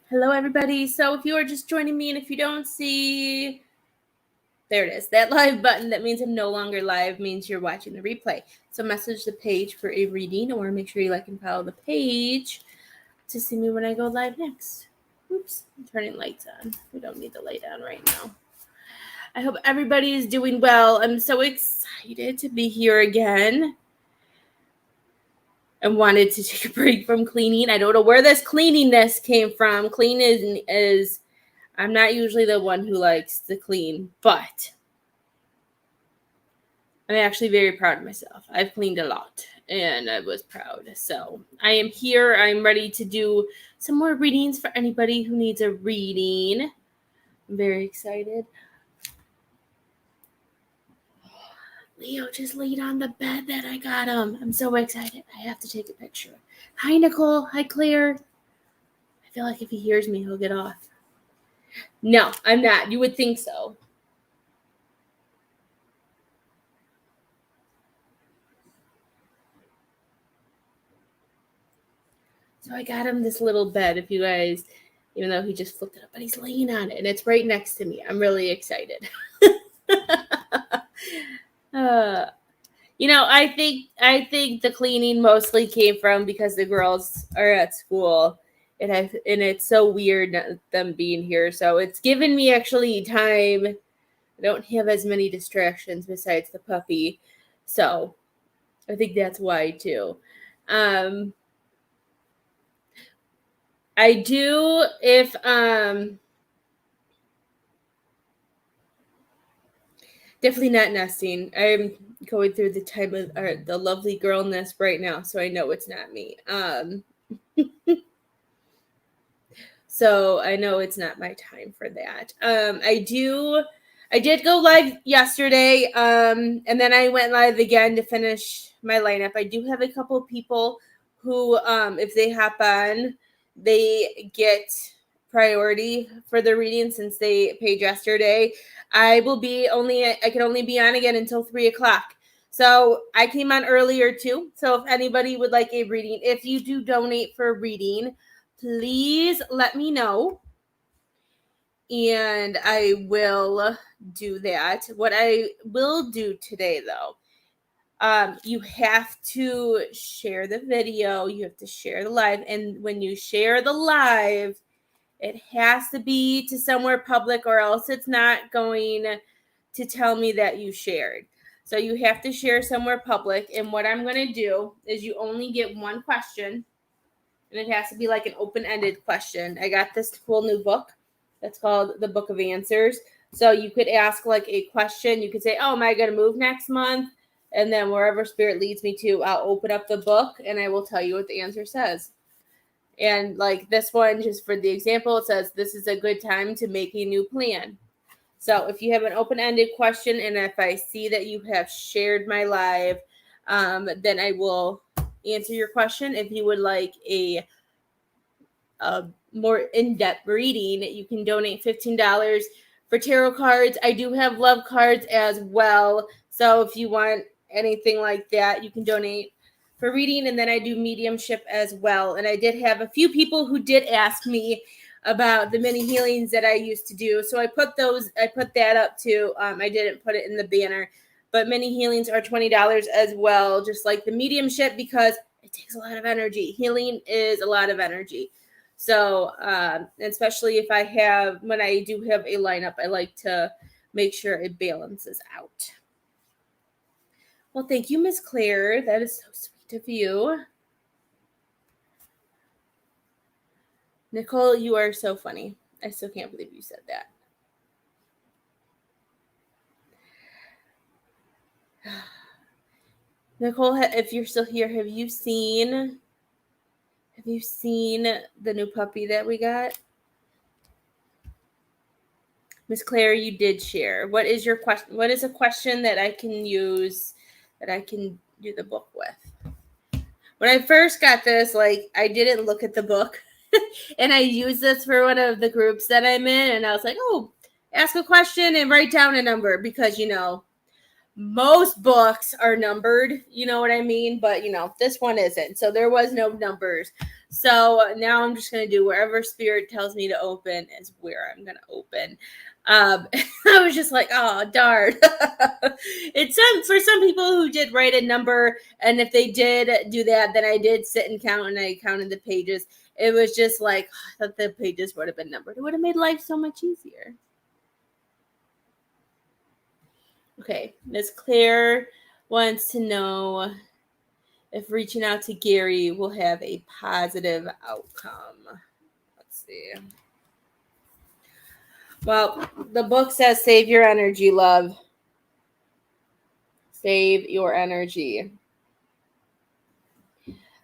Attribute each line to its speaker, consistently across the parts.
Speaker 1: Hello, everybody. So if you are just joining me and if you don't see, there it is, that live button, that means I'm no longer live, means you're watching the replay. So message the page for a reading, or make sure you like and follow the page to see me when I go live next. Oops, I'm turning lights on. We don't need the light on right now. I hope everybody is doing well. I'm so excited to be here again. I wanted to take a break from cleaning. I don't know where this cleaningness came from. Clean is I'm not usually the one who likes to clean, but I'm actually very proud of myself. I've cleaned a lot, and I was proud. So I am here. I'm ready to do some more readings for anybody who needs a reading. I'm very excited. Leo just laid on the bed that I got him. I'm so excited. I have to take a picture. Hi, Nicole. Hi, Claire. I feel like if he hears me, he'll get off. No, I'm not. You would think so. So I got him this little bed, if you guys, even though he just flipped it up, but he's laying on it, and it's right next to me. I'm really excited. I think the cleaning mostly came from because the girls are at school, and it's so weird them being here. So it's given me actually time. I don't have as many distractions besides the puppy, so I think that's why too. I do if definitely not nesting. I'm going through the time of the lovely girlness right now, so I know it's not me. So I know it's not my time for that. I did go live yesterday, and then I went live again to finish my lineup. I do have a couple people who, if they hop on, they get priority for the reading since they paid yesterday. I can only be on again until 3:00. So I came on earlier too. So if anybody would like a reading, if you do donate for a reading, please let me know, and I will do that. What I will do today, though, you have to share the video, you have to share the live, and when you share the live, it has to be to somewhere public, or else it's not going to tell me that you shared. So you have to share somewhere public, and what I'm going to do is you only get one question, and it has to be like an open-ended question. I got this cool new book that's called The Book of Answers. So you could ask like a question. You could say, oh, am I going to move next month? And then wherever spirit leads me to, I'll open up the book and I will tell you what the answer says. And like this one, just for the example, it says, this is a good time to make a new plan. So if you have an open-ended question, and if I see that you have shared my live, then I will answer your question. If you would like a more in-depth reading, you can donate $15 for tarot cards. I do have love cards as well. So if you want anything like that, you can donate for reading. And then I do mediumship as well. And I did have a few people who did ask me about the mini healings that I used to do. So I put that up too. I didn't put it in the banner, but mini healings are $20 as well, just like the mediumship, because it takes a lot of energy. Healing is a lot of energy. So, especially when I do have a lineup, I like to make sure it balances out. Well, thank you, Miss Claire. That is so sweet of you. Nicole, you are so funny. I still can't believe you said that. Nicole, if you're still here, have you seen the new puppy that we got? Miss Claire, you did share. What is your question? What is a question that I can use, that I can do the book with? When I first got this, I didn't look at the book, and I used this for one of the groups that I'm in, and I was like, oh, ask a question and write down a number, because, most books are numbered, you know what I mean? But, this one isn't. So there was no numbers. So now I'm just going to do wherever spirit tells me to open is where I'm going to open. I was just like, oh, darn. It's for some people who did write a number, and if they did do that, then I did sit and count, and I counted the pages. It was just like, I thought the pages would have been numbered. It would have made life so much easier. Okay, Miss Claire wants to know if reaching out to Gary will have a positive outcome. Let's see. Well, the book says save your energy, love. Save your energy.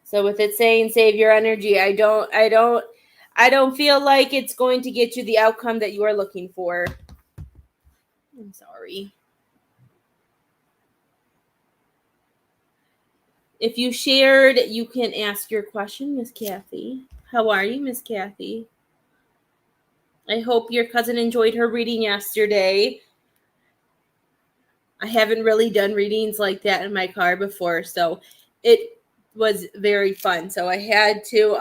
Speaker 1: So with it saying save your energy, I don't feel like it's going to get you the outcome that you are looking for. I'm sorry. If you shared, you can ask your question, Miss Kathy. How are you, Miss Kathy? I hope your cousin enjoyed her reading yesterday. I haven't really done readings like that in my car before, so it was very fun. So I had to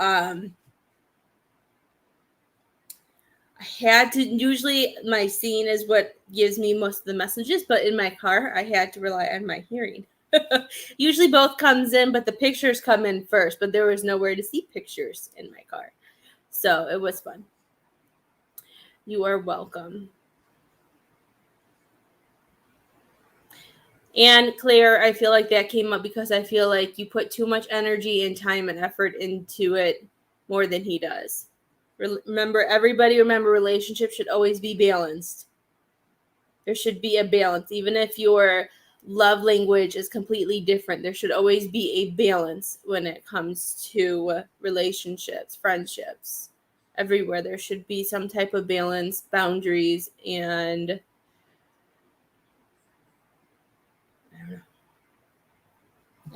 Speaker 1: usually my seeing is what gives me most of the messages, but in my car I had to rely on my hearing. Usually both comes in, but the pictures come in first, but there was nowhere to see pictures in my car. So it was fun. You are welcome. And Claire, I feel like that came up because I feel like you put too much energy and time and effort into it more than he does. Remember, relationships should always be balanced. There should be a balance. Even if your love language is completely different, there should always be a balance when it comes to relationships, friendships. Everywhere there should be some type of balance, boundaries, and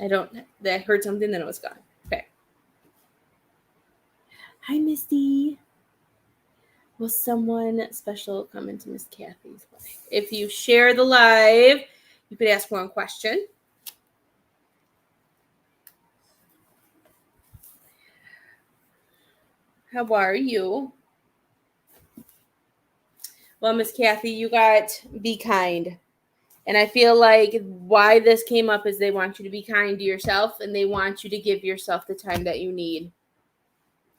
Speaker 1: I heard something, then it was gone. Okay. Hi, Misty. Will someone special come into Miss Kathy's life? If you share the live, you could ask one question. How are you? Well, Miss Kathy, you got be kind. And I feel like why this came up is they want you to be kind to yourself, and they want you to give yourself the time that you need.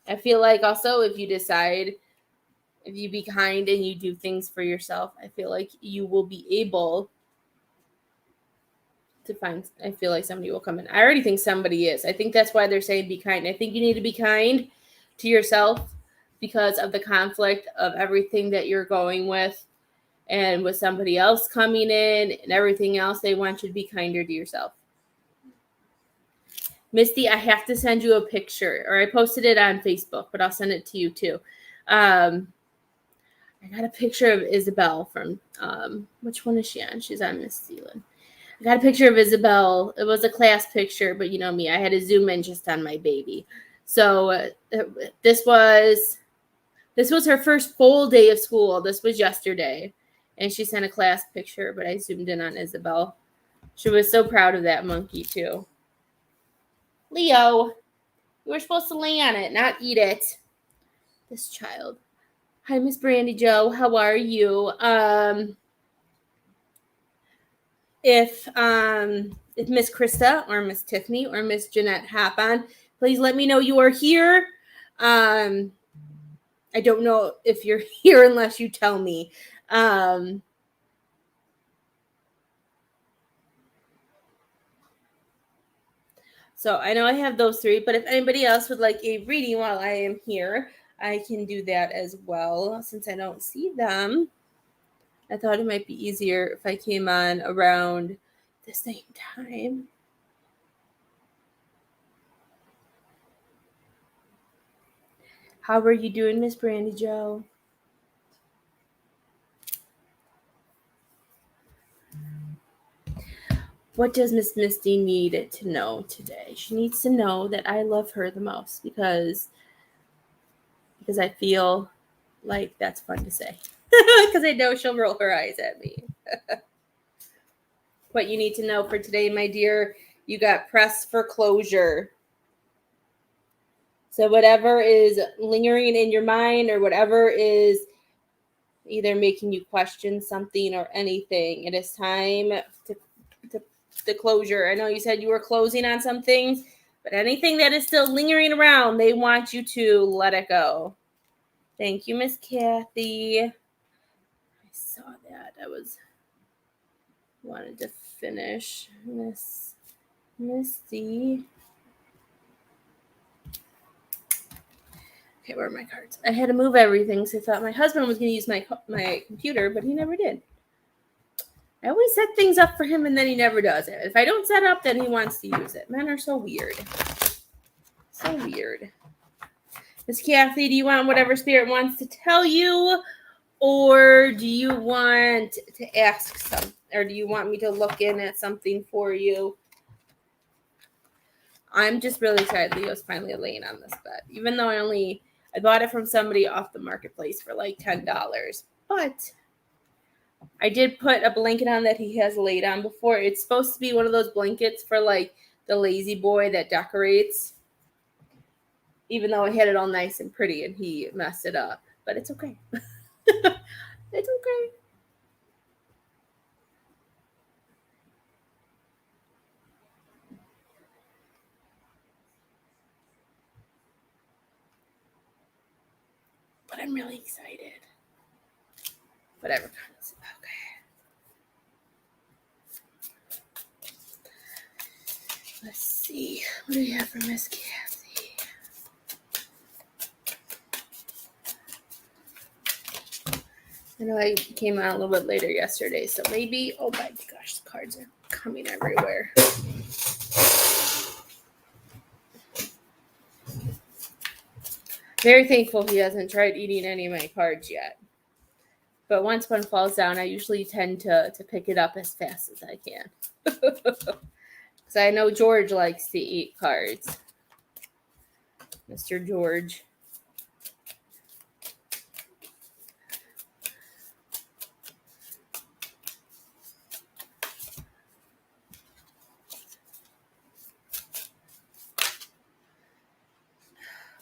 Speaker 1: I feel like also if you be kind and you do things for yourself, I feel like you will be able to I feel like somebody will come in. I already think somebody is. I think that's why they're saying be kind. I think you need to be kind to yourself because of the conflict of everything that you're going with. And with somebody else coming in and everything else, they want you to be kinder to yourself. Misty, I have to send you a picture, or I posted it on Facebook, but I'll send it to you too. I got a picture of Isabel from, which one is she on? She's on Miss Zealand. I got a picture of Isabel. It was a class picture, but you know me, I had to zoom in just on my baby. So this was her first full day of school. This was yesterday. And she sent a class picture, but I zoomed in on Isabel. She was so proud of that monkey, too. Leo, you were supposed to lay on it, not eat it. This child. Hi, Miss Brandy Joe. How are you? If Miss Krista or Miss Tiffany or Miss Jeanette hop on, please let me know you are here. I don't know if you're here unless you tell me. So I know I have those three, but if anybody else would like a reading while I am here, I can do that as well. Since I don't see them, I thought it might be easier if I came on around the same time. How are you doing, Miss Brandy Joe? What does Miss Misty need to know today? She needs to know that I love her the most because I feel like that's fun to say. Because I know she'll roll her eyes at me. What you need to know for today, my dear, you got press for closure. So whatever is lingering in your mind or whatever is either making you question something or anything, it is time to closure. I know you said you were closing on some things, but anything that is still lingering around, they want you to let it go. Thank you, Miss Kathy. I saw that. I wanted to finish Miss Misty. Okay, where are my cards? I had to move everything, so I thought my husband was going to use my computer, but he never did. I always set things up for him, and then he never does it. If I don't set up, then he wants to use it. Men are so weird. So weird. Miss Kathy, do you want whatever Spirit wants to tell you? Or do you want to ask something? Or do you want me to look in at something for you? I'm just really excited Leo's finally laying on this bed. Even though I bought it from somebody off the marketplace for like $10. But I did put a blanket on that he has laid on before. It's supposed to be one of those blankets for like the lazy boy that decorates. Even though I had it all nice and pretty and he messed it up. But it's okay. It's okay. But I'm really excited. Whatever comes. Okay. Let's see. What do we have for Miss Kathy? I know I came out a little bit later yesterday, so maybe. Oh my gosh, the cards are coming everywhere. Very thankful he hasn't tried eating any of my cards yet. But once one falls down, I usually tend to pick it up as fast as I can. Because I know George likes to eat cards. Mr. George.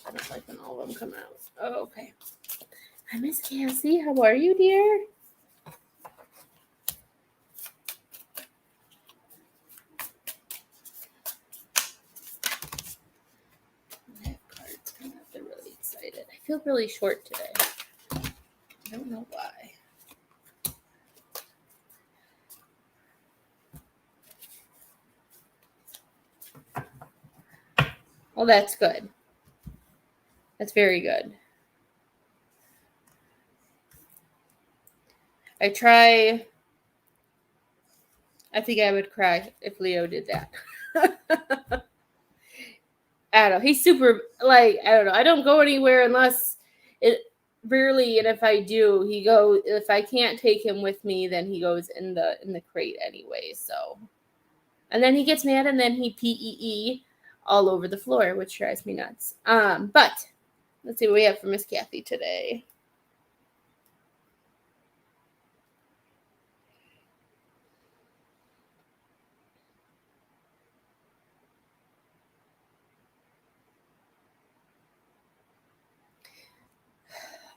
Speaker 1: I don't like when all of them come out. Oh, okay. Hi, Miss Cassie. How are you, dear? I have cards coming up. They're really excited. I feel really short today. I don't know why. Well, that's good. That's very good. I think I would cry if Leo did that. I don't know. He's super, like, I don't know. I don't go anywhere unless it rarely, and if I do, if I can't take him with me, then he goes in the crate anyway. So, and then he gets mad and then he PEE all over the floor, which drives me nuts. But let's see what we have for Miss Kathy today.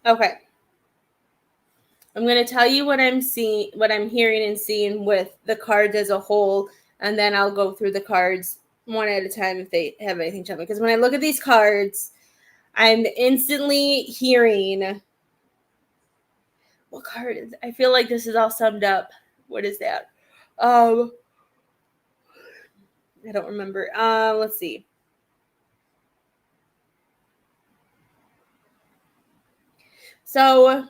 Speaker 1: Okay. I'm going to tell you what I'm hearing and seeing with the cards as a whole, and then I'll go through the cards one at a time if they have anything to tell me. Because when I look at these cards, I'm instantly hearing what card is. I feel like this is all summed up. What is that? I don't remember. Let's see. So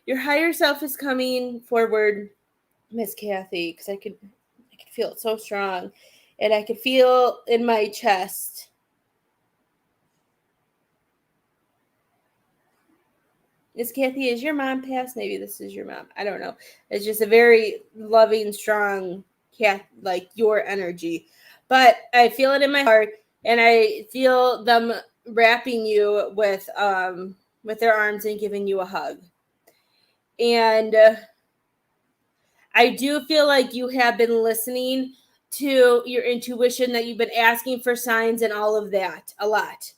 Speaker 1: your higher self is coming forward, Miss Kathy, because I could feel it so strong, and I could feel in my chest. Miss Kathy, is your mom passed? Maybe this is your mom. I don't know. It's just a very loving, strong cat, like your energy. But I feel it in my heart, and I feel them wrapping you with their arms and giving you a hug. And I do feel like you have been listening to your intuition, that you've been asking for signs and all of that a lot.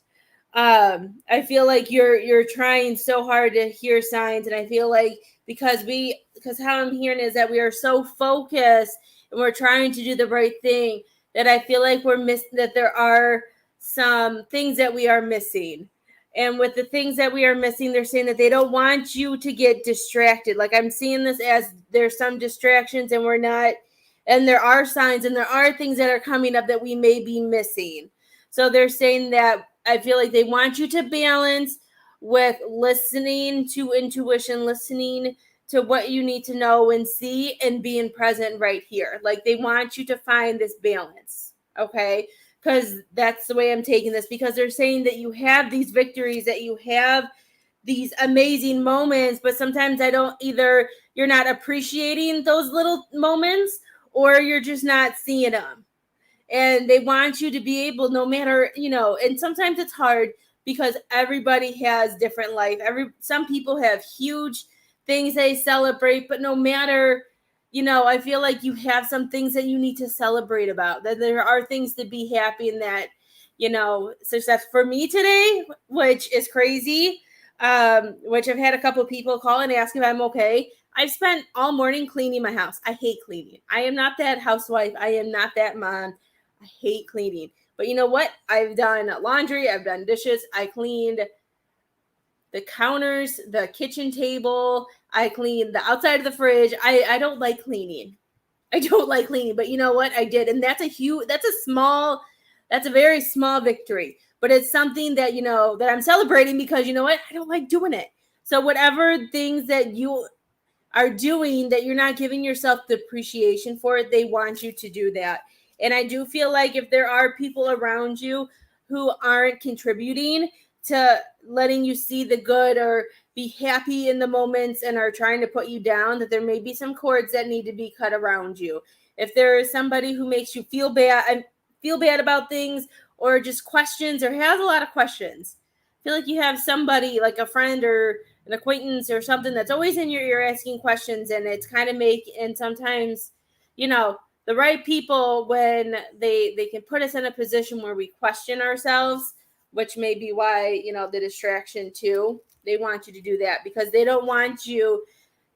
Speaker 1: I feel like you're trying so hard to hear signs, and I feel like because how I'm hearing is that we are so focused and we're trying to do the right thing, that I feel like that there are some things that we are missing. And with the things that we are missing, they're saying that they don't want you to get distracted. Like, I'm seeing this as there's some distractions, and we're not, and there are signs and there are things that are coming up that we may be missing. So they're saying that I feel like they want you to balance with listening to intuition, listening to what you need to know and see, and being present right here. Like, they want you to find this balance, okay? Because that's the way I'm taking this, because they're saying that you have these victories, that you have these amazing moments, but sometimes either you're not appreciating those little moments, or you're just not seeing them. And they want you to be able, no matter, and sometimes it's hard because everybody has different life. Some people have huge things they celebrate, but no matter, I feel like you have some things that you need to celebrate about, that there are things to be happy in, that, success for me today, which is crazy. Which I've had a couple of people call and ask if I'm okay. I've spent all morning cleaning my house. I hate cleaning. I am not that housewife. I am not that mom. I hate cleaning. But you know what? I've done laundry. I've done dishes. I cleaned the counters, the kitchen table. I cleaned the outside of the fridge. I don't like cleaning. I don't like cleaning. But you know what? I did. And that's a very small victory. But it's something that, that I'm celebrating, because you know what? I don't like doing it. So whatever things that you are doing that you're not giving yourself the appreciation for it, they want you to do that. And I do feel like if there are people around you who aren't contributing to letting you see the good or be happy in the moments, and are trying to put you down, that there may be some cords that need to be cut around you. If there is somebody who makes you feel bad about things, or just questions, or has a lot of questions, I feel like you have somebody like a friend or an acquaintance or something that's always in your ear asking questions, and it's kind of and sometimes, the right people, when they can put us in a position where we question ourselves, which may be why, the distraction too, they want you to do that, because they don't want you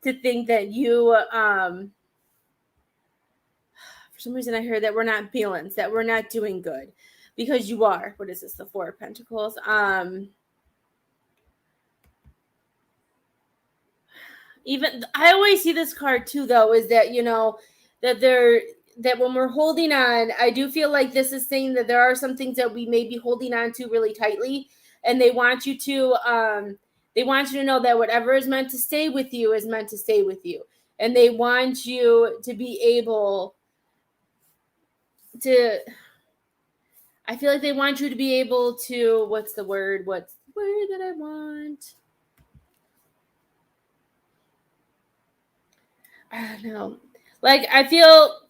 Speaker 1: to think that you, for some reason I heard that we're not balanced, that we're not doing good, because you are. What is this? The Four of Pentacles. Even I always see this card too, though, is that, that when we're holding on, I do feel like this is saying that there are some things that we may be holding on to really tightly, and they want you to know that whatever is meant to stay with you is meant to stay with you, and they want you to be able to. I feel like they want you to be able to. What's the word that I want? I don't know. Like, I feel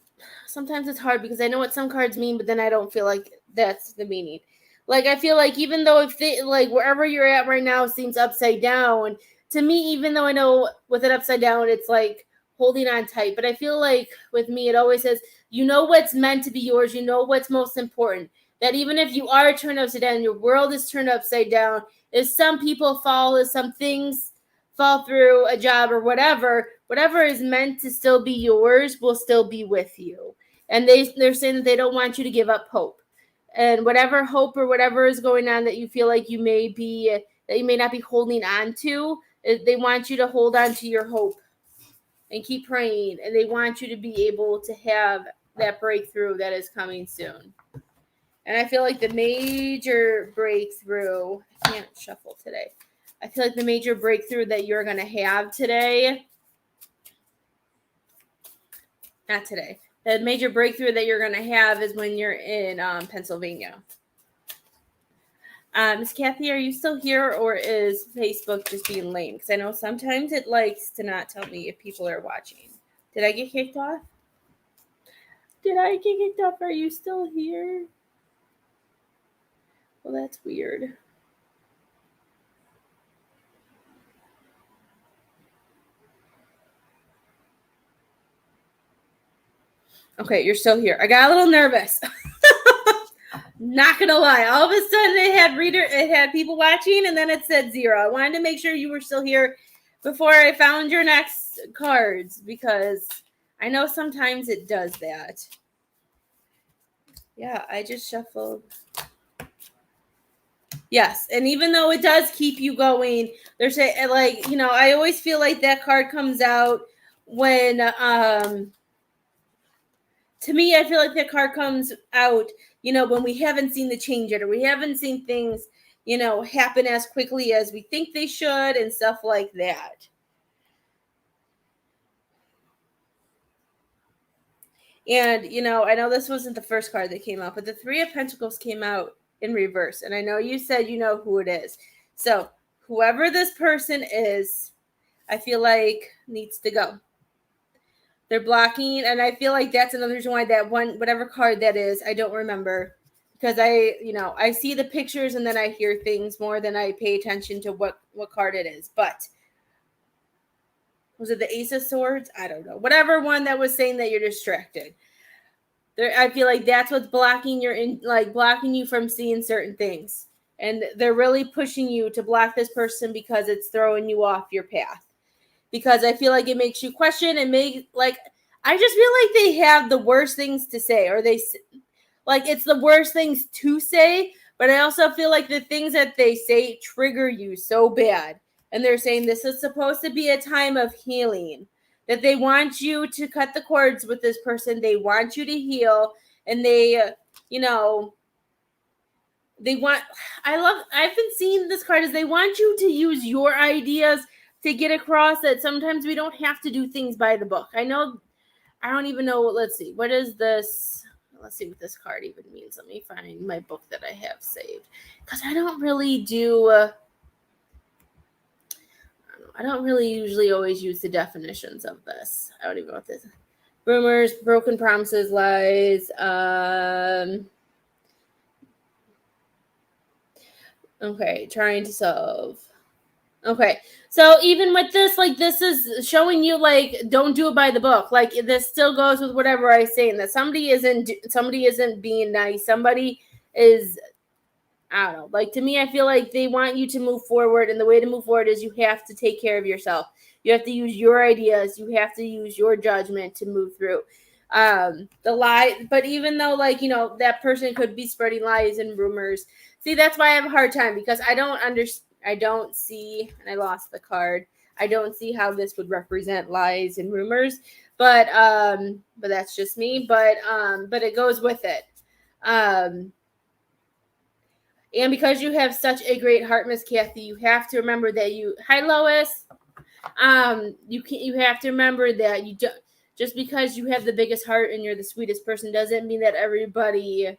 Speaker 1: sometimes it's hard because I know what some cards mean, but then I don't feel like that's the meaning. Like, I feel like even though if they, like, wherever you're at right now seems upside down, to me, even though I know with it upside down, it's like holding on tight. But I feel like with me, it always says, what's meant to be yours. You know what's most important. That even if you are turned upside down, your world is turned upside down. If some people fall, if some things fall through, a job or whatever is meant to still be yours will still be with you. And they're saying that they don't want you to give up hope. And whatever hope or whatever is going on that you feel like you may not be holding on to, they want you to hold on to your hope and keep praying. And they want you to be able to have that breakthrough that is coming soon. And I feel like the major breakthrough, I can't shuffle today. I feel like the major breakthrough that you're going to have today, not today, the major breakthrough that you're going to have is when you're in Pennsylvania. Miss Kathy, are you still here, or is Facebook just being lame? Because I know sometimes it likes to not tell me if people are watching. Did I get kicked off? Are you still here? Well, that's weird. Okay, you're still here. I got a little nervous. Not gonna lie. All of a sudden it had people watching, and then it said 0. I wanted to make sure you were still here before I found your next cards, because I know sometimes it does that. Yeah, I just shuffled. Yes, and even though it does keep you going, there's like, I always feel like that card comes out when to me, I feel like that card comes out, when we haven't seen the change yet, or we haven't seen things, happen as quickly as we think they should, and stuff like that. And, I know this wasn't the first card that came out, but the 3 of Pentacles came out in reverse. And I know you said you know who it is. So whoever this person is, I feel like needs to go. They're blocking, and I feel like that's another reason why that one, whatever card that is, I don't remember, because I see the pictures and then I hear things more than I pay attention to what card it is. But was it the Ace of Swords? I don't know. Whatever one that was saying that you're distracted. I feel like that's what's blocking blocking you from seeing certain things. And they're really pushing you to block this person because it's throwing you off your path. Because I feel like it makes you question and I just feel like they have the worst things to say, or it's the worst things to say, but I also feel like the things that they say trigger you so bad. And they're saying this is supposed to be a time of healing, that they want you to cut the cords with this person. They want you to heal, and I've been seeing this card as they want you to use your ideas to get across that sometimes we don't have to do things by the book. I don't even know. Let's see. What is this? Let's see what this card even means. Let me find my book that I have saved. Because I don't really usually always use the definitions of this. I don't even know what this is. Rumors, broken promises, lies. Okay, trying to solve. Okay, so even with this, this is showing you, don't do it by the book. This still goes with whatever I say, and that somebody isn't being nice. Somebody is, I don't know. To me, I feel like they want you to move forward, and the way to move forward is you have to take care of yourself. You have to use your ideas. You have to use your judgment to move through. The lie, but even though, that person could be spreading lies and rumors. See, that's why I have a hard time, because I don't see, and I lost the card. I don't see how this would represent lies and rumors, but that's just me. But it goes with it. And because you have such a great heart, Miss Kathy, you have to remember that hi Lois. You have to remember that just because you have the biggest heart and you're the sweetest person doesn't mean that everybody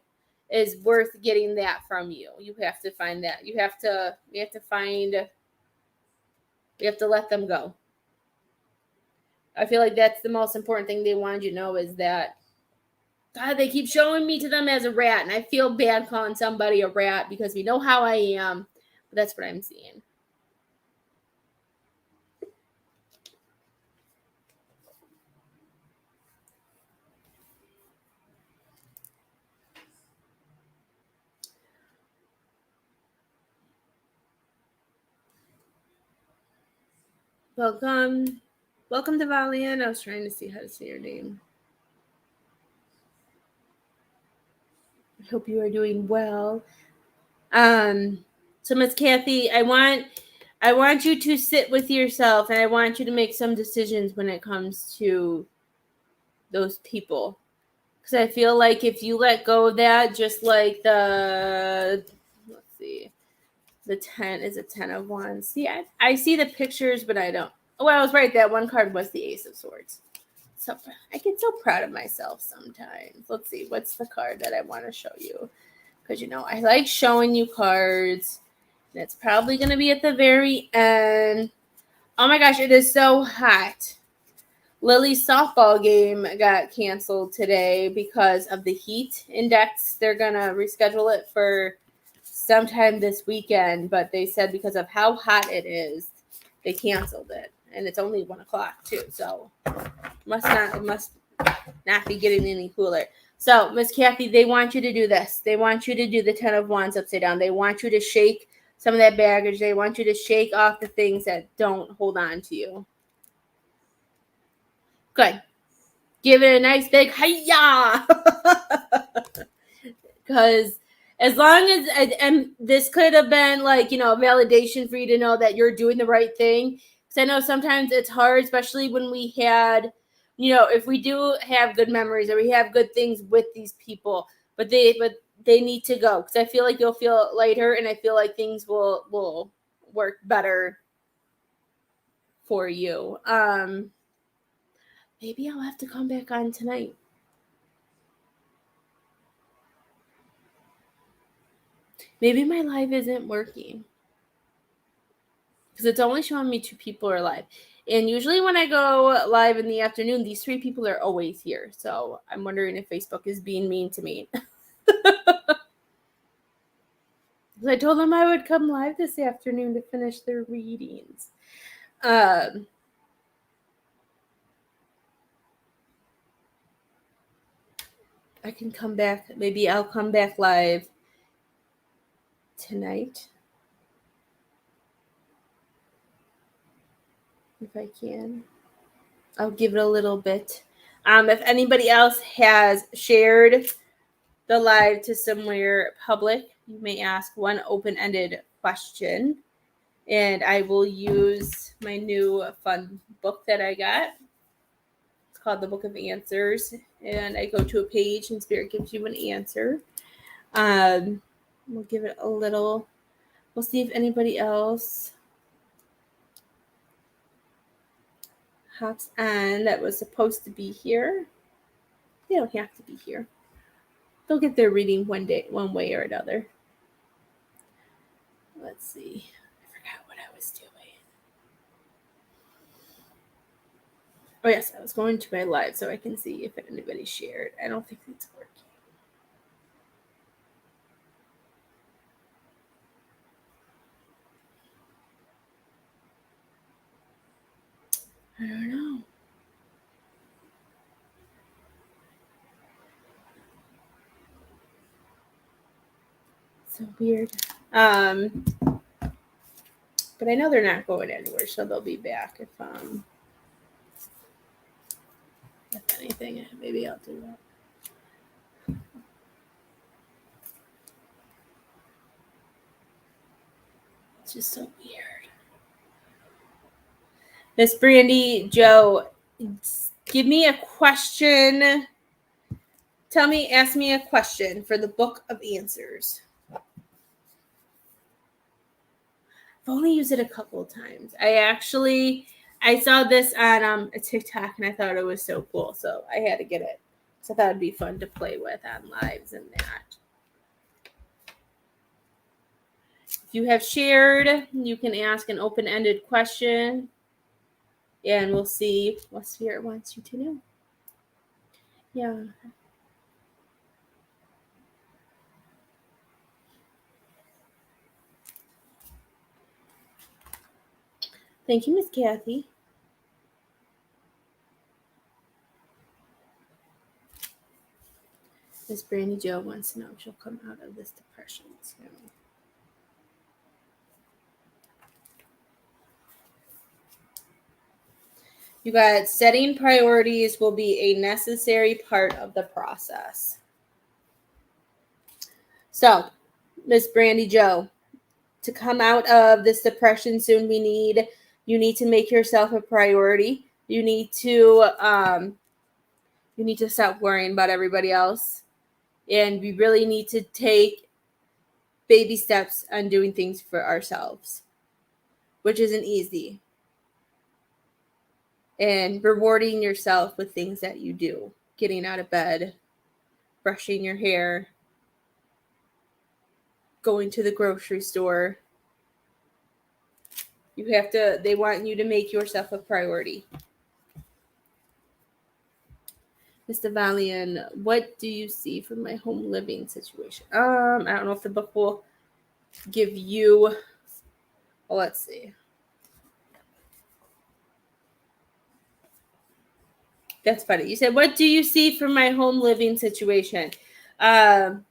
Speaker 1: is worth getting that from you. You have to find that. You have to let them go. I feel like that's the most important thing they wanted you to know, is that, God, they keep showing me to them as a rat, and I feel bad calling somebody a rat because we know how I am, but that's what I'm seeing. Welcome to Valian. I was trying to see how to say your name. I hope you are doing well. So Miss Kathy, I want you to sit with yourself, and I want you to make some decisions when it comes to those people. Because I feel like if you let go of that, just like the 10 is a 10 of wands. See, I see the pictures, but I don't. Oh, I was right. That one card was the Ace of Swords. So I get so proud of myself sometimes. Let's see. What's the card that I want to show you? Because, I like showing you cards. And it's probably going to be at the very end. Oh, my gosh. It is so hot. Lily's softball game got canceled today because of the heat index. They're going to reschedule it for sometime this weekend, but they said because of how hot it is, they canceled it. And it's only 1:00 too, so not be getting any cooler. So, Miss Kathy, they want you to do this. They want you to do the 10 of Wands upside down. They want you to shake some of that baggage. They want you to shake off the things that don't hold on to you. Good. Give it a nice big hi-ya! Because as long as, and this could have been like, validation for you to know that you're doing the right thing. Because I know sometimes it's hard, especially when we had, if we do have good memories or we have good things with these people, but they need to go. Because I feel like you'll feel lighter, and I feel like things will work better for you. Maybe I'll have to come back on tonight. Maybe my live isn't working because it's only showing me 2 people are live. And usually when I go live in the afternoon, these 3 people are always here. So I'm wondering if Facebook is being mean to me. I told them I would come live this afternoon to finish their readings. I can come back. Maybe I'll come back live tonight. If I can. I'll give it a little bit. If anybody else has shared the live to somewhere public, you may ask one open-ended question, and I will use my new fun book that I got. It's called the Book of Answers, and I go to a page and Spirit gives you an answer. We'll give it a little. We'll see if anybody else hops on that was supposed to be here. They don't have to be here. They'll get their reading one way or another. Let's see. I forgot what I was doing. Oh, yes, I was going to my live so I can see if anybody shared. I don't think it's working. I don't know. So weird. But I know they're not going anywhere, so they'll be back if anything. Maybe I'll do that. It's just so weird. Miss Brandy, Joe, give me a question. Ask me a question for the Book of Answers. I've only used it a couple of times. I saw this on a TikTok and I thought it was so cool, so I had to get it. So I thought it'd be fun to play with on lives and that. If you have shared, you can ask an open-ended question, and we'll see what Spirit wants you to know. Yeah. Thank you, Miss Kathy. Miss Brandy Joe wants to know if she'll come out of this depression soon. You got setting priorities will be a necessary part of the process. So, Miss Brandy Joe, to come out of this depression soon, you need to make yourself a priority. You need to stop worrying about everybody else, and we really need to take baby steps on doing things for ourselves, which isn't easy. And rewarding yourself with things that you do, getting out of bed, brushing your hair, going to the grocery store. They want you to make yourself a priority. Mr. Valian, what do you see from my home living situation? I don't know if the book will give you, well, let's see. That's funny. You said, what do you see for my home living situation? And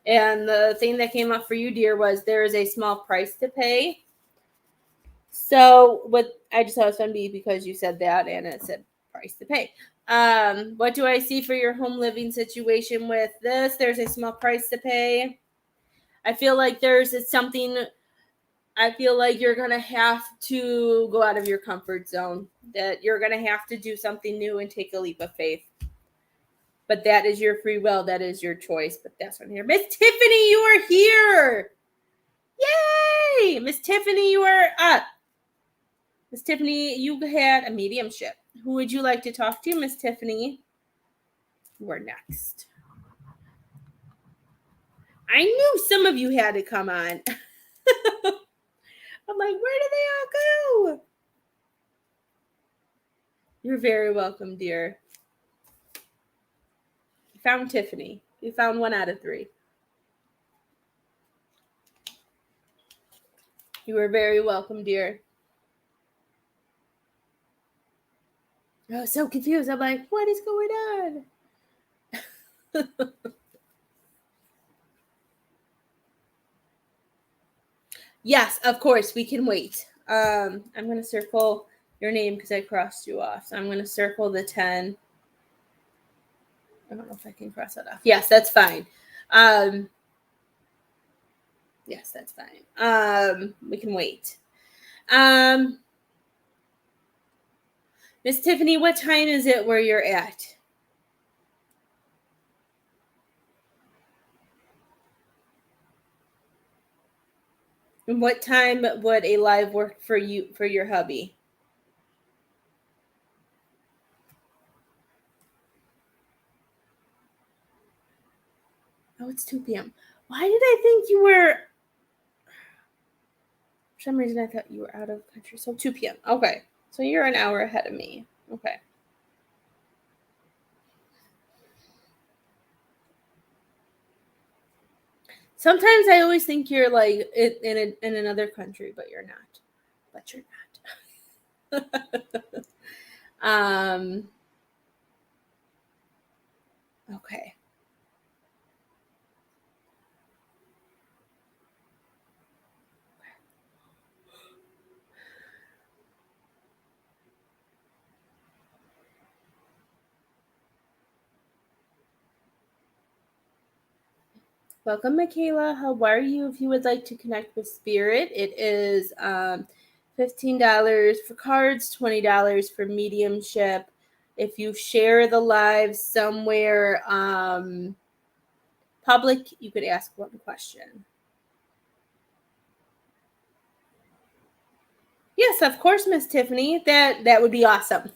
Speaker 1: the thing that came up for you, dear, was there is a small price to pay. So what I just thought it was funny because you said that and it said price to pay. What do I see for your home living situation with this? There's a small price to pay. I feel like I feel like you're going to have to go out of your comfort zone, that you're going to have to do something new and take a leap of faith. But that is your free will. That is your choice. But that's what I'm here. Miss Tiffany, you are here. Yay! Miss Tiffany, you are up. Miss Tiffany, you had a mediumship. Who would you like to talk to, Miss Tiffany? You are next. I knew some of you had to come on. I'm like, where did they all go? You're very welcome, dear. You found Tiffany. You found 1 out of 3. You are very welcome, dear. I was so confused. I'm like, what is going on? Yes, of course, we can wait. I'm going to circle your name because I crossed you off. So I'm going to circle the 10. I don't know if I can cross that off. Yes, that's fine. Yes, that's fine. We can wait. Miss Tiffany, what time is it where you're at? And what time would a live work for you, for your hubby? Oh, it's 2 p.m. Why did I think you were... For some reason, I thought you were out of the country. So 2 p.m. Okay. So you're an hour ahead of me. Okay. Sometimes I always think you're like in another country, but you're not. But you're not. Okay. Welcome, Michaela. How are you? If you would like to connect with Spirit, it is $15 for cards, $20 for mediumship. If you share the live somewhere public, you could ask one question. Yes, of course, Miss Tiffany. That would be awesome.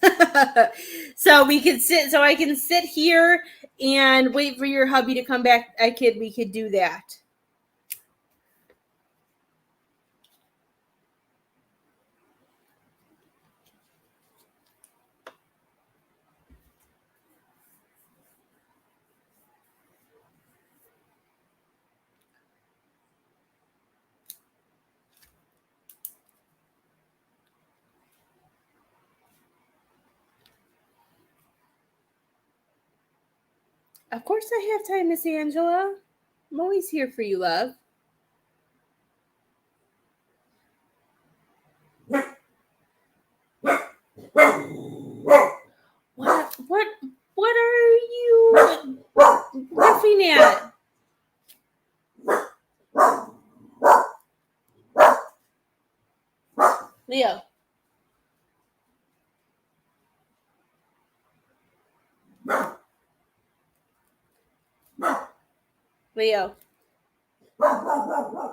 Speaker 1: So we could sit. So I can sit here and wait for your hubby to come back. We could do that. Of course, I have time, Miss Angela. I'm always here for you, love. What are you laughing at? Leo. Leo. I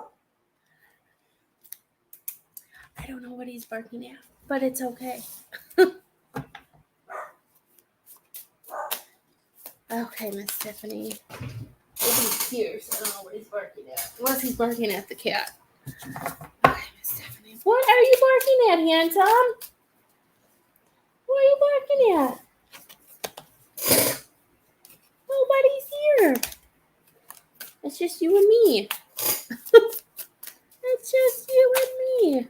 Speaker 1: don't know what he's barking at, but it's okay. Okay, Miss Stephanie. Nobody's here, so I don't know what he's barking at. Unless he's barking at the cat. Okay, Miss Stephanie. What are you barking at, handsome? What are you barking at? Nobody's here. It's just you and me. It's just you and me.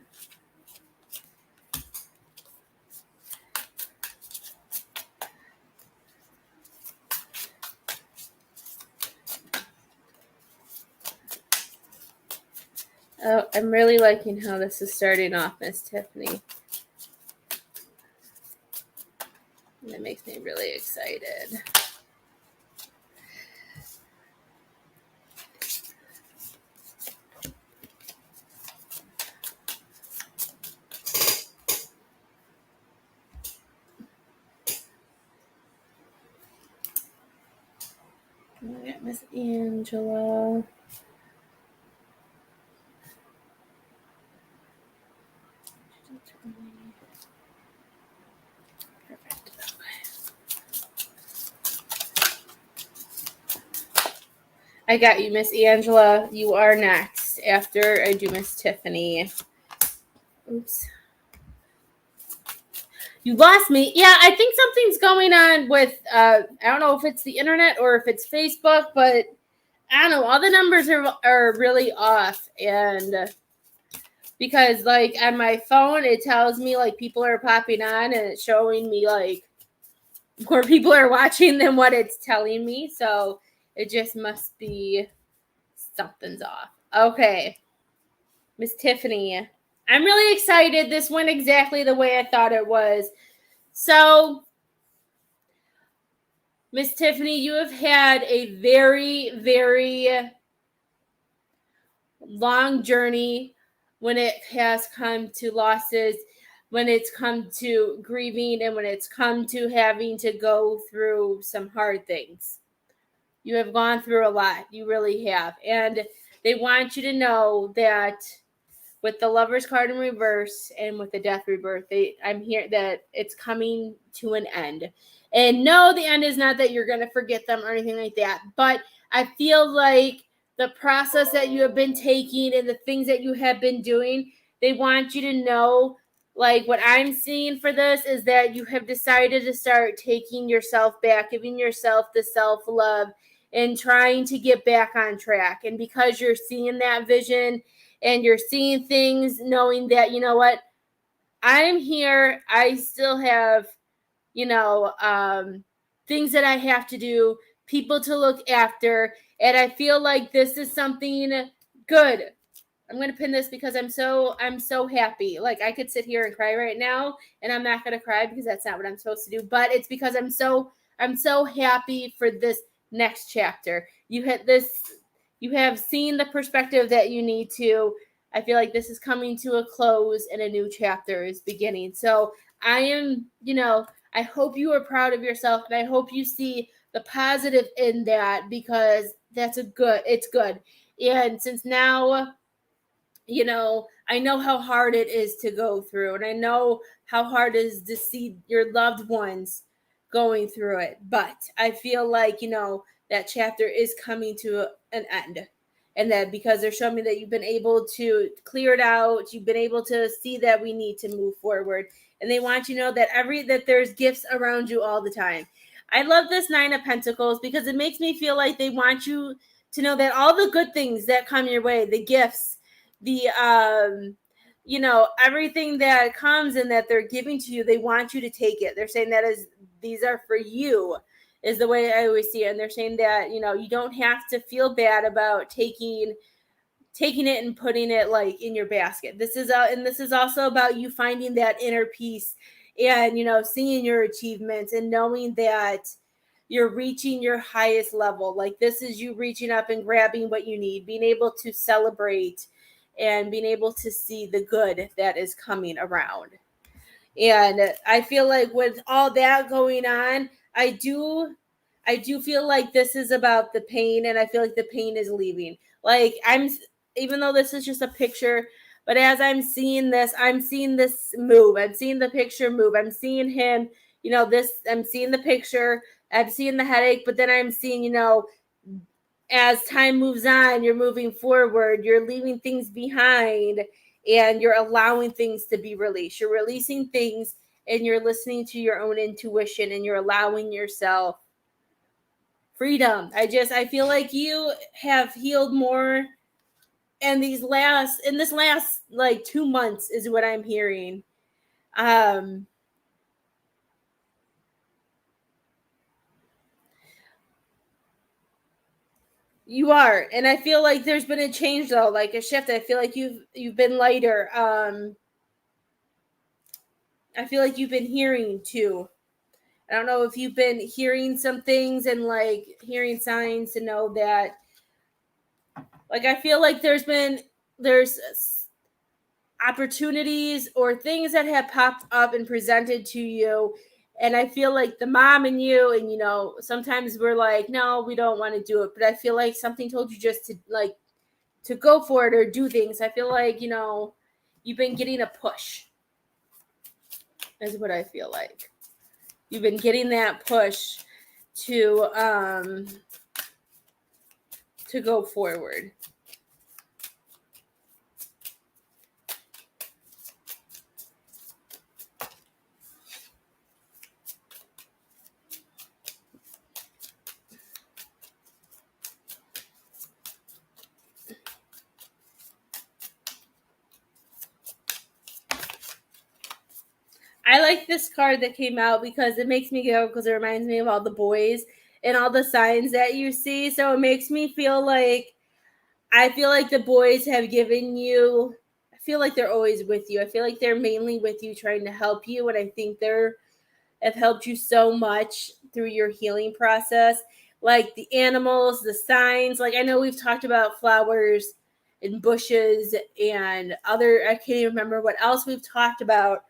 Speaker 1: Oh, I'm really liking how this is starting off, Miss Tiffany. That makes me really excited. I got Miss Angela. Perfect. I got you, Miss Angela. You are next after I do Miss Tiffany. Oops. You lost me. Yeah, I think something's going on with, I don't know if it's the internet or if it's Facebook, but I don't know. All the numbers are really off. And because, like, on my phone, it tells me, like, people are popping on and it's showing me, like, more people are watching than what it's telling me. So it just must be something's off. Okay. Miss Tiffany. I'm really excited. This went exactly the way I thought it was. So, Miss Tiffany, you have had a very, very long journey when it has come to losses, when it's come to grieving, and when it's come to having to go through some hard things. You have gone through a lot. You really have. And they want you to know that with the Lover's card in reverse and with the Death rebirth, I'm here that it's coming to an end. And no, the end is not that you're going to forget them or anything like that. But I feel like the process that you have been taking and the things that you have been doing, they want you to know, like, what I'm seeing for this is that you have decided to start taking yourself back, giving yourself the self-love and trying to get back on track. And because you're seeing that vision and you're seeing things, knowing that, you know what, I'm here. I still have, things that I have to do, people to look after. And I feel like this is something good. I'm going to pin this because I'm so happy. Like, I could sit here and cry right now and I'm not going to cry because that's not what I'm supposed to do, but it's because I'm so happy for this next chapter. You have seen the perspective that you need to. I feel like this is coming to a close and a new chapter is beginning. So I am, I hope you are proud of yourself and I hope you see the positive in that because it's good. And since now, I know how hard it is to go through, and I know how hard it is to see your loved ones going through it. But I feel like, that chapter is coming to an end. And that because they're showing me that you've been able to clear it out, you've been able to see that we need to move forward. And they want you to know that there's gifts around you all the time. I love this Nine of Pentacles because it makes me feel like they want you to know that all the good things that come your way, the gifts, the everything that comes and that they're giving to you, they want you to take it. They're saying these are for you, is the way I always see it. And they're saying that, you don't have to feel bad about taking it and putting it, like, in your basket. This is also about you finding that inner peace and, seeing your achievements and knowing that you're reaching your highest level. Like, this is you reaching up and grabbing what you need, being able to celebrate and being able to see the good that is coming around. And I feel like with all that going on, I do feel like this is about the pain, and I feel like the pain is leaving. Like, even though this is just a picture, but as I'm seeing this move. I'm seeing the picture move. I'm seeing him, I'm seeing the picture. I'm seeing the headache, but then I'm seeing, as time moves on, you're moving forward, you're leaving things behind, and you're allowing things to be released. You're releasing things and you're listening to your own intuition and you're allowing yourself freedom. I feel like you have healed more in this last like 2 months is what I'm hearing. You are, and I feel like there's been a change though, like a shift. I feel like you've been lighter. I feel like you've been hearing too. I don't know if you've been hearing some things and like hearing signs to know that. Like I feel like there's opportunities or things that have popped up and presented to you. And I feel like the mom and you, and sometimes we're like, no, we don't want to do it. But I feel like something told you just to go for it or do things. I feel like, you've been getting a push, is what I feel like. You've been getting that push to go forward. I like this card that came out because it makes me go, because it reminds me of all the boys and all the signs that you see. So it makes me feel like, I feel like the boys have given you, I feel like they're always with you. I feel like they're mainly with you trying to help you. And I think have helped you so much through your healing process. Like the animals, the signs. Like I know we've talked about flowers and bushes and other, I can't even remember what else we've talked about.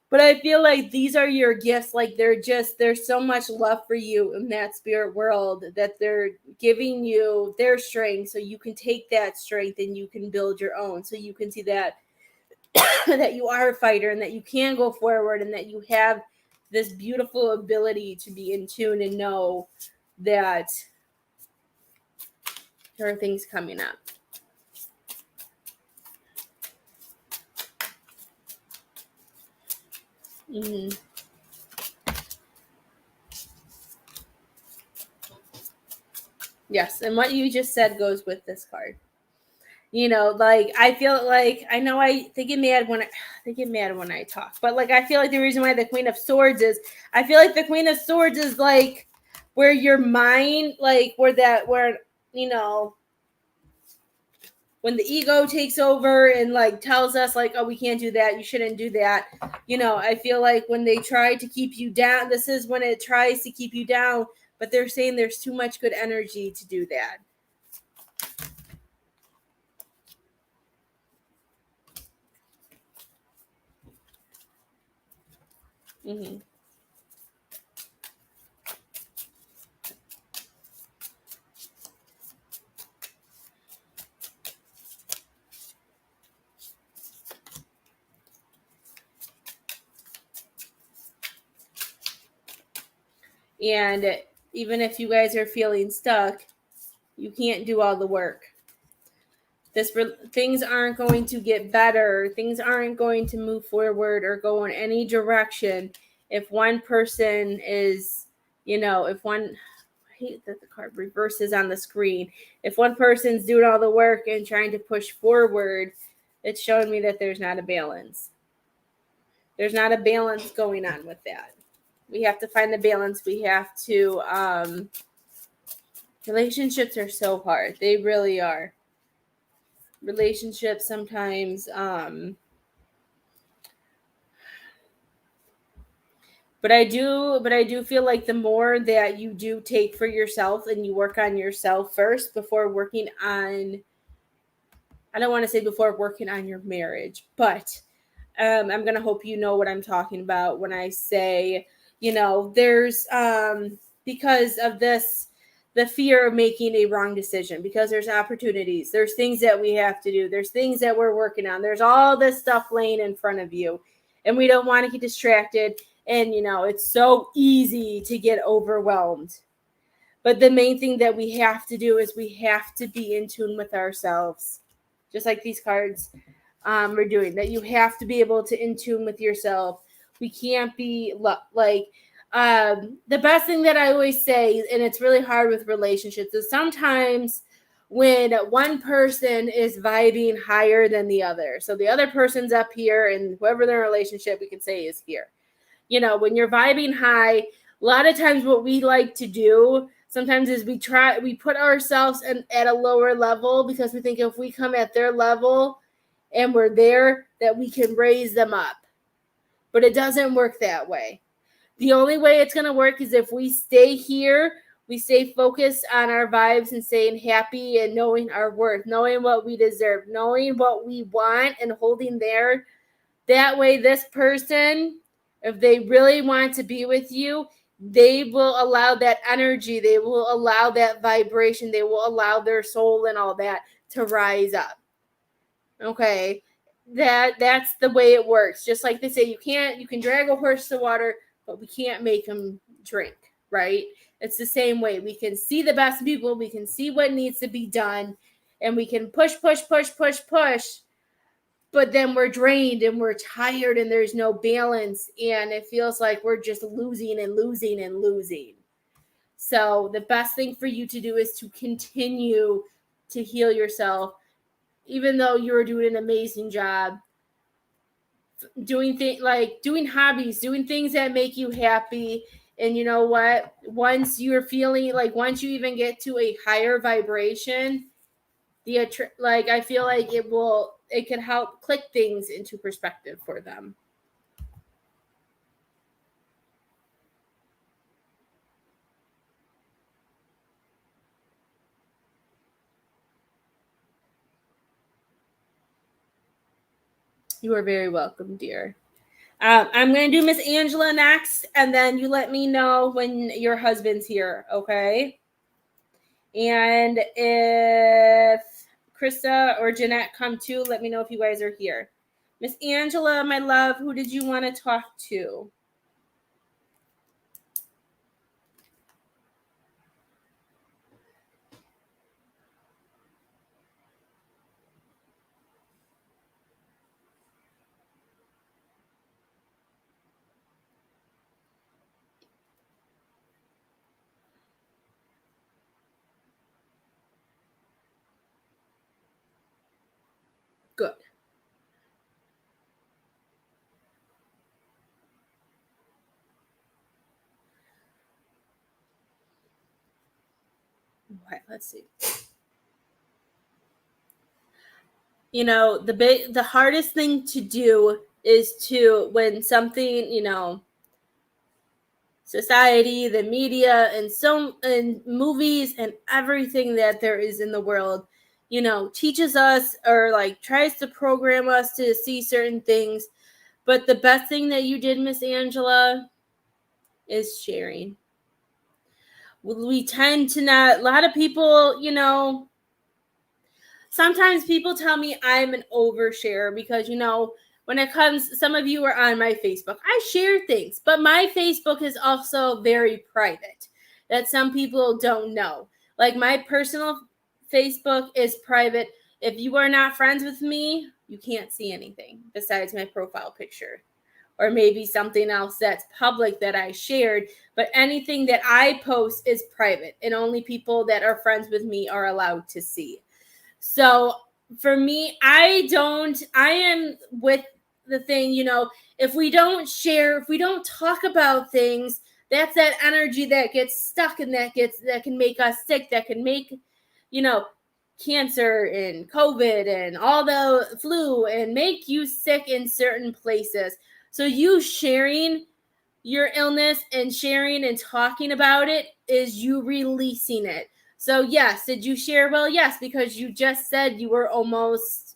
Speaker 1: But I feel like these are your gifts. Like there's so much love for you in that spirit world that they're giving you their strength so you can take that strength and you can build your own. So you can see that that you are a fighter and that you can go forward and that you have this beautiful ability to be in tune and know that there are things coming up. Mm-hmm. Yes, and what you just said goes with this card. Like I feel like I know they get mad when I talk, but like I feel like the reason why the Queen of Swords is, I feel like the Queen of Swords is like where your mind, like where when the ego takes over and like tells us like, oh, we can't do that, you shouldn't do that. I feel like when they try to keep you down, this is when it tries to keep you down, but they're saying there's too much good energy to do that. Mm-hmm. And even if you guys are feeling stuck, you can't do all the work. Things aren't going to get better. Things aren't going to move forward or go in any direction if one person is, if one, I hate that the card reverses on the screen. If one person's doing all the work and trying to push forward, it's showing me that there's not a balance. There's not a balance going on with that. We have to find the balance. We have to, relationships are so hard. They really are. Relationships sometimes, but I do feel like the more that you do take for yourself and you work on yourself first before working on, I don't want to say before working on your marriage, but I'm going to hope you know what I'm talking about when I say, there's, because of this, the fear of making a wrong decision, because there's opportunities, there's things that we have to do, there's things that we're working on, there's all this stuff laying in front of you, and we don't want to get distracted. And, it's so easy to get overwhelmed. But the main thing that we have to do is we have to be in tune with ourselves, just like these cards are doing, that you have to be able to in tune with yourself. We can't be like, the best thing that I always say, and it's really hard with relationships, is sometimes when one person is vibing higher than the other, so the other person's up here and whoever their relationship we could say is here, when you're vibing high, a lot of times what we like to do, sometimes is we put ourselves at a lower level because we think if we come at their level and we're there, that we can raise them up. But it doesn't work that way. The only way it's going to work is if we stay here, we stay focused on our vibes and staying happy and knowing our worth, knowing what we deserve, knowing what we want and holding there. That way, this person, if they really want to be with you, they will allow that energy, they will allow that vibration, they will allow their soul and all that to rise up. Okay? That's the way it works. Just like they say, you can drag a horse to water, but we can't make them drink, right? It's the same way. We can see the best people, we can see what needs to be done, and we can push, but then we're drained and we're tired and there's no balance, and it feels like we're just losing and losing and losing. So the best thing for you to do is to continue to heal yourself, even though you're doing an amazing job. Doing things like doing hobbies, doing things that make you happy. And you know what? Once you're feeling like, once you even get to a higher vibration, I feel like it can help click things into perspective for them. You are very welcome, dear. I'm going to do Miss Angela next, and then you let me know when your husband's here, okay? And if Krista or Jeanette come too, let me know if you guys are here. Miss Angela, my love, who did you want to talk to? Good. Okay, let's see. You know, the hardest thing to do is to, when something, you know, society, the media, and movies and everything that there is in the world, you know, teaches us or like tries to program us to see certain things. But the best thing that you did, Miss Angela, is sharing. We tend to not, a lot of people, you know, sometimes people tell me I'm an overshare because, you know, when it comes, some of you are on my Facebook, I share things, but my Facebook is also very private that some people don't know. Like my personal Facebook is private. If you are not friends with me, you can't see anything besides my profile picture or maybe something else that's public that I shared. But anything that I post is private, and only people that are friends with me are allowed to see. So for me, I am with the thing, you know, if we don't share, if we don't talk about things, that's that energy that gets stuck and that can make us sick, that can make, you know, cancer and COVID and all the flu and make you sick in certain places. So you sharing your illness and sharing and talking about it is you releasing it. So yes, did you share? Well, yes, because you just said you were almost,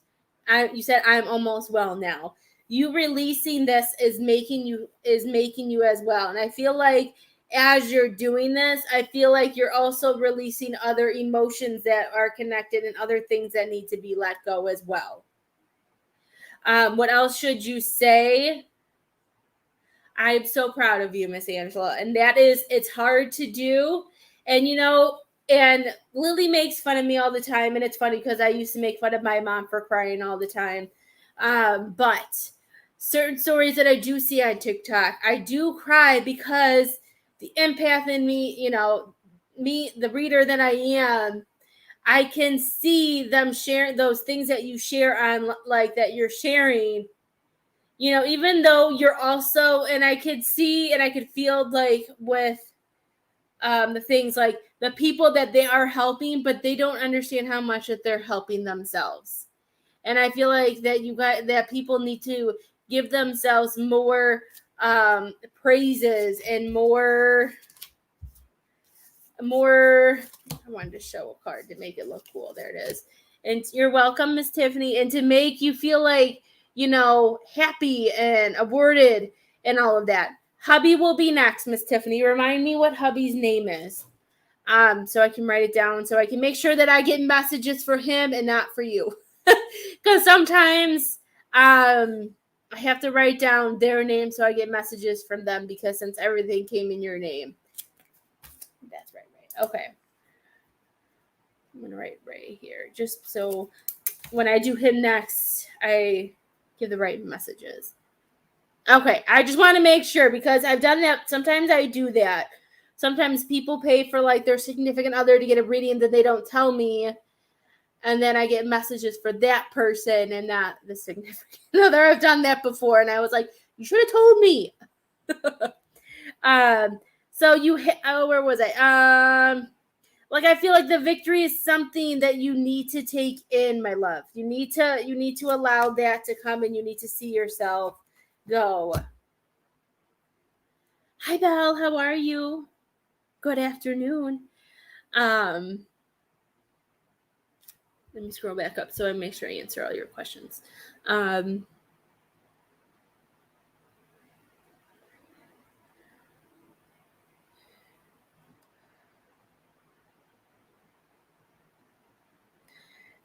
Speaker 1: you said I'm almost well now. You releasing this is making you as well. And I feel like as you're doing this, I feel like you're also releasing other emotions that are connected and other things that need to be let go as well. What else should you say? I'm so proud of you, Miss Angela. And that is, it's hard to do. And, you know, and Lily makes fun of me all the time. And it's funny because I used to make fun of my mom for crying all the time. But certain stories that I do see on TikTok, I do cry because the empath in me, you know, me, the reader that I am, I can see them sharing those things that you share on, like that you're sharing, you know, even though you're also, and I could see and I could feel like with the things like the people that they are helping, but they don't understand how much that they're helping themselves. And I feel like that people need to give themselves more praises and more. I wanted to show a card to make it look cool. There it is. And you're welcome, Miss Tiffany. And to make you feel like, happy and awarded and all of that. Hubby will be next, Miss Tiffany. Remind me what hubby's name is. So I can write it down so I can make sure that I get messages for him and not for you. Because sometimes I have to write down their name so I get messages from them, because since everything came in your name. That's right. Okay. I'm going to write right here, just so when I do him next, I give the right messages. Okay, I just want to make sure, because I've done that. Sometimes I do that. Sometimes people pay for like their significant other to get a reading that they don't tell me, and then I get messages for that person and not the significant other. I've done that before, and I was like, you should have told me. So where was I? Like, I feel like the victory is something that you need to take in, my love. You need to allow that to come, and you need to see yourself go. Hi, Belle. How are you? Good afternoon. Let me scroll back up so I make sure I answer all your questions.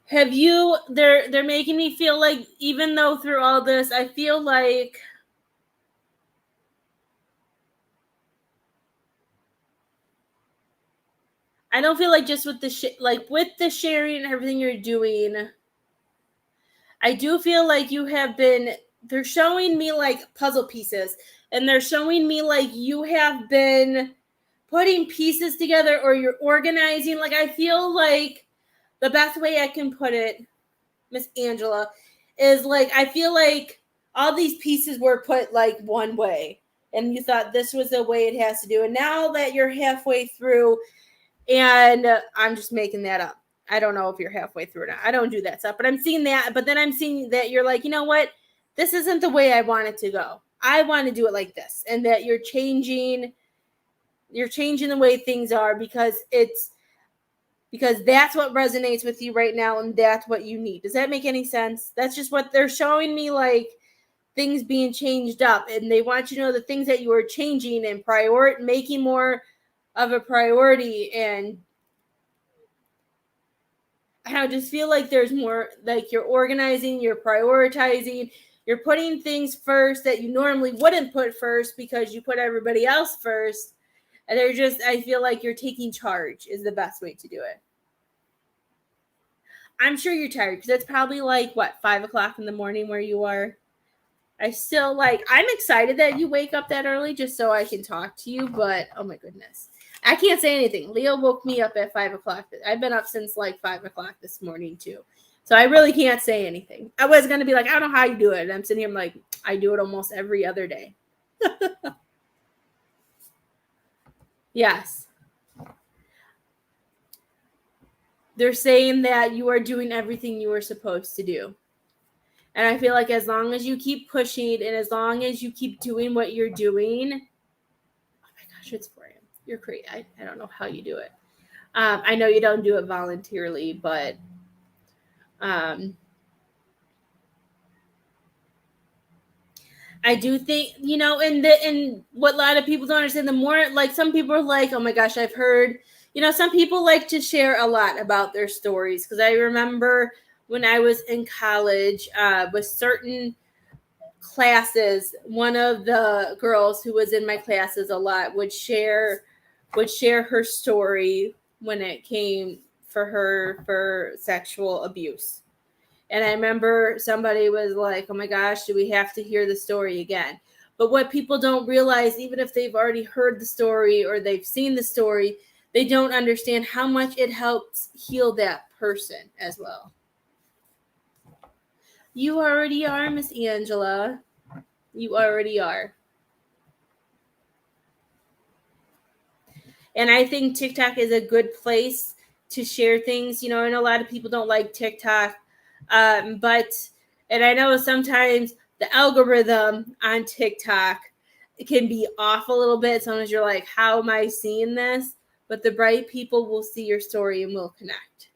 Speaker 1: They're making me feel like, even though through all this, I feel like I don't feel like just with with the sharing and everything you're doing, I do feel like they're showing me like puzzle pieces, and they're showing me like you have been putting pieces together, or you're organizing. Like, I feel like the best way I can put it, Miss Angela, is like, I feel like all these pieces were put like one way, and you thought this was the way it has to do. And now that you're halfway through, and I'm just making that up. I don't know if you're halfway through or not. I don't do that stuff, but I'm seeing that. But then I'm seeing that you're like, you know what? This isn't the way I want it to go. I want to do it like this. And that you're changing the way things are, because that's what resonates with you right now, and that's what you need. Does that make any sense? That's just what they're showing me, like things being changed up, and they want you to know the things that you are changing and making more of a priority. And I just feel like there's more, like you're organizing, you're prioritizing, you're putting things first that you normally wouldn't put first because you put everybody else first. And I feel like you're taking charge is the best way to do it. I'm sure you're tired, because it's probably like, 5:00 in the morning where you are. I'm excited that you wake up that early just so I can talk to you, but oh my goodness. I can't say anything. Leo woke me up at 5:00. I've been up since like 5:00 this morning too. So I really can't say anything. I was going to be like, I don't know how you do it. And I'm sitting here, I'm like, I do it almost every other day. Yes. They're saying that you are doing everything you were supposed to do. And I feel like as long as you keep pushing, and as long as you keep doing what you're doing, oh my gosh, it's 4 a.m. You're crazy. I don't know how you do it. I know you don't do it voluntarily, but I do think, and what a lot of people don't understand, the more, like, some people are like, oh my gosh, I've heard, some people like to share a lot about their stories. Because I remember when I was in college, with certain classes, one of the girls who was in my classes a lot would share her story when it came for sexual abuse. And I remember somebody was like, oh my gosh, do we have to hear the story again? But what people don't realize, even if they've already heard the story or they've seen the story, they don't understand how much it helps heal that person as well. You already are, Miss Angela. You already are. And I think TikTok is a good place to share things. You know, and a lot of people don't like TikTok. And I know sometimes the algorithm on TikTok can be off a little bit. Sometimes you're like, how am I seeing this? But the bright people will see your story and will connect.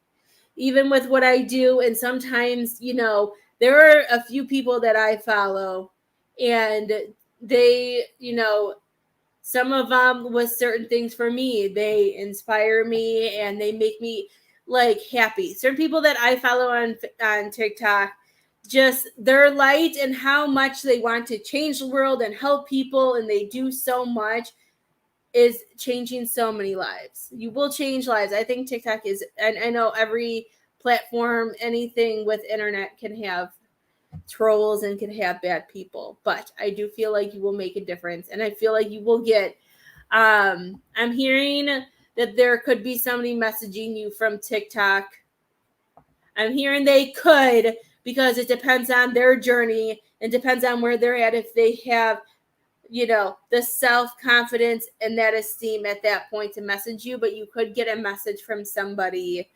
Speaker 1: Even with what I do, and sometimes, you know, there are a few people that I follow, and they, you know, some of them with certain things for me, they inspire me and they make me like happy. Certain people that I follow on TikTok, just their light and how much they want to change the world and help people, and they do so much, is changing so many lives. You will change lives. I think TikTok is, and I know every platform, anything with internet can have trolls and can have bad people, but I do feel like you will make a difference, and I feel like you will get I'm hearing that there could be somebody messaging you from TikTok. I'm hearing they could, because it depends on their journey and depends on where they're at, if they have, you know, the self-confidence and that esteem at that point to message you. But you could get a message from somebody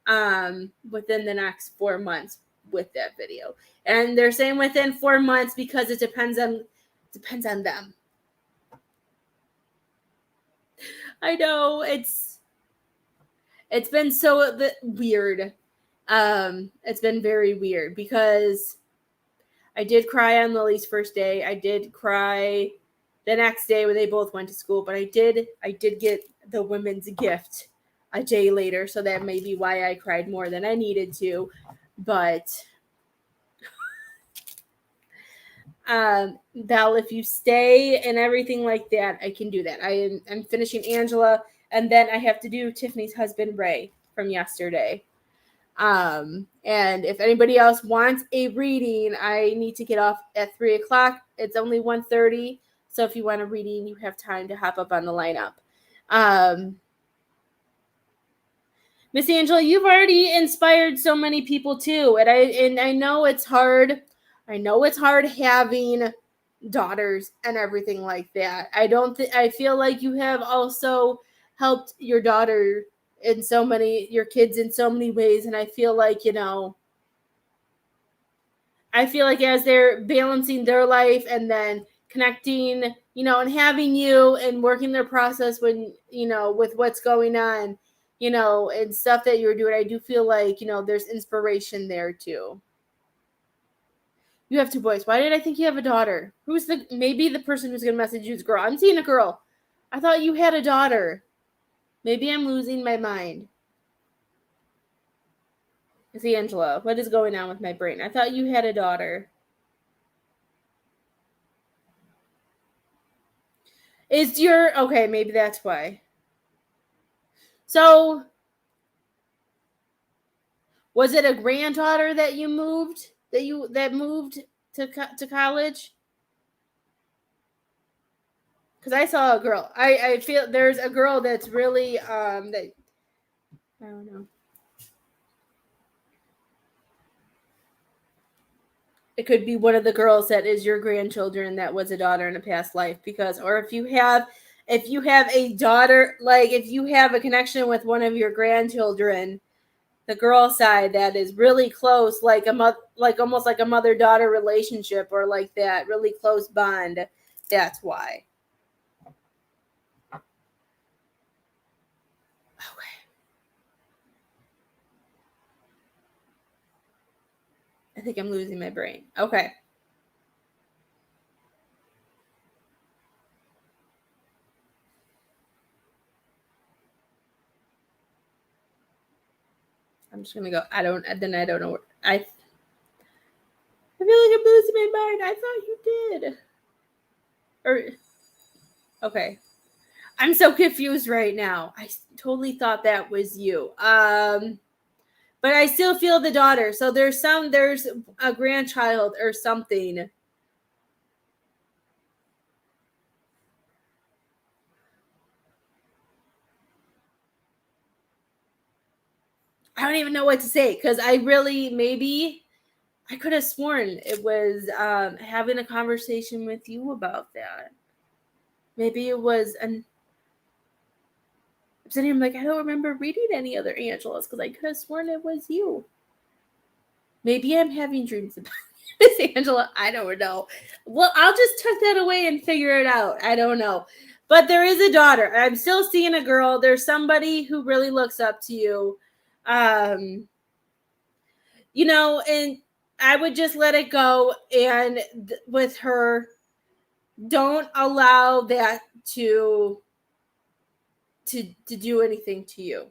Speaker 1: within the next 4 months with that video. And they're saying within 4 months because it depends on them. I know it's been so weird. It's been very weird because I did cry on Lily's first day. I did cry the next day when they both went to school, but I did get the women's gift a day later, so that may be why I cried more than I needed to. But Val, if you stay and everything like that, I can do that. I'm finishing Angela, and then I have to do Tiffany's husband, Ray, from yesterday. And if anybody else wants a reading, I need to get off at 3:00. It's only 1:30. So if you want a reading, you have time to hop up on the lineup. Miss Angela, you've already inspired so many people too. And I know it's hard. I know it's hard having daughters and everything like that. I feel like you have also helped your daughter your kids in so many ways. And I feel like, you know, as they're balancing their life and then connecting, you know, and having you and working their process when, you know, with what's going on, you know, and stuff that you're doing, I do feel like, you know, there's inspiration there too. You have 2 boys. Why did I think you have a daughter? Maybe the person who's going to message you is a girl. I'm seeing a girl. I thought you had a daughter. Maybe I'm losing my mind. It's Angela. What is going on with my brain? I thought you had a daughter. Okay, maybe that's why. So, was it a granddaughter that you moved? That moved to college? Because I saw a girl. I feel there's a girl that's really that I don't know. It could be one of the girls that is your grandchildren that was a daughter in a past life, because, or if you have a daughter, like if you have a connection with one of your grandchildren, the girl side that is really close, like almost like a mother-daughter relationship, or like that really close bond. That's why. Okay. I think I'm losing my brain. Okay. I'm just gonna go. I don't know. I feel like I'm losing my mind. I thought you did. Or okay. I'm so confused right now. I totally thought that was you. But I still feel the daughter. So there's a grandchild or something. I don't even know what to say, because maybe I could have sworn it was having a conversation with you about that. Maybe it was I'm sitting here, I'm like, I don't remember reading any other Angelas because I could have sworn it was you. Maybe I'm having dreams about Miss Angela. I don't know. Well, I'll just tuck that away and figure it out. I don't know. But there is a daughter. I'm still seeing a girl. There's somebody who really looks up to you. You know, and I would just let it go. And with her, don't allow that to do anything to you.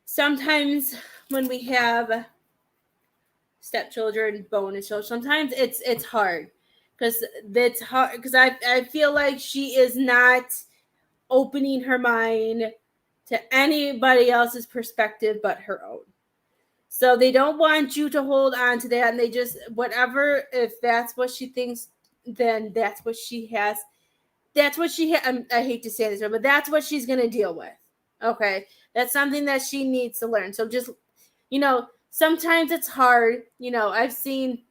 Speaker 1: Sometimes when we have stepchildren, bonus children, sometimes it's hard because I feel like she is not opening her mind to anybody else's perspective but her own. So they don't want you to hold on to that, and they just whatever. If that's what she thinks, then that's what she has. That's what I hate to say this, but that's what she's gonna deal with. Okay, that's something that she needs to learn. So just, you know, sometimes it's hard. You know, I've seen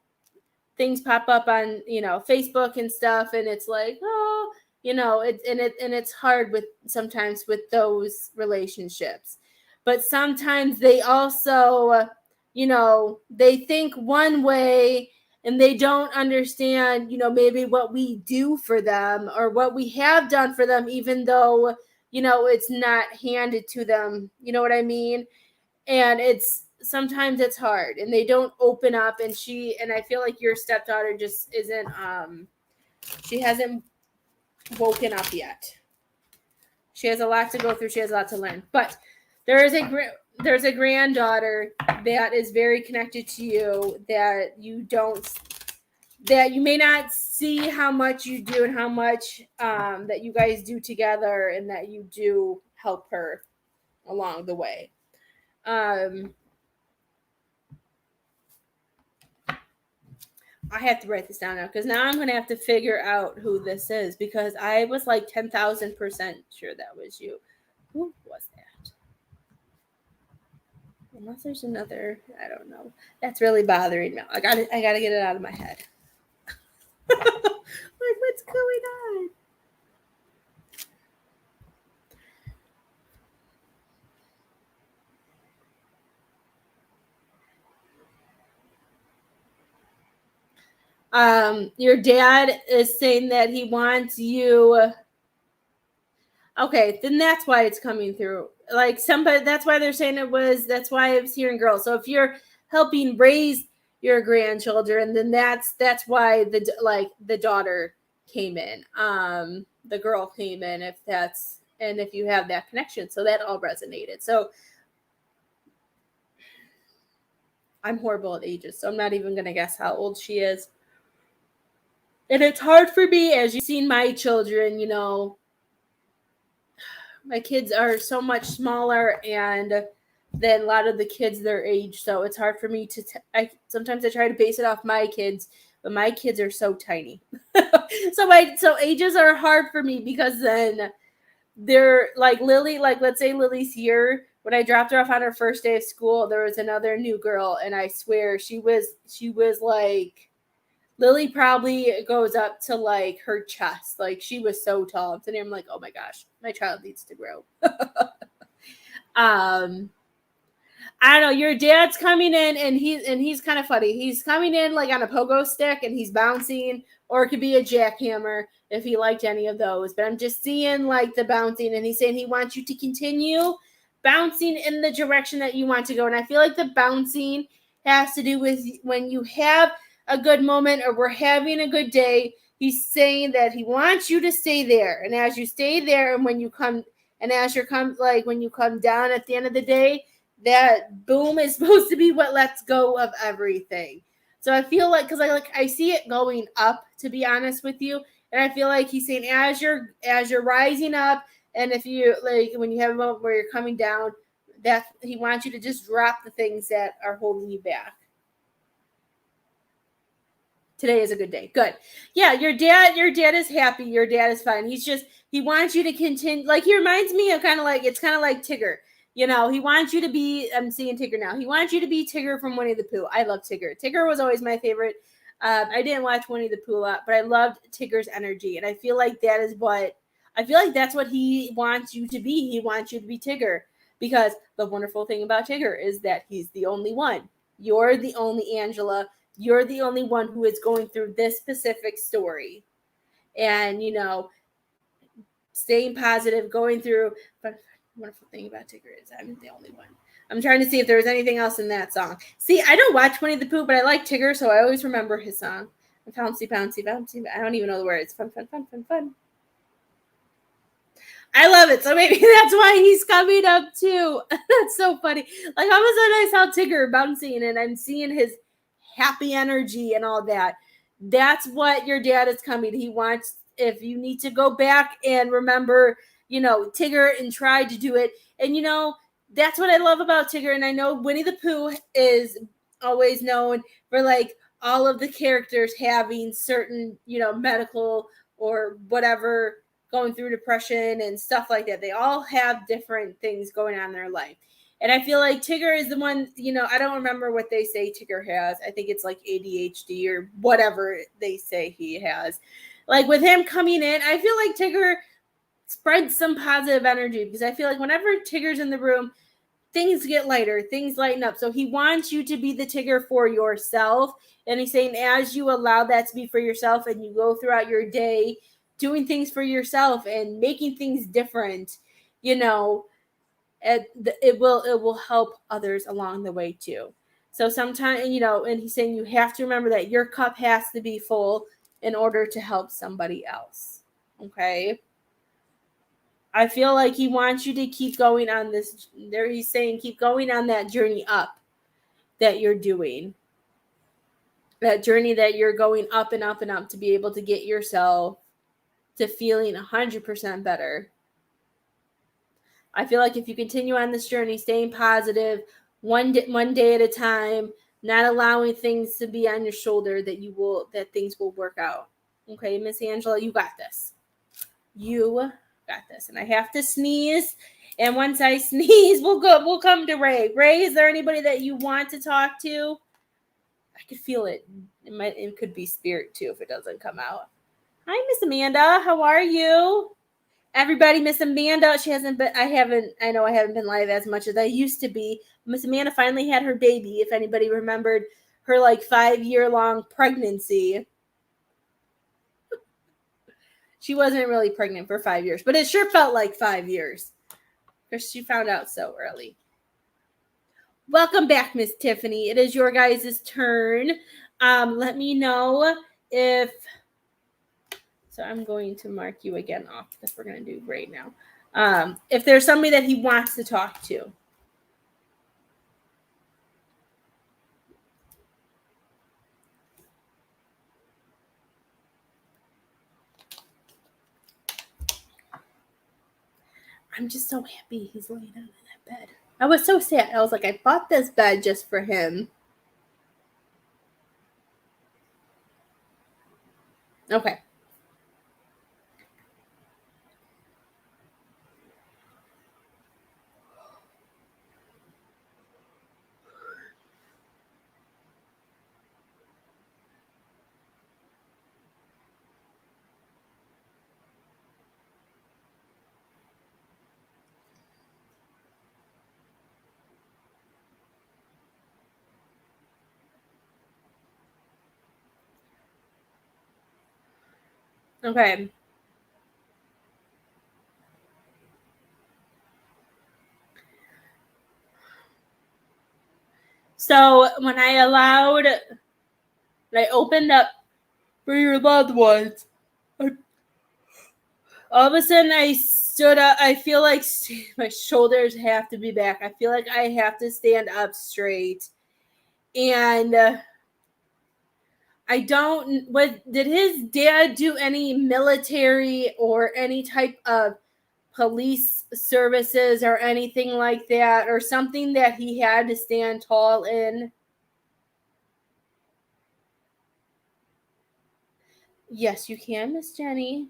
Speaker 1: things pop up on, you know, Facebook and stuff, and it's like, oh, you know, it's hard with sometimes with those relationships. But sometimes they also, you know, they think one way and they don't understand, you know, maybe what we do for them or what we have done for them, even though, you know, it's not handed to them. You know what I mean? And sometimes it's hard and they don't open up, and I feel like your stepdaughter just isn't she hasn't woken up yet. She has a lot to go through, she has a lot to learn. But there's a granddaughter that is very connected to you that you may not see how much you do and how much that you guys do together, and that you do help her along the way. I have to write this down now because now I'm going to have to figure out who this is, because I was like 10,000% sure that was you. Who was that? Unless there's another, I don't know. That's really bothering me. I gotta get it out of my head. Like, what's going on? Your dad is saying that he wants you. Okay, then that's why it's coming through. Like somebody, that's why they're saying that's why I was hearing girls. So if you're helping raise your grandchildren, then that's why the daughter came in. The girl came in, if you have that connection. So that all resonated. So I'm horrible at ages, so I'm not even gonna guess how old she is. And it's hard for me, as you've seen my children, you know, my kids are so much smaller and than a lot of the kids their age. So it's hard for me to, sometimes I try to base it off my kids, but my kids are so tiny. so ages are hard for me, because then they're like Lily, like let's say Lily's here. When I dropped her off on her first day of school, there was another new girl, and I swear she was like, Lily probably goes up to like her chest. Like she was so tall. I'm sitting here, I'm like, oh my gosh, my child needs to grow. I don't know. Your dad's coming in, and he's kind of funny. He's coming in like on a pogo stick, and he's bouncing, or it could be a jackhammer if he liked any of those. But I'm just seeing like the bouncing, and he's saying he wants you to continue bouncing in the direction that you want to go. And I feel like the bouncing has to do with when you have a good moment or we're having a good day. He's saying that he wants you to stay there, and as you stay there, and when you come down at the end of the day, that boom is supposed to be what lets go of everything. So I feel like, because I see it going up, to be honest with you, and I feel like he's saying as you're rising up, and if you like when you have a moment where you're coming down, that he wants you to just drop the things that are holding you back. Today is a good day. Good. Yeah, your dad is happy. Your dad is fine. He wants you to continue. Like, he reminds me of it's kind of like Tigger. You know, he wants you to be, I'm seeing Tigger now. He wants you to be Tigger from Winnie the Pooh. I love Tigger. Tigger was always my favorite. I didn't watch Winnie the Pooh a lot, but I loved Tigger's energy. And I feel like that's what he wants you to be. He wants you to be Tigger. Because the wonderful thing about Tigger is that he's the only one. You're the only Angela. You're the only one who is going through this specific story. And, you know, staying positive, going through. But the wonderful thing about Tigger is I'm the only one. I'm trying to see if there was anything else in that song. See, I don't watch Winnie the Pooh, but I like Tigger, so I always remember his song. Bouncy, bouncy, bouncy. I don't even know the words. Fun, fun, fun, fun, fun. I love it. So maybe that's why he's coming up too. That's so funny. Like all of a sudden I saw Tigger bouncing and I'm seeing his happy energy and all that. That's what your dad is coming. He wants, if you need to go back and remember, you know, Tigger and try to do it. And, you know, that's what I love about Tigger. And I know Winnie the Pooh is always known for like all of the characters having certain, you know, medical or whatever, going through depression and stuff like that. They all have different things going on in their life. And I feel like Tigger is the one, you know, I don't remember what they say Tigger has. I think it's like ADHD or whatever they say he has. Like with him coming in, I feel like Tigger spreads some positive energy because I feel like whenever Tigger's in the room, things get lighter, things lighten up. So he wants you to be the Tigger for yourself. And he's saying as you allow that to be for yourself and you go throughout your day doing things for yourself and making things different, you know, it will help others along the way too. So sometimes, you know, and he's saying you have to remember that your cup has to be full in order to help somebody else. Okay. I feel like he wants you to keep going on this. There he's saying keep going on that journey up that you're doing. That journey that you're going up and up and up to be able to get yourself to feeling 100% better. I feel like if you continue on this journey, staying positive, one day at a time, not allowing things to be on your shoulder, that things will work out. Okay, Miss Angela, you got this. You got this. And I have to sneeze. And once I sneeze, we'll come to Ray. Ray, is there anybody that you want to talk to? I could feel it. It could be spirit too if it doesn't come out. Hi, Miss Amanda. How are you? Everybody, Miss Amanda, I know I haven't been live as much as I used to be. Miss Amanda finally had her baby, if anybody remembered her like 5-year-long pregnancy. She wasn't really pregnant for 5 years, but it sure felt like 5 years because she found out so early. Welcome back, Miss Tiffany. It is your guys' turn. Let me know if... So I'm going to mark you again off because we're going to do right now. If there's somebody that he wants to talk to. I'm just so happy he's laying down in that bed. I was so sad. I was like, I bought this bed just for him. Okay. Okay. So when I opened up for your loved ones, all of a sudden I stood up. I feel like my shoulders have to be back. I feel like I have to stand up straight. And did his dad do any military or any type of police services or anything like that, or something that he had to stand tall in? Yes, you can, Miss Jenny.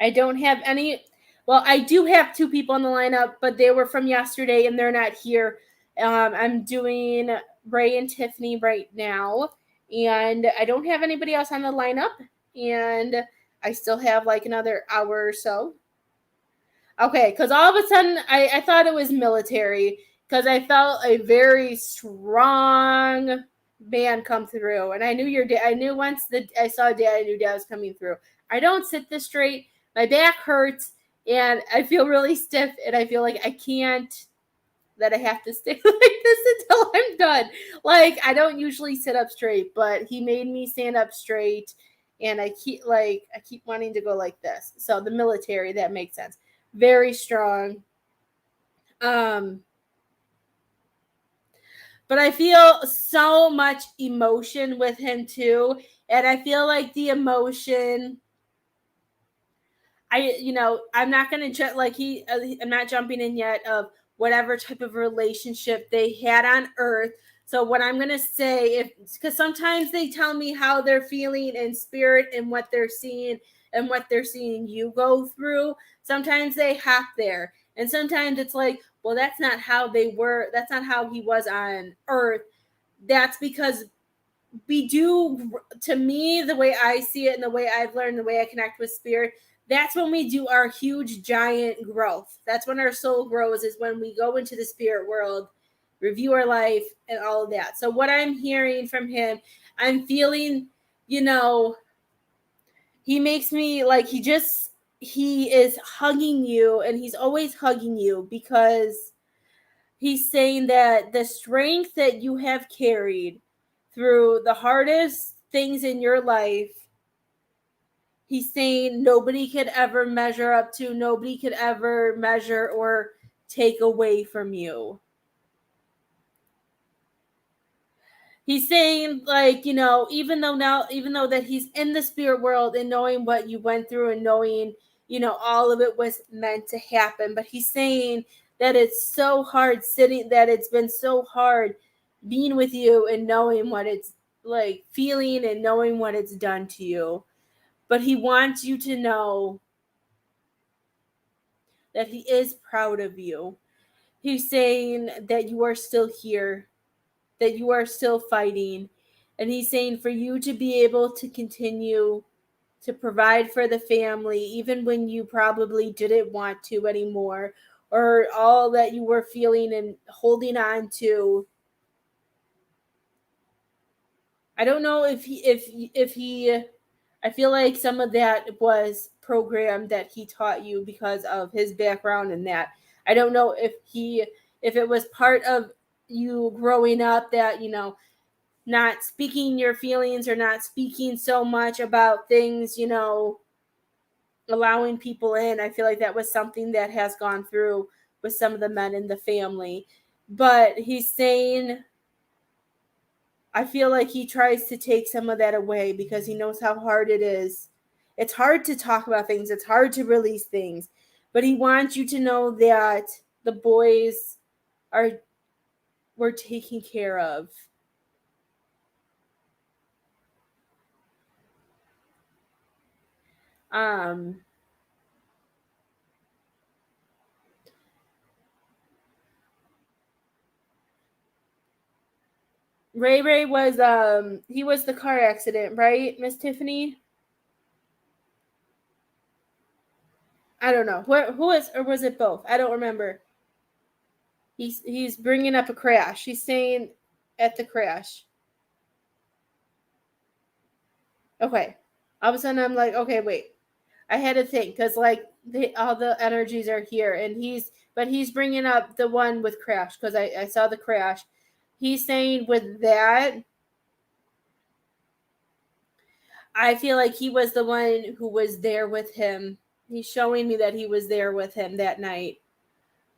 Speaker 1: I don't have any. Well, I do have 2 people on the lineup, but they were from yesterday and they're not here. I'm doing Ray and Tiffany right now, and I don't have anybody else on the lineup, and I still have like another hour or so. Okay, because all of a sudden I thought it was military because I felt a very strong man come through, and I knew your dad. I knew once that I saw dad, I knew dad was coming through. I don't sit this straight. My back hurts, and I feel really stiff, and I feel like I can't. That I have to stay like this until I'm done. Like I don't usually sit up straight, but he made me stand up straight, and I keep wanting to go like this. So the military, that makes sense. Very strong. Um, but I feel so much emotion with him too, and I feel like the emotion. I'm not gonna I'm not jumping in yet of whatever type of relationship they had on Earth. So what I'm gonna say, if because sometimes they tell me how they're feeling in spirit and what they're seeing you go through. Sometimes they hop there, and sometimes it's like, well, that's not how they were. That's not how he was on Earth. That's because we do, to me, the way I see it and the way I've learned, the way I connect with spirit, that's when we do our huge giant growth. That's when our soul grows, is when we go into the spirit world, review our life and all of that. So what I'm hearing from him, I'm feeling, he makes me like, he is hugging you, and he's always hugging you because he's saying that the strength that you have carried through the hardest things in your life, he's saying nobody could ever measure up to, nobody could ever measure or take away from you. He's saying, like, even though that he's in the spirit world and knowing what you went through and knowing, all of it was meant to happen, but he's saying that it's so hard that it's been so hard being with you and knowing what it's like, feeling and knowing what it's done to you. But he wants you to know that he is proud of you. He's saying that you are still here, that you are still fighting. And he's saying for you to be able to continue to provide for the family, even when you probably didn't want to anymore, or all that you were feeling and holding on to. I don't know if he I feel like some of that was programmed that he taught you because of his background and that. I don't know if it was part of you growing up that, not speaking your feelings or not speaking so much about things, allowing people in. I feel like that was something that has gone through with some of the men in the family. But he's saying, I feel like he tries to take some of that away because he knows how hard it is. It's hard to talk about things, it's hard to release things, but he wants you to know that the boys were taken care of. Ray was he was the car accident, right, Miss Tiffany? I don't know. Who was, or was it both? I don't remember. He's bringing up a crash. He's saying at the crash. Okay. All of a sudden I'm like, okay, wait. I had to think because like all the energies are here, and he's bringing up the one with crash because I saw the crash. He's saying with that, I feel like he was the one who was there with him. He's showing me that he was there with him that night.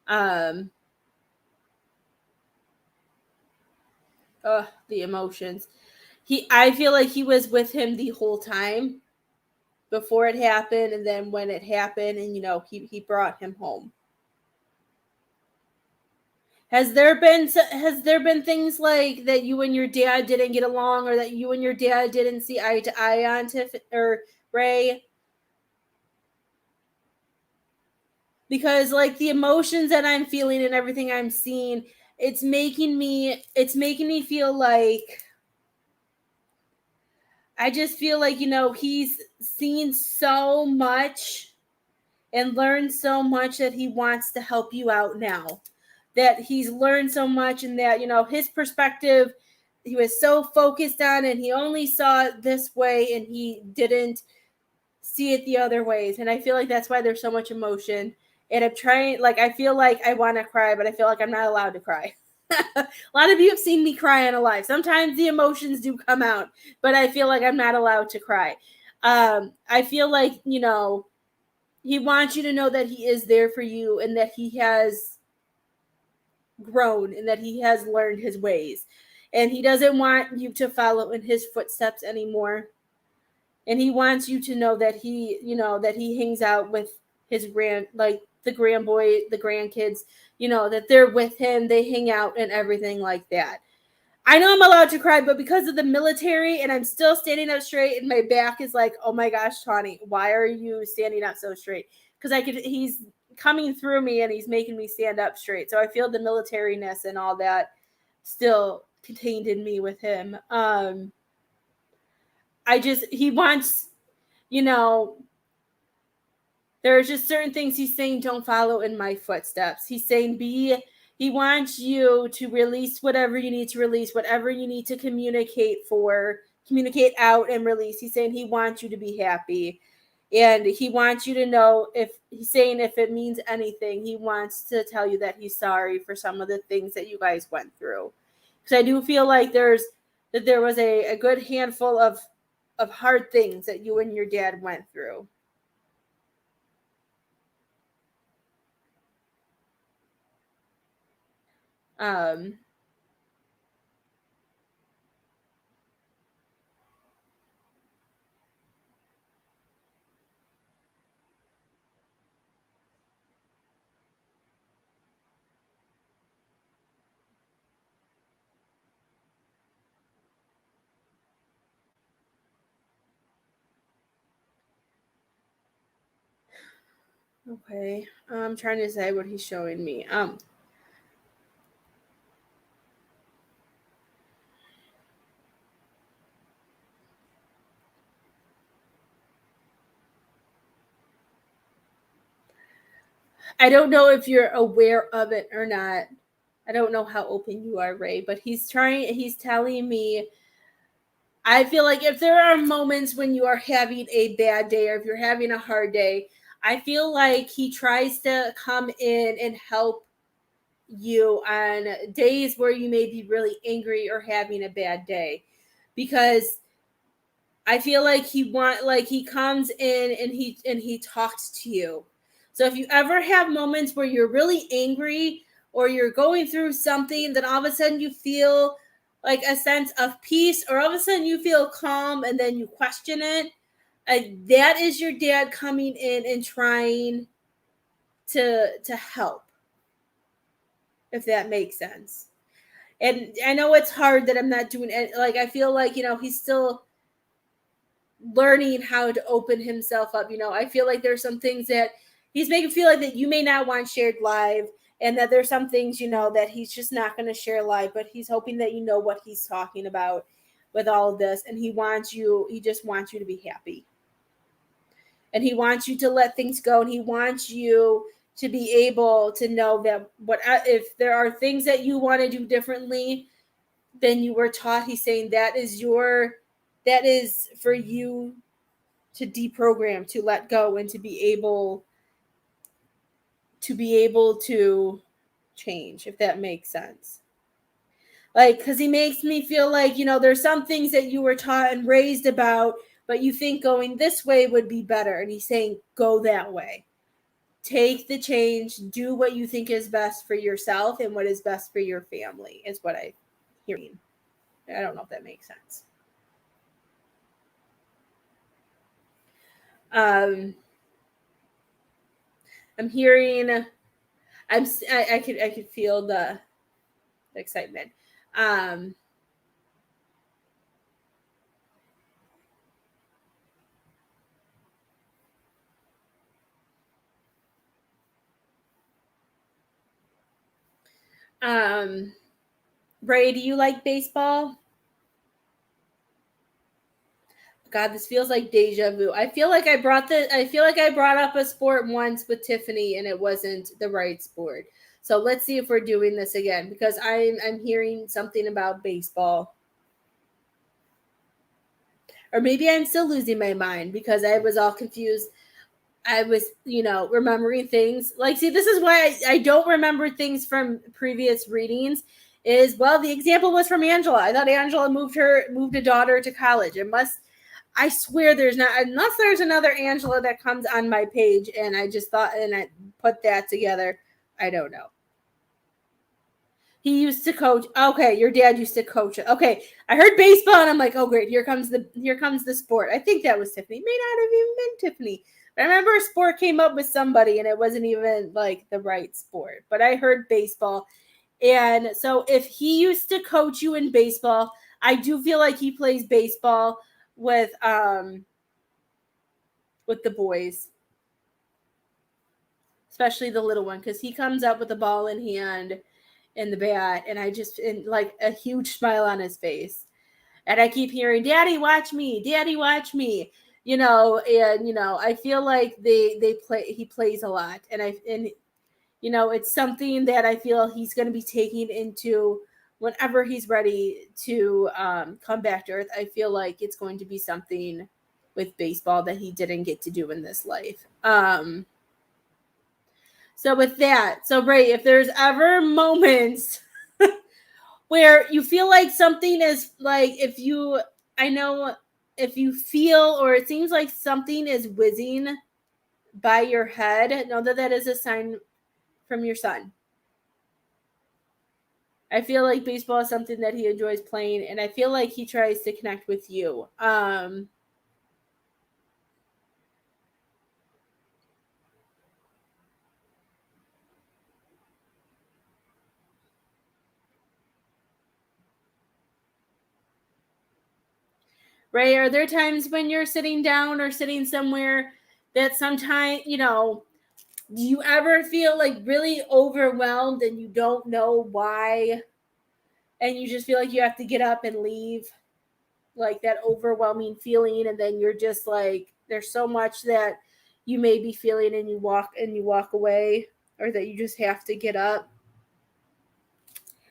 Speaker 1: Um, the emotions. I feel like he was with him the whole time before it happened, and then when it happened, and he brought him home. Has there been things like that you and your dad didn't get along, or that you and your dad didn't see eye to eye on, Tiff or Ray? because like the emotions that I'm feeling and everything I'm seeing, it's making me feel like I just feel like, he's seen so much and learned so much that he wants to help you out now. That he's learned so much, and that, his perspective, he was so focused on, and he only saw it this way and he didn't see it the other ways. And I feel like that's why there's so much emotion. And I'm trying, like, I feel like I want to cry, but I feel like I'm not allowed to cry. A lot of you have seen me cry in a life. Sometimes the emotions do come out, but I feel like I'm not allowed to cry. I feel like, he wants you to know that he is there for you, and that he has grown, and that he has learned his ways. And he doesn't want you to follow in his footsteps anymore. And he wants you to know that he hangs out with his the grandkids, that they're with him, they hang out and everything like that. I know I'm allowed to cry, but because of the military and I'm still standing up straight and my back is like, oh my gosh, Tawny, why are you standing up so straight? Because he's coming through me and he's making me stand up straight. So I feel the militariness and all that still contained in me with him. He wants, you know, there's just certain things he's saying, don't follow in my footsteps. He's saying he wants you to release whatever you need to release, whatever you need to communicate out and release. He's saying he wants you to be happy. And he wants you to know, if it means anything, he wants to tell you that he's sorry for some of the things that you guys went through. Because I do feel like there was a good handful of hard things that you and your dad went through. Um, okay. I'm trying to say what he's showing me. I don't know if you're aware of it or not. I don't know how open you are, Ray, but he's telling me, I feel like if there are moments when you are having a bad day or if you're having a hard day, I feel like he tries to come in and help you on days where you may be really angry or having a bad day. Because I feel like he comes in and he talks to you. So if you ever have moments where you're really angry or you're going through something, then all of a sudden you feel like a sense of peace, or all of a sudden you feel calm and then you question it. That is your dad coming in and trying to help, if that makes sense. And I know it's hard that I'm not doing it. Like, I feel like, he's still learning how to open himself up. I feel like there's some things that he's making feel like that you may not want shared live, and that there's some things, that he's just not going to share live, but he's hoping that you know what he's talking about with all of this. And he just wants you to be happy. And he wants you to let things go, and he wants you to be able to know that if there are things that you want to do differently than you were taught, he's saying that is for you to deprogram, to let go, and to be able to change, if that makes sense. Like, because he makes me feel like, there's some things that you were taught and raised about, but you think going this way would be better. And he's saying, go that way. Take the change, do what you think is best for yourself and what is best for your family, is what I hear. I don't know if that makes sense. Um, I'm hearing, I could feel the excitement. Um, Ray, do you like baseball? God, this feels like deja vu. I feel like I brought up a sport once with Tiffany and it wasn't the right sport. So let's see if we're doing this again because I'm hearing something about baseball. Or maybe I'm still losing my mind because I was all confused. I was, remembering things. Like, see, this is why I don't remember things from previous readings. Is well, the example was from Angela. I thought Angela moved a daughter to college. I swear there's not, unless there's another Angela that comes on my page, and I just thought, and I put that together. I don't know. He used to coach. Okay, your dad used to coach. Okay, I heard baseball, and I'm like, oh great, here comes the sport. I think that was Tiffany. May not have even been Tiffany. But I remember a sport came up with somebody, and it wasn't even like the right sport. But I heard baseball, and so if he used to coach you in baseball, I do feel like he plays baseball with the boys, especially the little one, because he comes up with the ball in hand and the bat, and like a huge smile on his face. And I keep hearing, "Daddy, watch me! Daddy, watch me!" I feel like he plays a lot, and it's something that I feel he's going to be taking into whenever he's ready to come back to Earth. I feel like it's going to be something with baseball that he didn't get to do in this life. So with that, Ray, if there's ever moments where you feel like something is like, if you feel or it seems like something is whizzing by your head, know that is a sign from your son. I feel like baseball is something that he enjoys playing, and I feel like he tries to connect with you. Ray, are there times when you're sitting down or sitting somewhere that sometimes, do you ever feel like really overwhelmed and you don't know why? And you just feel like you have to get up and leave? Like that overwhelming feeling, and then you're just like, there's so much that you may be feeling and you walk away, or that you just have to get up.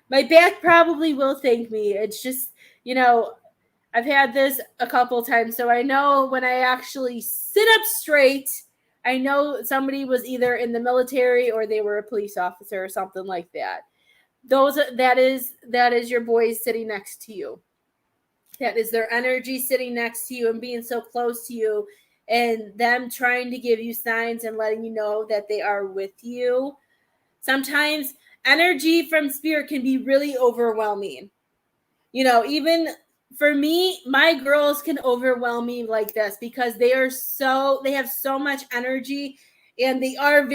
Speaker 1: My back probably will thank me. It's just, I've had this a couple times, so I know when I actually sit up straight, I know somebody was either in the military or they were a police officer or something like that. That is your boys sitting next to you. That is their energy sitting next to you and being so close to you, and them trying to give you signs and letting you know that they are with you. Sometimes energy from spirit can be really overwhelming. Even for me, my girls can overwhelm me like this because they have so much energy, and they are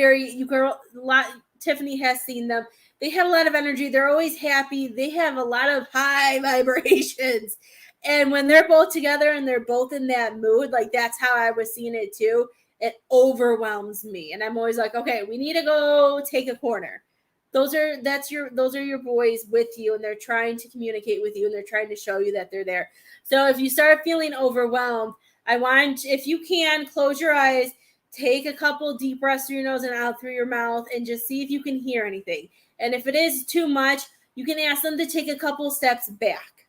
Speaker 1: Tiffany has seen them. They have a lot of energy. They're always happy. They have a lot of high vibrations. And when they're both together and they're both in that mood, like that's how I was seeing it too. It overwhelms me. And I'm always like, okay, we need to go take a corner. Those are your boys with you, and they're trying to communicate with you, and they're trying to show you that they're there. So if you start feeling overwhelmed, if you can, close your eyes, take a couple deep breaths through your nose and out through your mouth, and just see if you can hear anything. And if it is too much, you can ask them to take a couple steps back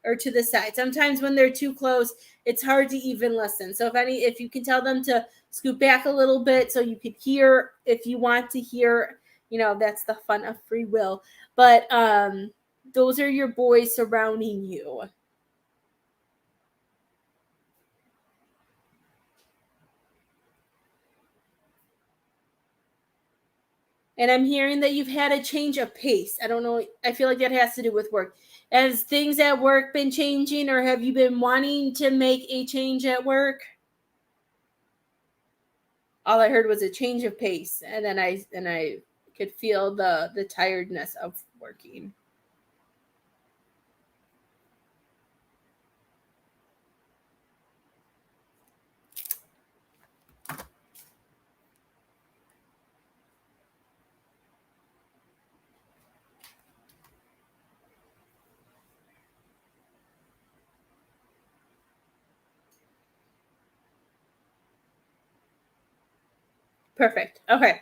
Speaker 1: or to the side. Sometimes when they're too close, it's hard to even listen. So if you can tell them to scoot back a little bit so you could hear, if you want to hear, that's the fun of free will. But those are your boys surrounding you. And I'm hearing that you've had a change of pace. I don't know. I feel like that has to do with work. Has things at work been changing, or have you been wanting to make a change at work? All I heard was a change of pace, and then I could feel the tiredness of working. Perfect. Okay.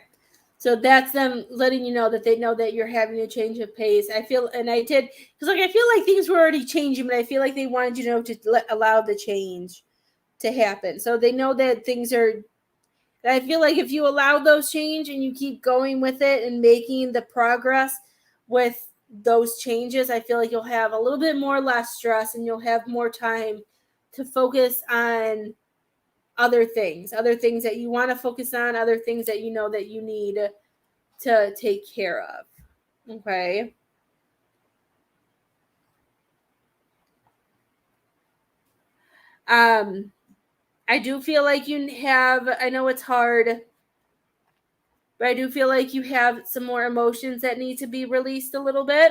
Speaker 1: So that's them letting you know that they know that you're having a change of pace. I feel, and I did, because like I feel like things were already changing, but I feel like they wanted you to know to allow the change to happen. So they know that things are. I feel like if you allow those change and you keep going with it and making the progress with those changes, I feel like you'll have a little bit more less stress and you'll have more time to focus on other things that you want to focus on, other things that you know that you need to take care of. Okay. Um, I do feel like you have, I know it's hard, but I do feel like you have some more emotions that need to be released a little bit.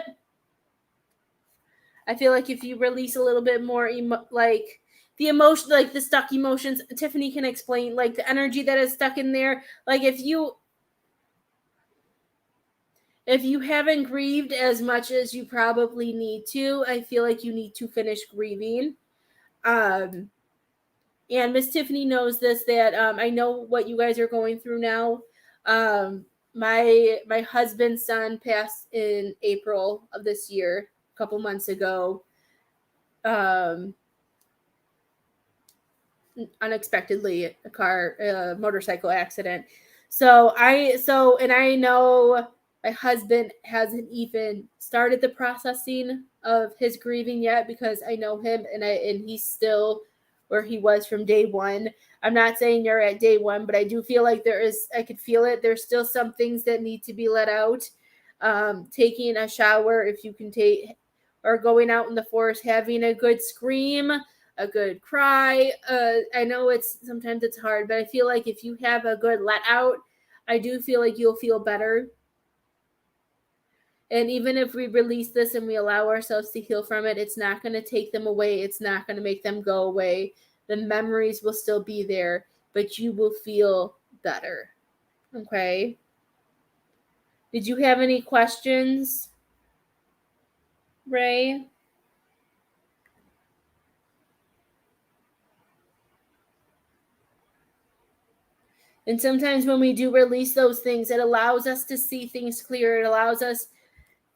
Speaker 1: I feel like if you release a little bit more, like the emotion, like the stuck emotions, Tiffany can explain, like the energy that is stuck in there. Like if you haven't grieved as much as you probably need to, I feel like you need to finish grieving. Um, and Miss Tiffany knows this, that I know what you guys are going through now. Um, my husband's son passed in April of this year, a couple months ago. Um, Unexpectedly, motorcycle accident. And I know my husband hasn't even started the processing of his grieving yet, because I know him, and he's still where he was from day one. I'm not saying you're at day one, but I do feel like I could feel it. There's still some things that need to be let out. Taking a shower, if you can take, or going out in the forest, having a good scream, a good cry. I know sometimes it's hard, but I feel like if you have a good let out, I do feel like you'll feel better. And even if we release this and we allow ourselves to heal from it, it's not going to take them away. It's not going to make them go away. The memories will still be there, but you will feel better. Okay. Did you have any questions, Ray? And sometimes when we do release those things, it allows us to see things clearer. It allows us,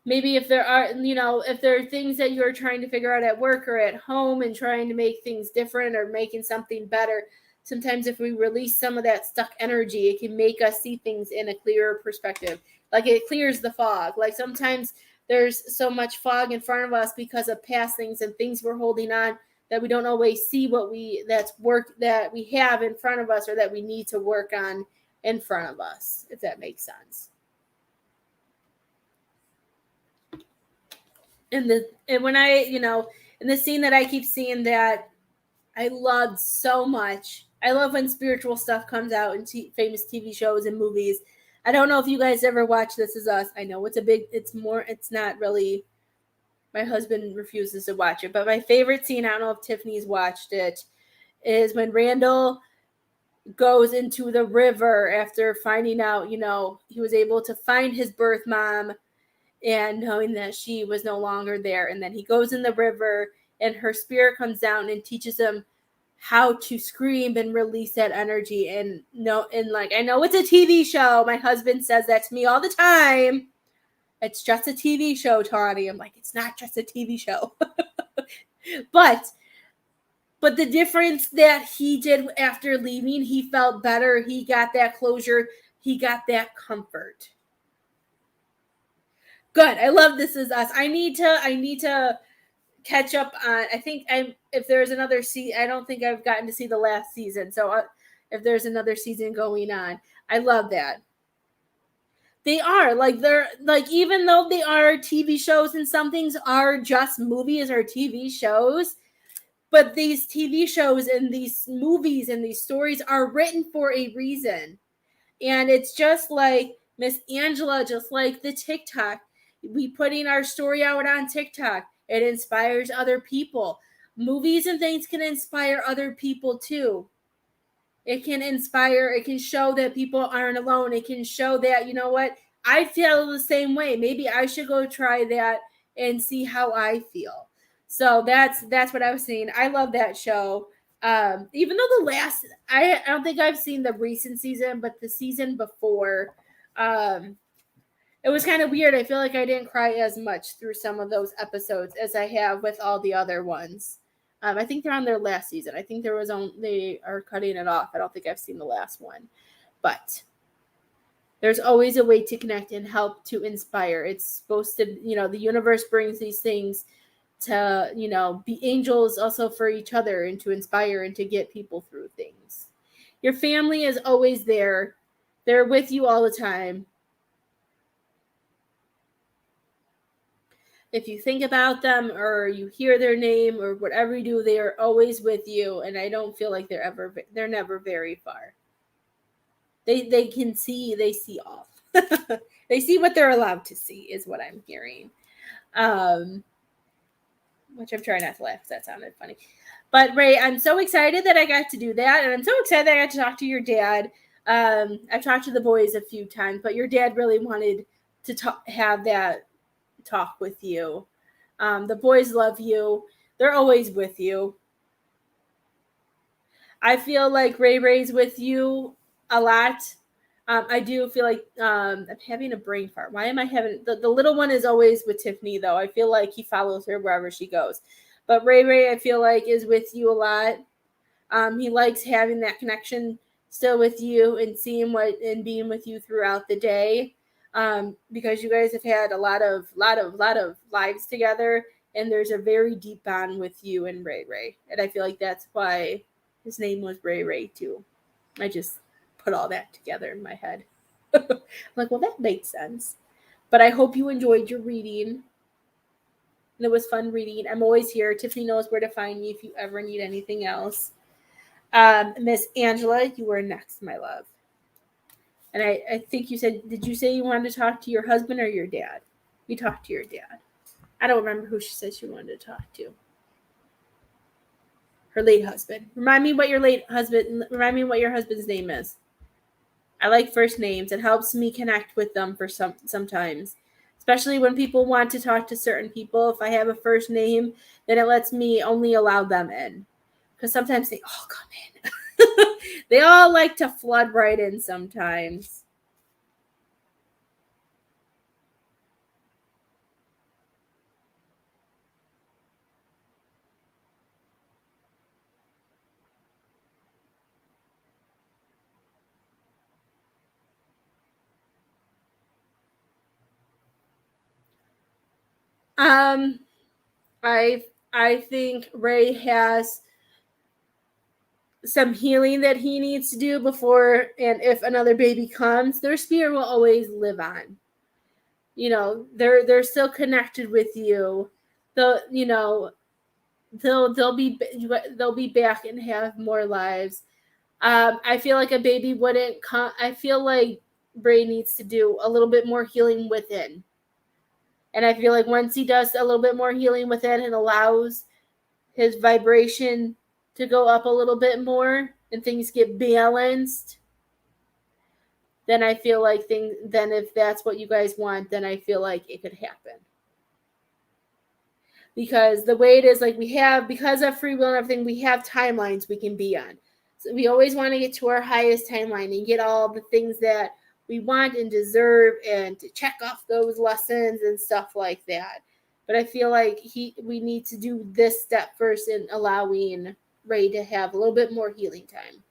Speaker 1: maybe if there are, if there are things that you're trying to figure out at work or at home and trying to make things different or making something better, sometimes if we release some of that stuck energy, it can make us see things in a clearer perspective. Like it clears the fog. Like sometimes there's so much fog in front of us because of past things and things we're holding on, that we don't always see that's work that we have in front of us, or that we need to work on in front of us, if that makes sense. And when in the scene that I keep seeing, that I loved so much. I love when spiritual stuff comes out in famous TV shows and movies. I don't know if you guys ever watch This Is Us. I know it's not really, my husband refuses to watch it, but my favorite scene, I don't know if Tiffany's watched it, is when Randall goes into the river after finding out, he was able to find his birth mom, and knowing that she was no longer there. And then he goes in the river and her spirit comes down and teaches him how to scream and release that energy. And like, I know it's a TV show. My husband says that to me all the time. It's just a TV show, Tawny. I'm like, it's not just a TV show. but the difference that he did after leaving, he felt better. He got that closure. He got that comfort. Good. I love This Is Us. I need to catch up on. I think if there's another season, I don't think I've gotten to see the last season. So if there's another season going on, I love that. They are like, they're like, even though they are TV shows and some things are just movies or TV shows, but these TV shows and these movies and these stories are written for a reason. And it's just like Miss Angela, just like the TikTok. We putting our story out on TikTok. It inspires other people. Movies and things can inspire other people too. It can show that people aren't alone. It can show that, you know what, I feel the same way. Maybe I should go try that and see how I feel. So that's what I was saying. I love that show. Even though the last, I don't think I've seen the recent season, but the season before, it was kind of weird. I feel like I didn't cry as much through some of those episodes as I have with all the other ones. I think they're on their last season. I think they are cutting it off. I don't think I've seen the last one, but there's always a way to connect and help to inspire. It's supposed to, the universe brings these things to, be angels also for each other and to inspire and to get people through things. Your family is always there. They're with you all the time. If you think about them or you hear their name or whatever you do, they are always with you. And I don't feel like they're never very far. They see all. They see what they're allowed to see is what I'm hearing. Which I'm trying not to laugh because that sounded funny. But Ray, I'm so excited that I got to do that. And I'm so excited that I got to talk to your dad. I've talked to the boys a few times, but your dad really wanted to have that talk with you. The boys love you. They're always with you. I feel like Ray's with you a lot. I do feel like I'm having a brain fart. Why am I having the little one is always with Tiffany though. I feel like he follows her wherever she goes. But Ray I feel like is with you a lot. He likes having that connection still with you and seeing what and being with you throughout the day. Because you guys have had a lot of lives together, and there's a very deep bond with you and Ray. And I feel like that's why his name was Ray too. I just put all that together in my head. I'm like, well, that makes sense. But I hope you enjoyed your reading. And it was fun reading. I'm always here. Tiffany knows where to find me if you ever need anything else. Miss Angela, you were next, my love. And I think you said, did you say you wanted to talk to your husband or your dad? You talked to your dad. I don't remember who she said she wanted to talk to. Her late husband. Remind me what your husband's name is. I like first names. It helps me connect with them for sometimes. Especially when people want to talk to certain people. If I have a first name, then it lets me only allow them in. Because sometimes they all come in. They all like to flood right in sometimes. Um, I think Ray has some healing that he needs to do before, and if another baby comes, their spirit will always live on. They're still connected with you. They'll they'll be back and have more lives. I feel like a baby wouldn't come. I feel like Ray needs to do a little bit more healing within. And I feel like once he does a little bit more healing within and allows his vibration to go up a little bit more and things get balanced, then I feel like then if that's what you guys want, then I feel like it could happen. Because the way it is, like because of free will and everything, we have timelines we can be on. So we always want to get to our highest timeline and get all the things that we want and deserve and to check off those lessons and stuff like that. But I feel like we need to do this step first in allowing Ray to have a little bit more healing time.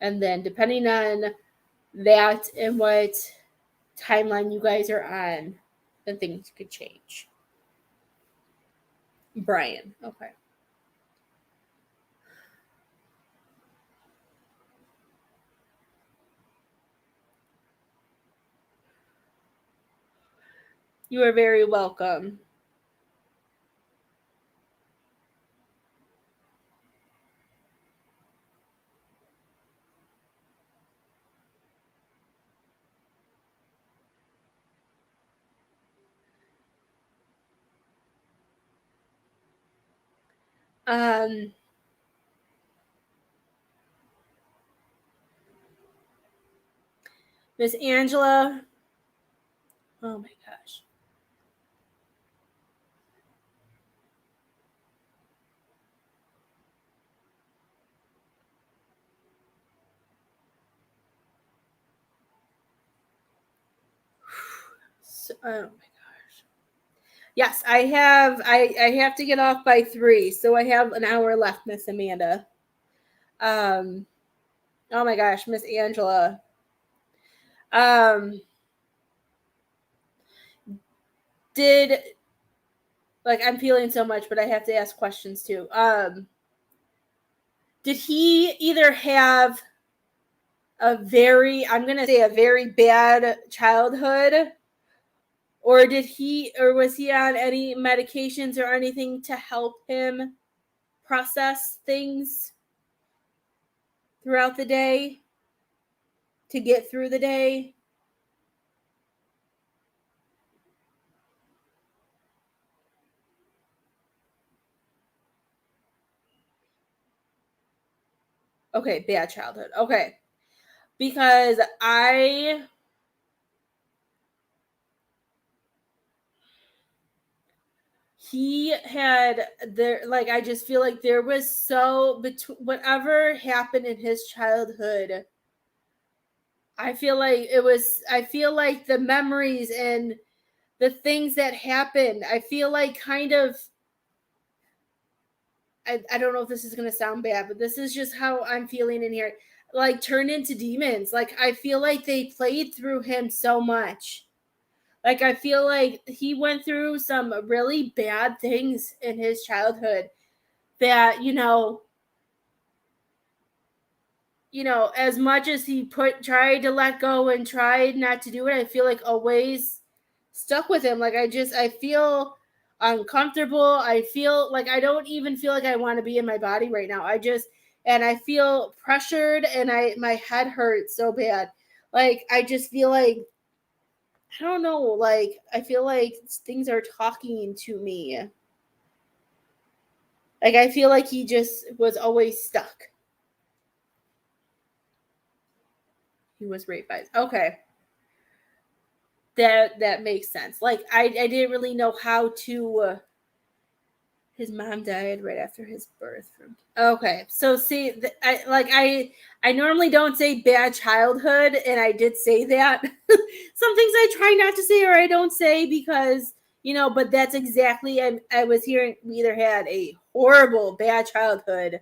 Speaker 1: And then depending on that and what timeline you guys are on, then things could change. Brian, okay. You are very welcome. Miss Angela. Oh my gosh. Oh my gosh. Yes, I have to get off by 3, so I have an hour left, Miss Amanda. Um, oh my gosh, Miss Angela. Um, did like I'm feeling so much, but I have to ask questions too. Did he either have I'm gonna say a very bad childhood, or was he on any medications or anything to help him process things throughout the day to get through the day? Okay, bad childhood. Okay. Because he had there like I just feel like there was so between whatever happened in his childhood. I feel like the memories and the things that happened, I feel like kind of I don't know if this is going to sound bad, but this is just how I'm feeling in here. Like turned into demons. Like I feel like they played through him so much. Like I feel like he went through some really bad things in his childhood that, as much as he tried to let go and tried not to do it, I feel like always stuck with him. Like I feel uncomfortable. I feel like I don't even feel like I want to be in my body right now. And I feel pressured and my head hurts so bad. Like I just feel like I don't know, like I feel like things are talking to me. Like I feel like he just was always stuck. He was raped by okay. That makes sense. Like I didn't really know how to his mom died right after his birth. Okay, so see, I normally don't say bad childhood, and I did say that. Some things I try not to say or I don't say because but that's exactly I was hearing we either had a horrible bad childhood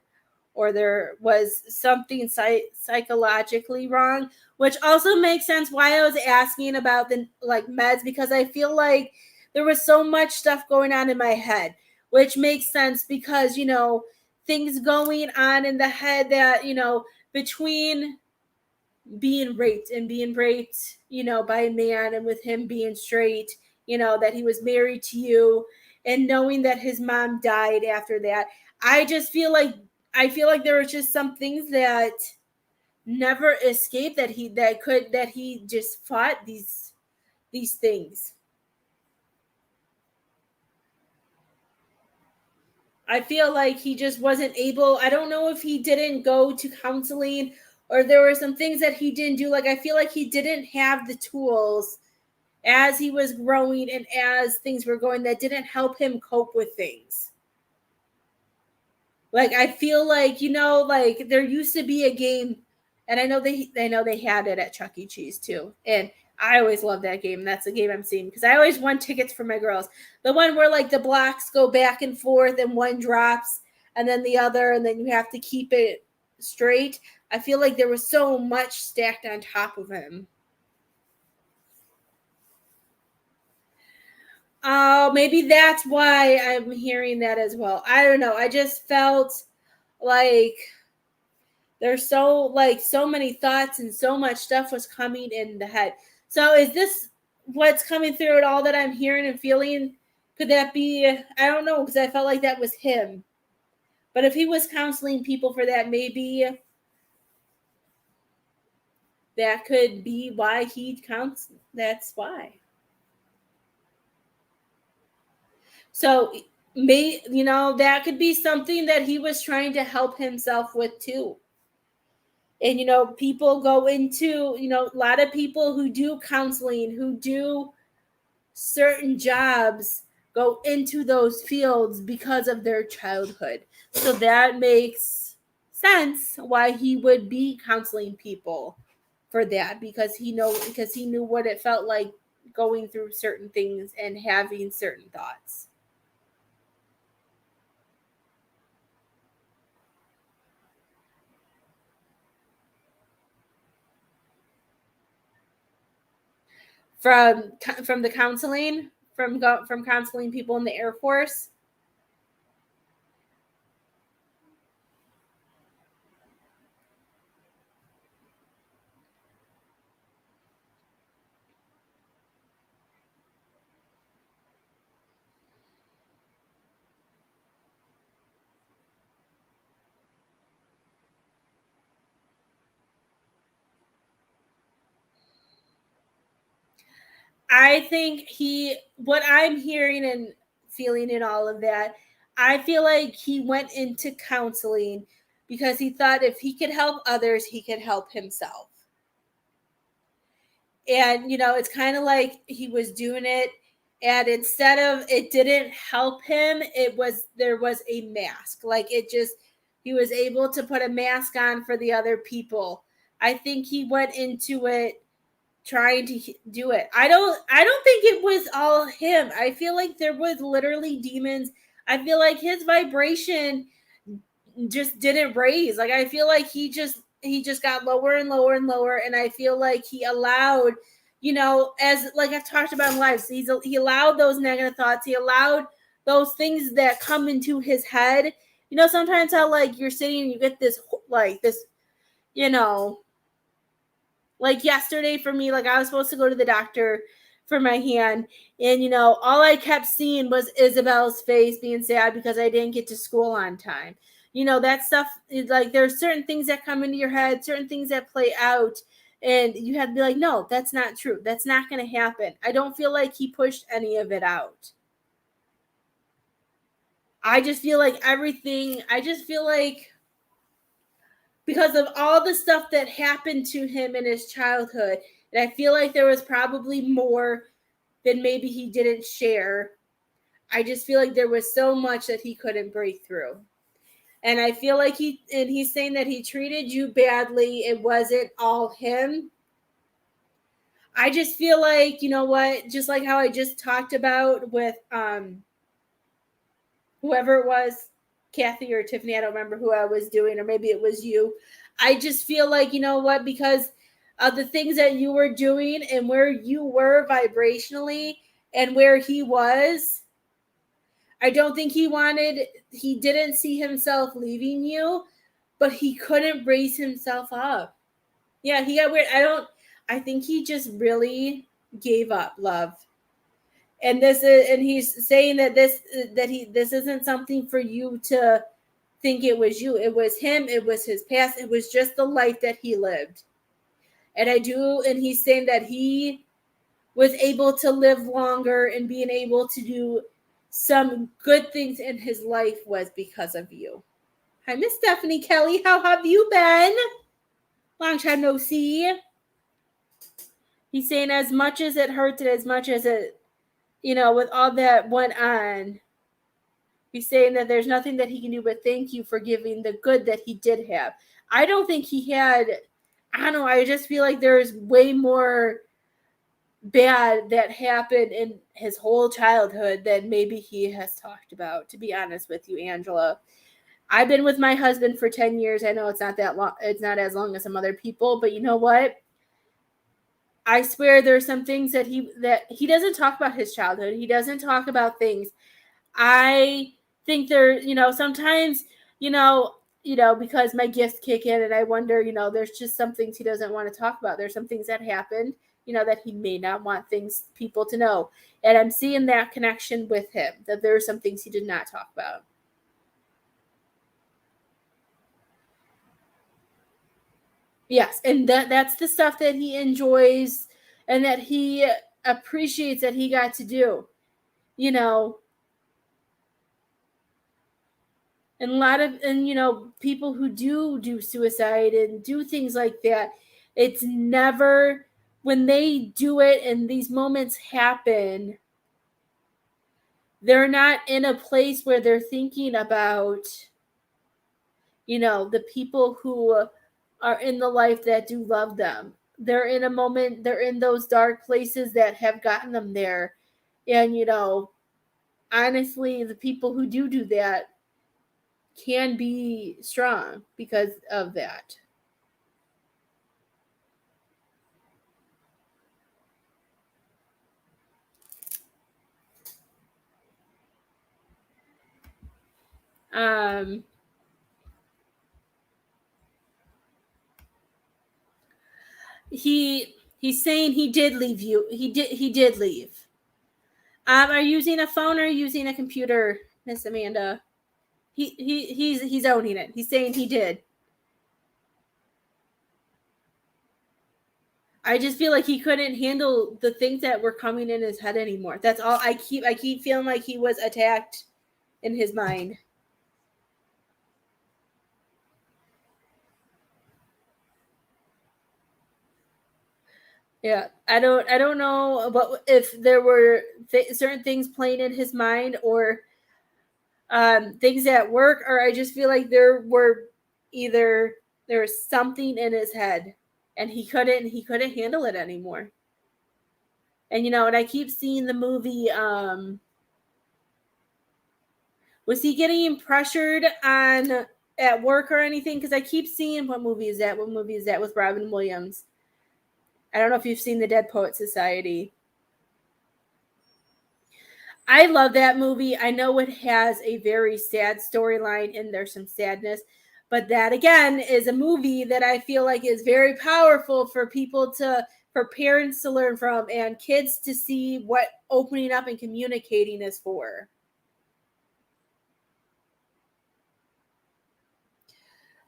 Speaker 1: or there was something psychologically wrong, which also makes sense why I was asking about the like meds because I feel like there was so much stuff going on in my head, which makes sense because things going on in the head that between being raped by a man and with him being straight, that he was married to you and knowing that his mom died after that. I feel like there was just some things that never escaped that he just fought these things. I feel like he just wasn't able. I don't know if he didn't go to counseling or there were some things that he didn't do. Like I feel like he didn't have the tools as he was growing and as things were going that didn't help him cope with things. Like I feel like like there used to be a game, and I know they had it at Chuck E. Cheese too, and I always love that game. That's the game I'm seeing because I always won tickets for my girls. The one where like the blocks go back and forth and one drops and then the other, and then you have to keep it straight. I feel like there was so much stacked on top of him. Oh, maybe that's why I'm hearing that as well. I don't know. I just felt like there's so many thoughts and so much stuff was coming in the head. So is this what's coming through it all that I'm hearing and feeling? Could that be? I don't know because I felt like that was him. But if he was counseling people for that, maybe that could be why he counts. That's why. So that could be something that he was trying to help himself with too. And people go into a lot of people who do counseling, who do certain jobs, go into those fields because of their childhood. So that makes sense why he would be counseling people for that because he knew what it felt like going through certain things and having certain thoughts. From the counseling, from counseling people in the Air Force. I think what I'm hearing and feeling in all of that, I feel like he went into counseling because he thought if he could help others, he could help himself. And, it's kind of like he was doing it. And instead of it didn't help him, there was a mask. Like he was able to put a mask on for the other people. I think he went into it trying to do it. I don't think it was all him. I feel like there was literally demons. I feel like his vibration just didn't raise. Like I feel like he just got lower and lower and lower, and I feel like he allowed, as like I've talked about in life, he allowed those negative thoughts. He allowed those things that come into his head. Sometimes how like you're sitting and you get this like this, like yesterday for me, like I was supposed to go to the doctor for my hand, and all I kept seeing was Isabel's face being sad because I didn't get to school on time. That stuff is like there's certain things that come into your head, certain things that play out, and you have to be like, no, that's not true. That's not going to happen. I don't feel like he pushed any of it out. I just feel like because of all the stuff that happened to him in his childhood, and I feel like there was probably more than maybe he didn't share. I just feel like there was so much that he couldn't break through. And I feel like he's saying that he treated you badly. It wasn't all him. I just feel like, you know what, just like how I just talked about with whoever it was, Kathy or Tiffany, I don't remember who I was doing, or maybe it was you. I just feel like, you know what, because of the things that you were doing and where you were vibrationally and where he was, I don't think he didn't see himself leaving you, but he couldn't raise himself up. Yeah, he got weird. I think he just really gave up love. And he's saying that this isn't something for you to think it was you. It was him. It was his past. It was just the life that he lived. And he's saying that he was able to live longer and being able to do some good things in his life was because of you. Hi, Miss Stephanie Kelly. How have you been? Long time no see. He's saying as much as it hurts and as much as it, with all that went on, he's saying that there's nothing that he can do but thank you for giving the good that he did have. I don't think he had, I don't know, I just feel like there's way more bad that happened in his whole childhood than maybe he has talked about, to be honest with you, Angela. I've been with my husband for 10 years. I know it's not that long. It's not as long as some other people, but you know what? I swear there's some things that he doesn't talk about his childhood. He doesn't talk about things. I think there, sometimes, because my gifts kick in and I wonder, there's just some things he doesn't want to talk about. There's some things that happened, that he may not want people to know. And I'm seeing that connection with him, that there are some things he did not talk about. Yes, and that's the stuff that he enjoys and that he appreciates that he got to do. And a lot of people who do suicide and do things like that, it's never when they do it and these moments happen, they're not in a place where they're thinking about the people who are in the life that do love them. they're in a moment, they're in those dark places that have gotten them there. And, honestly, the people who do that can be strong because of that. Um, he's saying he did leave you. He did leave. Are you using a phone or using a computer, Miss Amanda? He's owning it. He's saying he did. I just feel like he couldn't handle the things that were coming in his head anymore. That's all. I keep feeling like he was attacked in his mind. Yeah, I don't know what if there were certain things playing in his mind, or things at work, or I just feel like there was something in his head, and he couldn't handle it anymore. And I keep seeing the movie. Was he getting pressured on at work or anything? Because I keep seeing what movie is that? What movie is that with Robin Williams? I don't know if you've seen the Dead Poet Society. I love that movie. I know it has a very sad storyline and there's some sadness, but that again is a movie that I feel like is very powerful for parents to learn from and kids to see what opening up and communicating is for.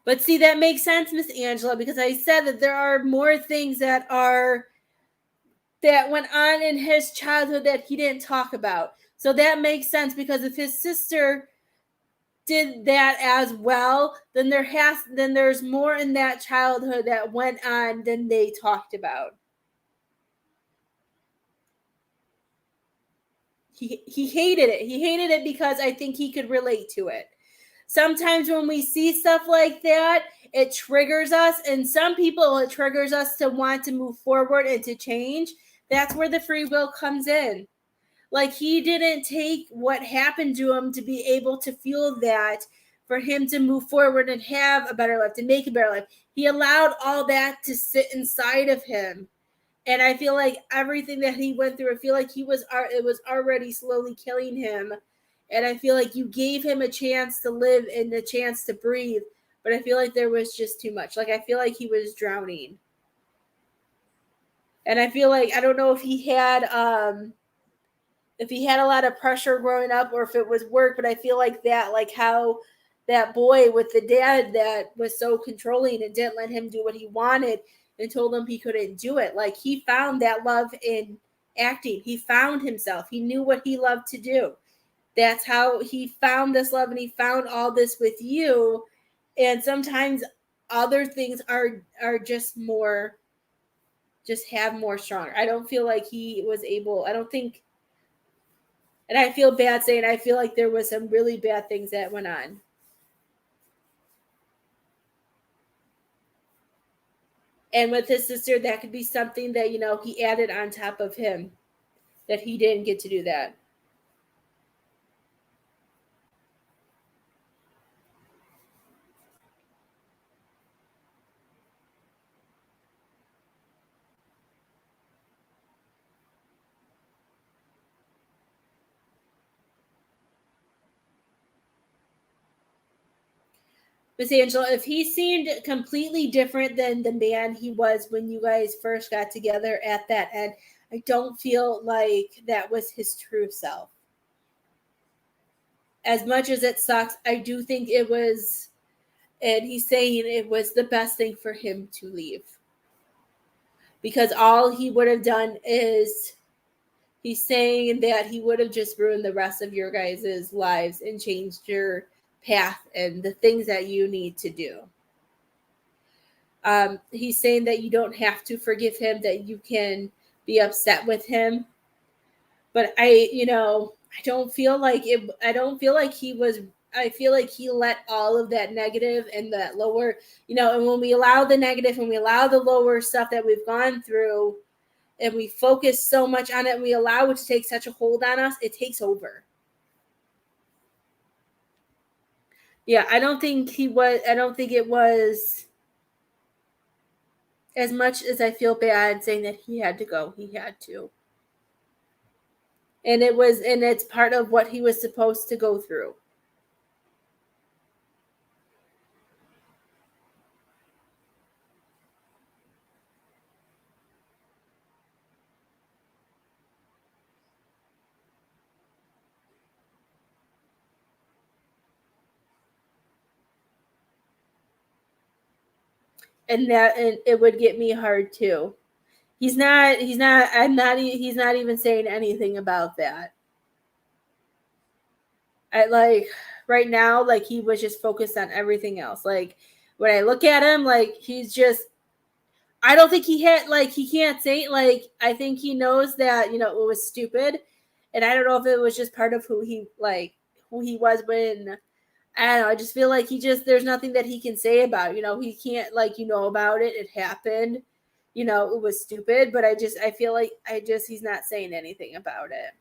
Speaker 1: But see, that makes sense, Miss Angela, because I said that there are more things that went on in his childhood that he didn't talk about. So that makes sense, because if his sister did that as well, then there's more in that childhood that went on than they talked about. He hated it. He hated it because I think he could relate to it. Sometimes when we see stuff like that, it triggers us, and some people it triggers us to want to move forward and to change. That's where the free will comes in. Like, he didn't take what happened to him to be able to feel that, for him to move forward and have a better life, to make a better life. He allowed all that to sit inside of him. And I feel like everything that he went through, I feel like it was already slowly killing him. And I feel like you gave him a chance to live and a chance to breathe, but I feel like there was just too much. Like, I feel like he was drowning. And I feel like, I don't know if he had a lot of pressure growing up or if it was work, but I feel like that, like how that boy with the dad that was so controlling and didn't let him do what he wanted and told him he couldn't do it. Like, he found that love in acting. He found himself. He knew what he loved to do. That's how he found this love, and he found all this with you. And sometimes other things are just have more stronger. I don't feel like he was able, I don't think, and I feel bad saying, I feel like there was some really bad things that went on. And with his sister, that could be something that, he added on top of him, that he didn't get to do that. Miss Angela, if he seemed completely different than the man he was when you guys first got together at that end, I don't feel like that was his true self. As much as it sucks, I do think it was, and he's saying it was the best thing for him to leave. Because all he would have done is, he's saying that he would have just ruined the rest of your guys' lives and changed your path and the things that you need to do. He's saying that you don't have to forgive him, that you can be upset with him. But I don't feel like it. I don't feel like he was. I feel like he let all of that negative and that lower, and when we allow the negative and we allow the lower stuff that we've gone through and we focus so much on it and we allow it to take such a hold on us, it takes over. Yeah, I don't think it was as much as I feel bad saying that he had to go. He had to. And it's part of what he was supposed to go through. And it would get me hard too. He's not even saying anything about that. Right now, like he was just focused on everything else. Like when I look at him, like he's just, I don't think he can't say, like, I think he knows that, it was stupid. And I don't know if it was just part of who he was when, I don't know. I just feel like there's nothing that he can say about it. He can't, about it. It happened. It was stupid, but I feel like he's not saying anything about it.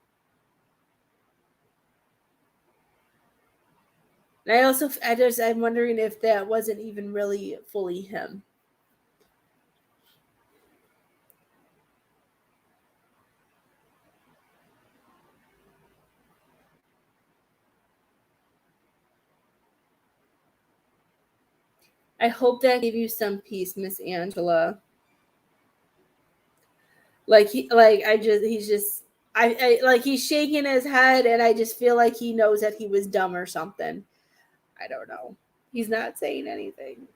Speaker 1: And I'm wondering if that wasn't even really fully him. I hope that gave you some peace, Miss Angela. He's shaking his head, and I just feel like he knows that he was dumb or something. I don't know. He's not saying anything.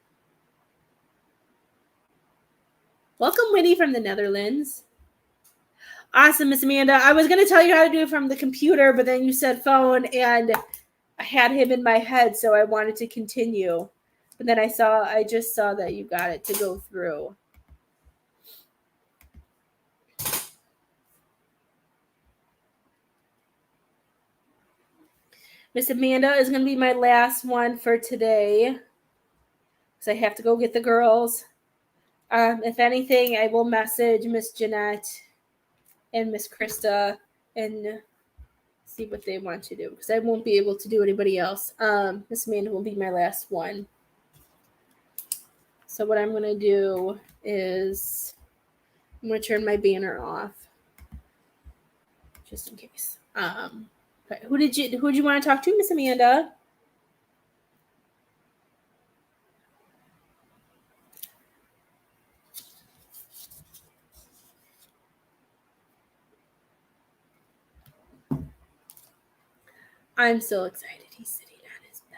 Speaker 1: Welcome, Winnie from the Netherlands. Awesome, Miss Amanda. I was going to tell you how to do it from the computer, but then you said phone, and I had him in my head, so I wanted to continue. But then I just saw that you got it to go through. Miss Amanda is going to be my last one for today, because I have to go get the girls. If anything, I will message Miss Jeanette and Miss Krista and see what they want to do, because I won't be able to do anybody else. Miss Amanda will be my last one. So what I'm going to do is I'm going to turn my banner off just in case. Okay. Who'd you want to talk to, Miss Amanda? I'm so excited. He's sitting on his bed.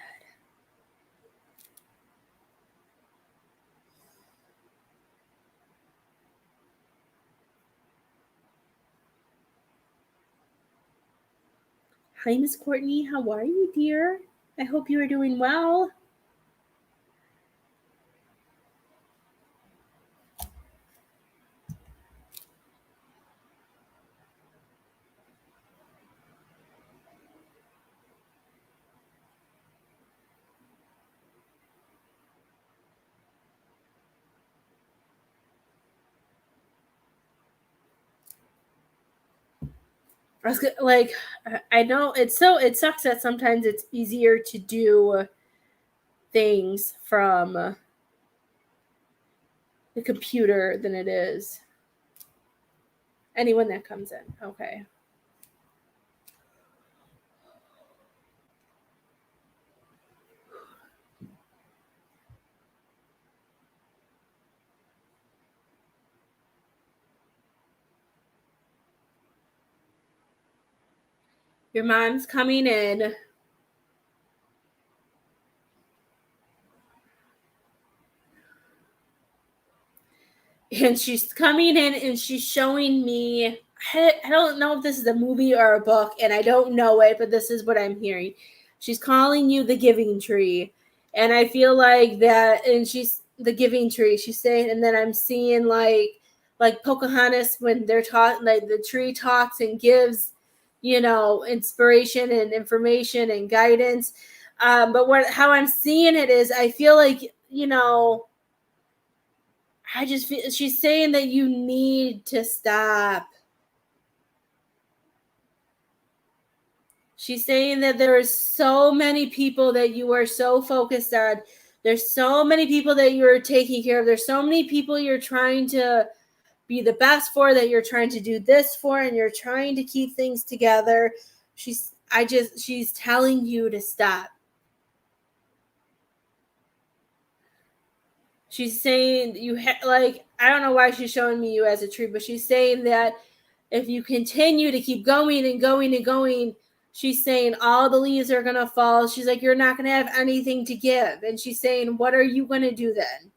Speaker 1: Hi, Miss Courtney. How are you, dear? I hope you are doing well. I know it sucks that sometimes it's easier to do things from the computer than it is anyone that comes in. Okay. Your mom's coming in. And she's coming in and she's showing me, I don't know if this is a movie or a book, and I don't know it, but this is what I'm hearing. She's calling you the giving tree. And I feel like that, and she's the giving tree. She's saying, and then I'm seeing like Pocahontas when they're taught, like the tree talks and gives, inspiration and information and guidance. But how I'm seeing it is, I feel like, I just feel she's saying that you need to stop. She's saying that there are so many people that you are so focused on. There's so many people that you're taking care of. There's so many people you're trying to be the best for, that you're trying to do this for, and you're trying to keep things together. She's telling you to stop. She's saying I don't know why she's showing me you as a tree, but she's saying that if you continue to keep going and going and going, she's saying all the leaves are going to fall. She's like, you're not going to have anything to give. And she's saying, what are you going to do then?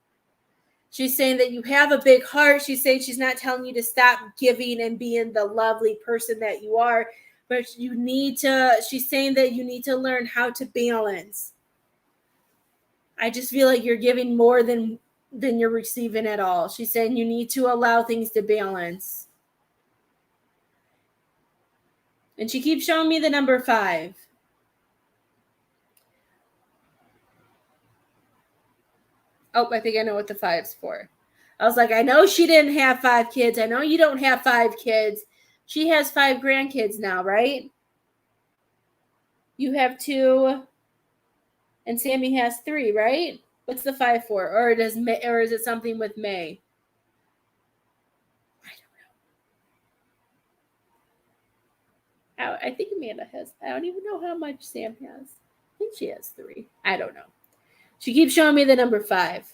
Speaker 1: She's saying that you have a big heart. She's saying she's not telling you to stop giving and being the lovely person that you are, but she's saying that you need to learn how to balance. I just feel like you're giving more than you're receiving at all. She's saying you need to allow things to balance. And she keeps showing me the number 5. Oh, I think I know what the 5's for. I was like, I know she didn't have 5 kids. I know you don't have 5 kids. She has 5 grandkids now, right? You have 2, and Sammy has 3, right? What's the 5 for? Or is it something with May? I don't know. I think Amanda has. I don't even know how much Sam has. I think she has 3. I don't know. She keeps showing me the number 5.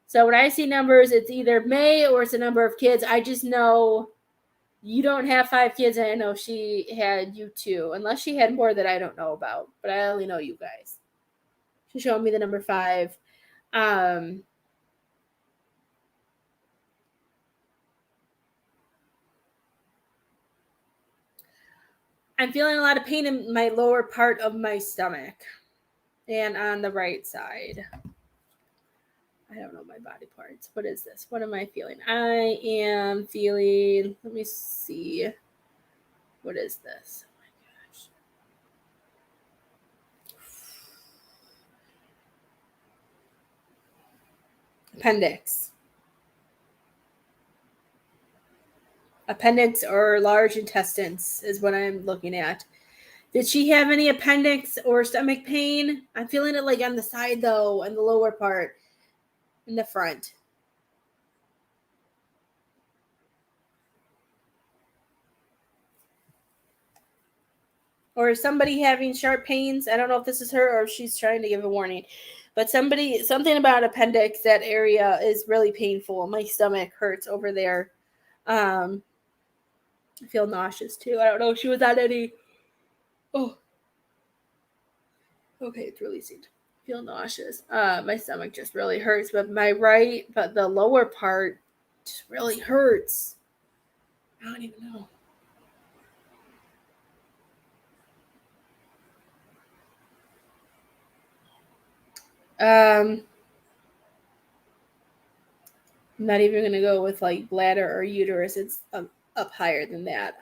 Speaker 1: So when I see numbers, it's either May or it's a number of kids. I just know you don't have 5 kids, and I know she had you 2. Unless she had more that I don't know about. But I only know you guys. She's showing me the number 5. I'm feeling a lot of pain in my lower part of my stomach and on the right side. I don't know my body parts. What is this? What am I feeling? I am feeling, let me see. What is this? Oh my gosh. Appendix. Appendix or large intestines is what I'm looking at. Did she have any appendix or stomach pain? I'm feeling it like on the side though, and the lower part, in the front. Or is somebody having sharp pains? I don't know if this is her or if she's trying to give a warning. But something about appendix, that area is really painful. My stomach hurts over there. I feel nauseous too. I don't know if she was on any. Oh, okay, it's releasing. I feel nauseous. My stomach just really hurts, but the lower part just really hurts. I don't even know. I'm not even gonna go with like bladder or uterus. It's up higher than that.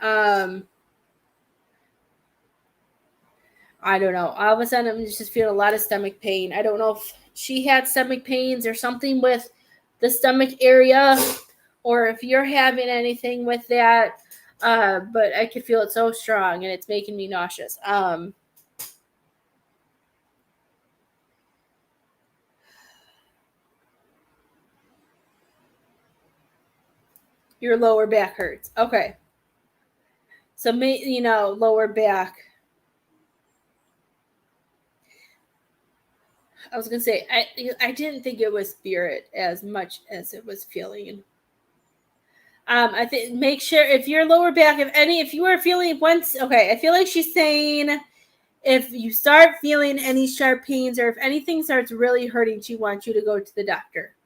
Speaker 1: I don't know. All of a sudden, I'm just feeling a lot of stomach pain. I don't know if she had stomach pains or something with the stomach area, or if you're having anything with that. But I could feel it so strong, and it's making me nauseous. Your lower back hurts. Okay. So, lower back. I was gonna say I didn't think it was spirit as much as it was feeling. I think make sure if your lower back, if you are feeling once, okay, I feel like she's saying if you start feeling any sharp pains or if anything starts really hurting, she wants you to go to the doctor.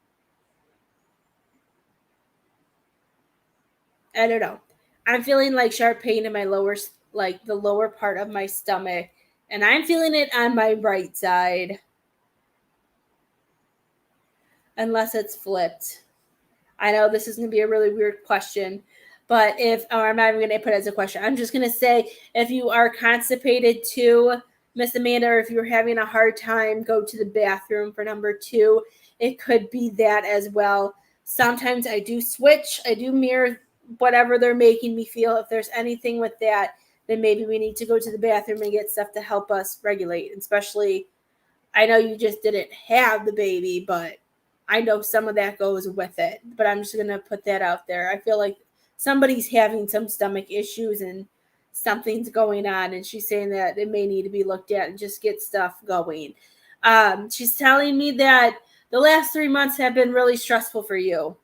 Speaker 1: I don't know. I'm feeling like sharp pain in my the lower part of my stomach, and I'm feeling it on my right side. Unless it's flipped. I know this is going to be a really weird question, but I'm not even going to put it as a question. I'm just going to say if you are constipated too, Miss Amanda, or if you're having a hard time, go to the bathroom for number 2. It could be that as well. Sometimes I do switch. I do mirror whatever they're making me feel. If there's anything with that, then maybe we need to go to the bathroom and get stuff to help us regulate. Especially, I know you just didn't have the baby, but I know some of that goes with it. But I'm just going to put that out there. I feel like somebody's having some stomach issues and something's going on, and she's saying that it may need to be looked at and just get stuff going. She's telling me that the last 3 months have been really stressful for you.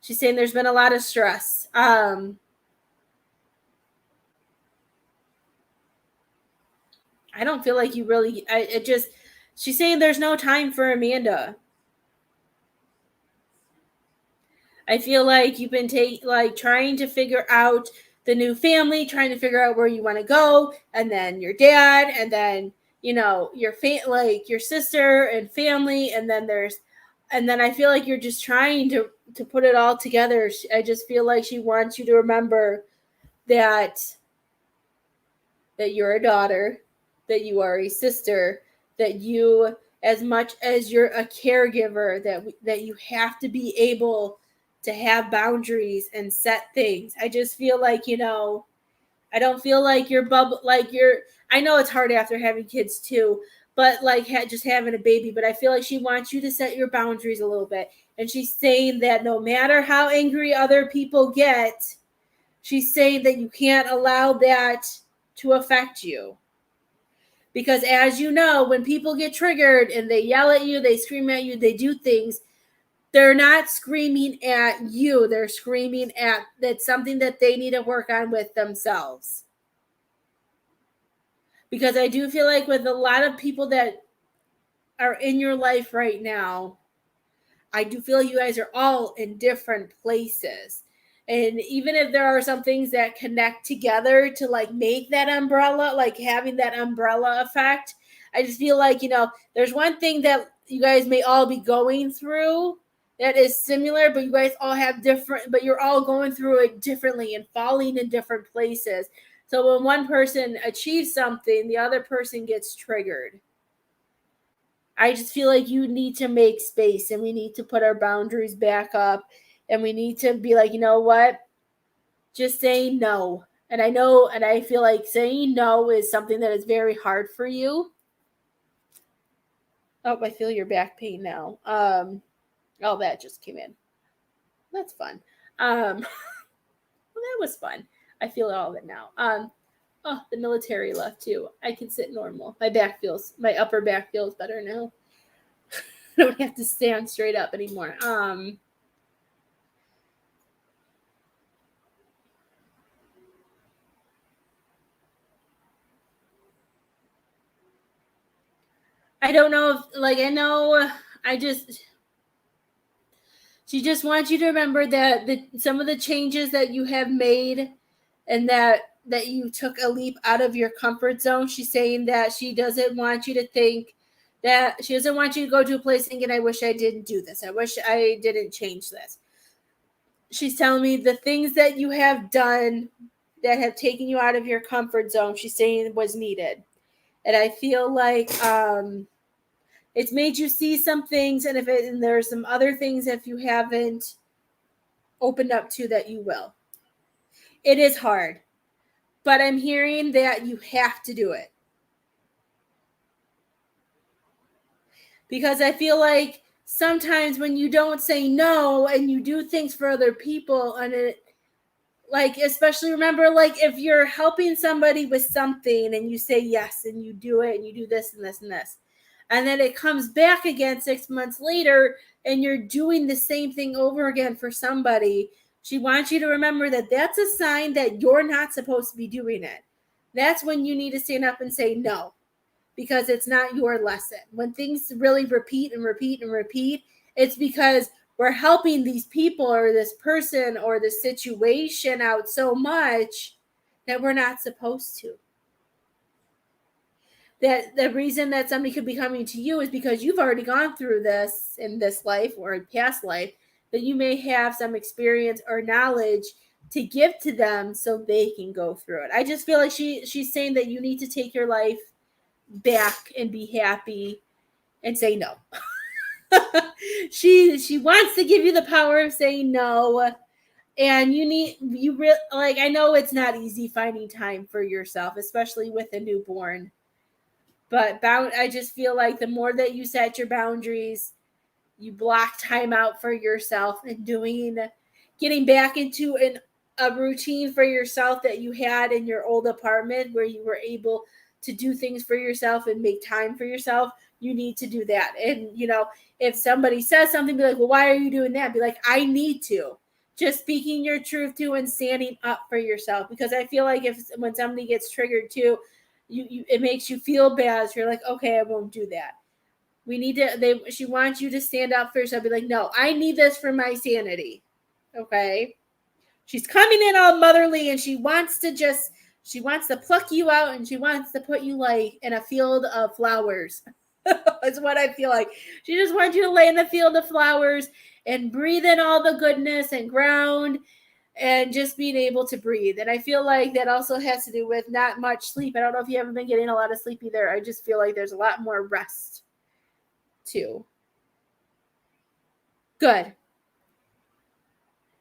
Speaker 1: She's saying there's been a lot of stress. I don't feel like you really, she's saying there's no time for Amanda. I feel like you've been trying to figure out the new family, trying to figure out where you want to go, and then your dad, and then your sister and family, and then I feel like you're just trying to put it all together. I just feel like she wants you to remember that you're a daughter, that you are a sister, that you, as much as you're a caregiver, that you have to be able to have boundaries and set things. I just feel like, I don't feel like I know it's hard after having kids too, but just having a baby, but I feel like she wants you to set your boundaries a little bit. And she's saying that no matter how angry other people get, she's saying that you can't allow that to affect you. Because as you know, when people get triggered and they yell at you, they scream at you, they do things, they're not screaming at you. They're screaming at that's something that they need to work on with themselves. Because I do feel like with a lot of people that are in your life right now, I do feel you guys are all in different places. And even if there are some things that connect together to make that umbrella, having that umbrella effect, I just feel like, there's one thing that you guys may all be going through that is similar, but you guys all have different, but you're all going through it differently and falling in different places. So when one person achieves something, the other person gets triggered. I just feel like you need to make space, and we need to put our boundaries back up, and we need to be like, you know what? Just saying no. And I feel like saying no is something that is very hard for you. Oh, I feel your back pain now. Oh, that just came in. That's fun. Well, that was fun. I feel all of it now. Oh, the military left too. I can sit normal. My upper back feels better now. I don't have to stand straight up anymore. I don't know she just wants you to remember that some of the changes that you have made, and that you took a leap out of your comfort zone. She's saying that she doesn't want you to think that she doesn't want you to go to a place thinking, I wish I didn't do this. I wish I didn't change this. She's telling me the things that you have done that have taken you out of your comfort zone, she's saying was needed. And I feel like it's made you see some things, and there's some other things if you haven't opened up to that you will. It is hard, but I'm hearing that you have to do it. Because I feel like sometimes when you don't say no and you do things for other people, and especially remember, if you're helping somebody with something and you say yes and you do it and you do this and this and this, and then it comes back again 6 months later and you're doing the same thing over again for somebody, she wants you to remember that that's a sign that you're not supposed to be doing it. That's when you need to stand up and say no, because it's not your lesson. When things really repeat and repeat and repeat, it's because we're helping these people or this person or the situation out so much that we're not supposed to. That the reason that somebody could be coming to you is because you've already gone through this in this life or in past life, that you may have some experience or knowledge to give to them so they can go through it. I just feel like she's saying that you need to take your life back and be happy and say no. She wants to give you the power of saying no, and like, I know it's not easy finding time for yourself, especially with a newborn, but I just feel like the more that you set your boundaries, you block time out for yourself and getting back into a routine for yourself that you had in your old apartment where you were able to do things for yourself and make time for yourself. You need to do that. And if somebody says something, be like, well, why are you doing that? Be like, I need to. Just speaking your truth too and standing up for yourself, because I feel like when somebody gets triggered too, it makes you feel bad. So you're like, okay, I won't do that. She wants you to stand up for yourself. Be like, no, I need this for my sanity. Okay. She's coming in all motherly, and she wants to pluck you out, and she wants to put you like in a field of flowers. That's what I feel like. She just wants you to lay in the field of flowers and breathe in all the goodness and ground and just being able to breathe. And I feel like that also has to do with not much sleep. I don't know if you haven't been getting a lot of sleep either. I just feel like there's a lot more rest too. Good.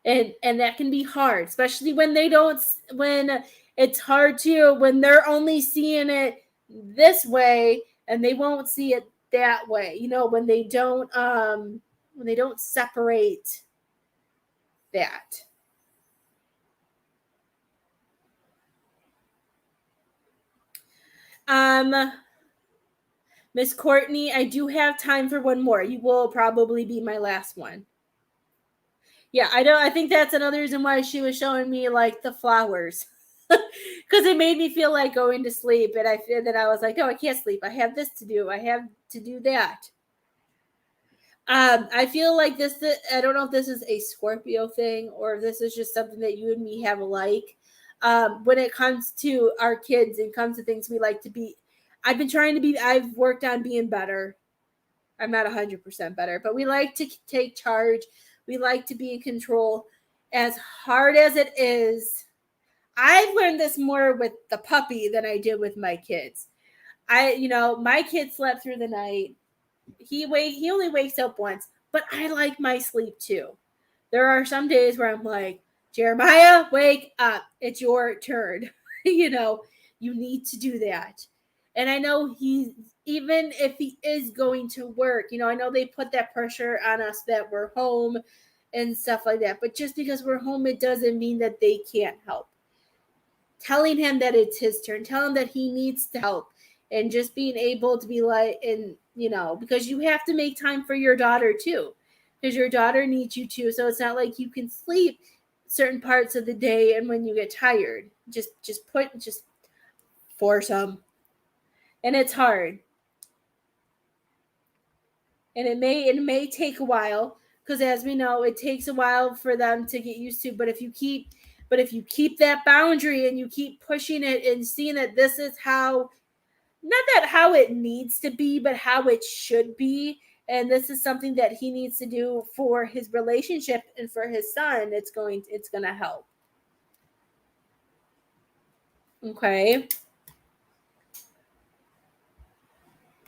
Speaker 1: And that can be hard, especially when it's hard too, when they're only seeing it this way and they won't see it that way, when they don't separate that. Miss Courtney, I do have time for one more. You will probably be my last one. Yeah, I think that's another reason why she was showing me like the flowers. Because it made me feel like going to sleep, and I feel that I was like, no, I can't sleep. I have this to do. I have to do that. I feel like this. I don't know if this is a Scorpio thing or if this is just something that you and me have alike. When it comes to our kids and comes to things we like to be, I've worked on being better. I'm not 100% better, but we like to take charge. We like to be in control. As hard as it is, I've learned this more with the puppy than I did with my kids. My kid slept through the night. He only wakes up once, but I like my sleep too. There are some days where I'm like, Jeremiah, wake up. It's your turn. You need to do that. And I know even if he is going to work, I know they put that pressure on us that we're home and stuff like that. But just because we're home, it doesn't mean that they can't help. Telling him that it's his turn, telling him that he needs to help, and just being able to be like, and because you have to make time for your daughter too, because your daughter needs you too. So it's not like you can sleep certain parts of the day and when you get tired, just force them. And it's hard. And it may take a while, because as we know, it takes a while for them to get used to. But if you keep that boundary and you keep pushing it and seeing that this is how, not that how it needs to be, but how it should be, and this is something that he needs to do for his relationship and for his son, it's going to help. Okay.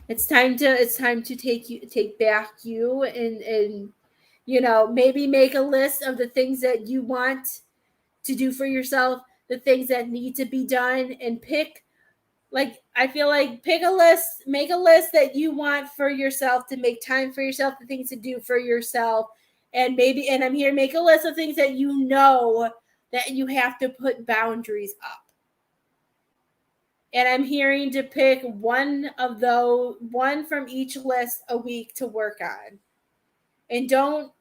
Speaker 1: It's time to take back you, and maybe make a list of the things that you want to do for yourself, the things that need to be done, and I feel like make a list that you want for yourself, to make time for yourself, the things to do for yourself. And I'm here, make a list of things that that you have to put boundaries up. And I'm hearing to pick one from each list a week to work on. And don't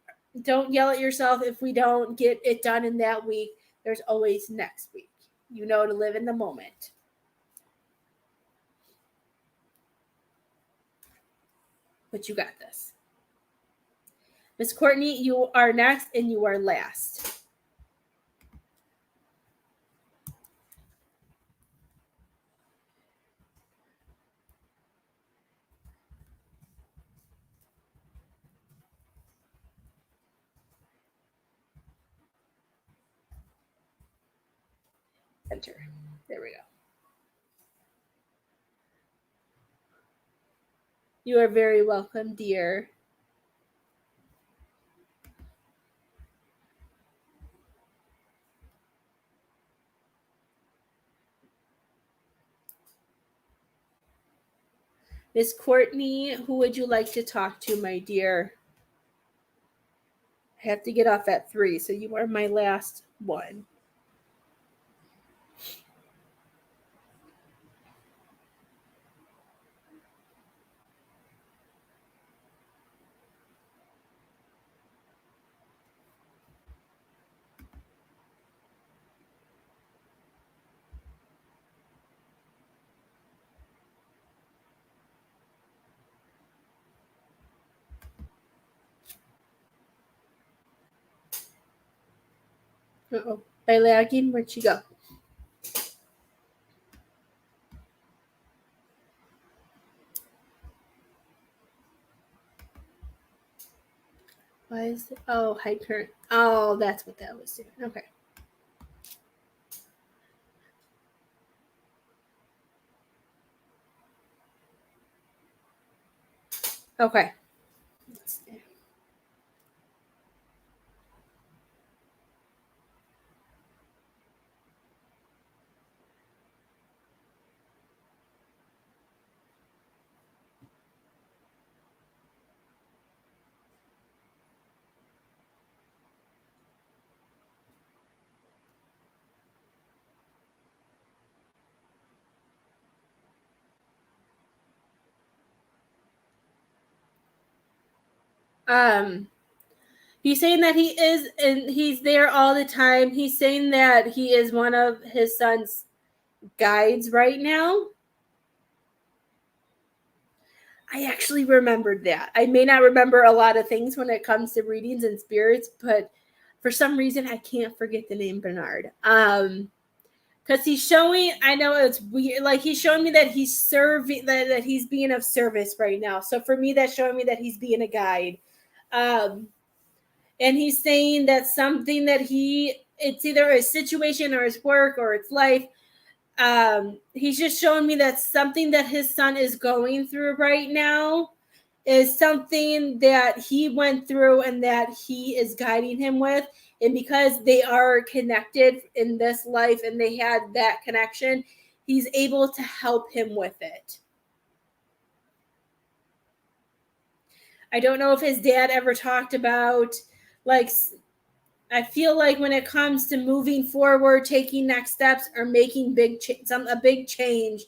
Speaker 1: yell at yourself if we don't get it done in that week. There's always next week. To live in the moment. But you got this. Miss Courtney, you are next and you are last. Enter. There we go. You are very welcome, dear. Miss Courtney, who would you like to talk to, my dear? I have to get off at 3, so you are my last one. Uh-oh. By lagging, where'd she go? Why is it? Oh, high current. Oh, that's what that was doing. Okay. Okay. Let's see. He's saying that he is, and he's there all the time. He's saying that he is one of his son's guides right now. I actually remembered that. I may not remember a lot of things when it comes to readings and spirits, but for some reason I can't forget the name Bernard. Because he's showing, I know it's weird, like he's showing me that he's serving, that he's being of service right now. So for me, that's showing me that he's being a guide. And he's saying that something that it's either a situation or his work or it's life. He's just showing me that something that his son is going through right now is something that he went through and that he is guiding him with. And because they are connected in this life and they had that connection, he's able to help him with it. I don't know if his dad ever talked about, like, I feel like when it comes to moving forward, taking next steps, or making a big change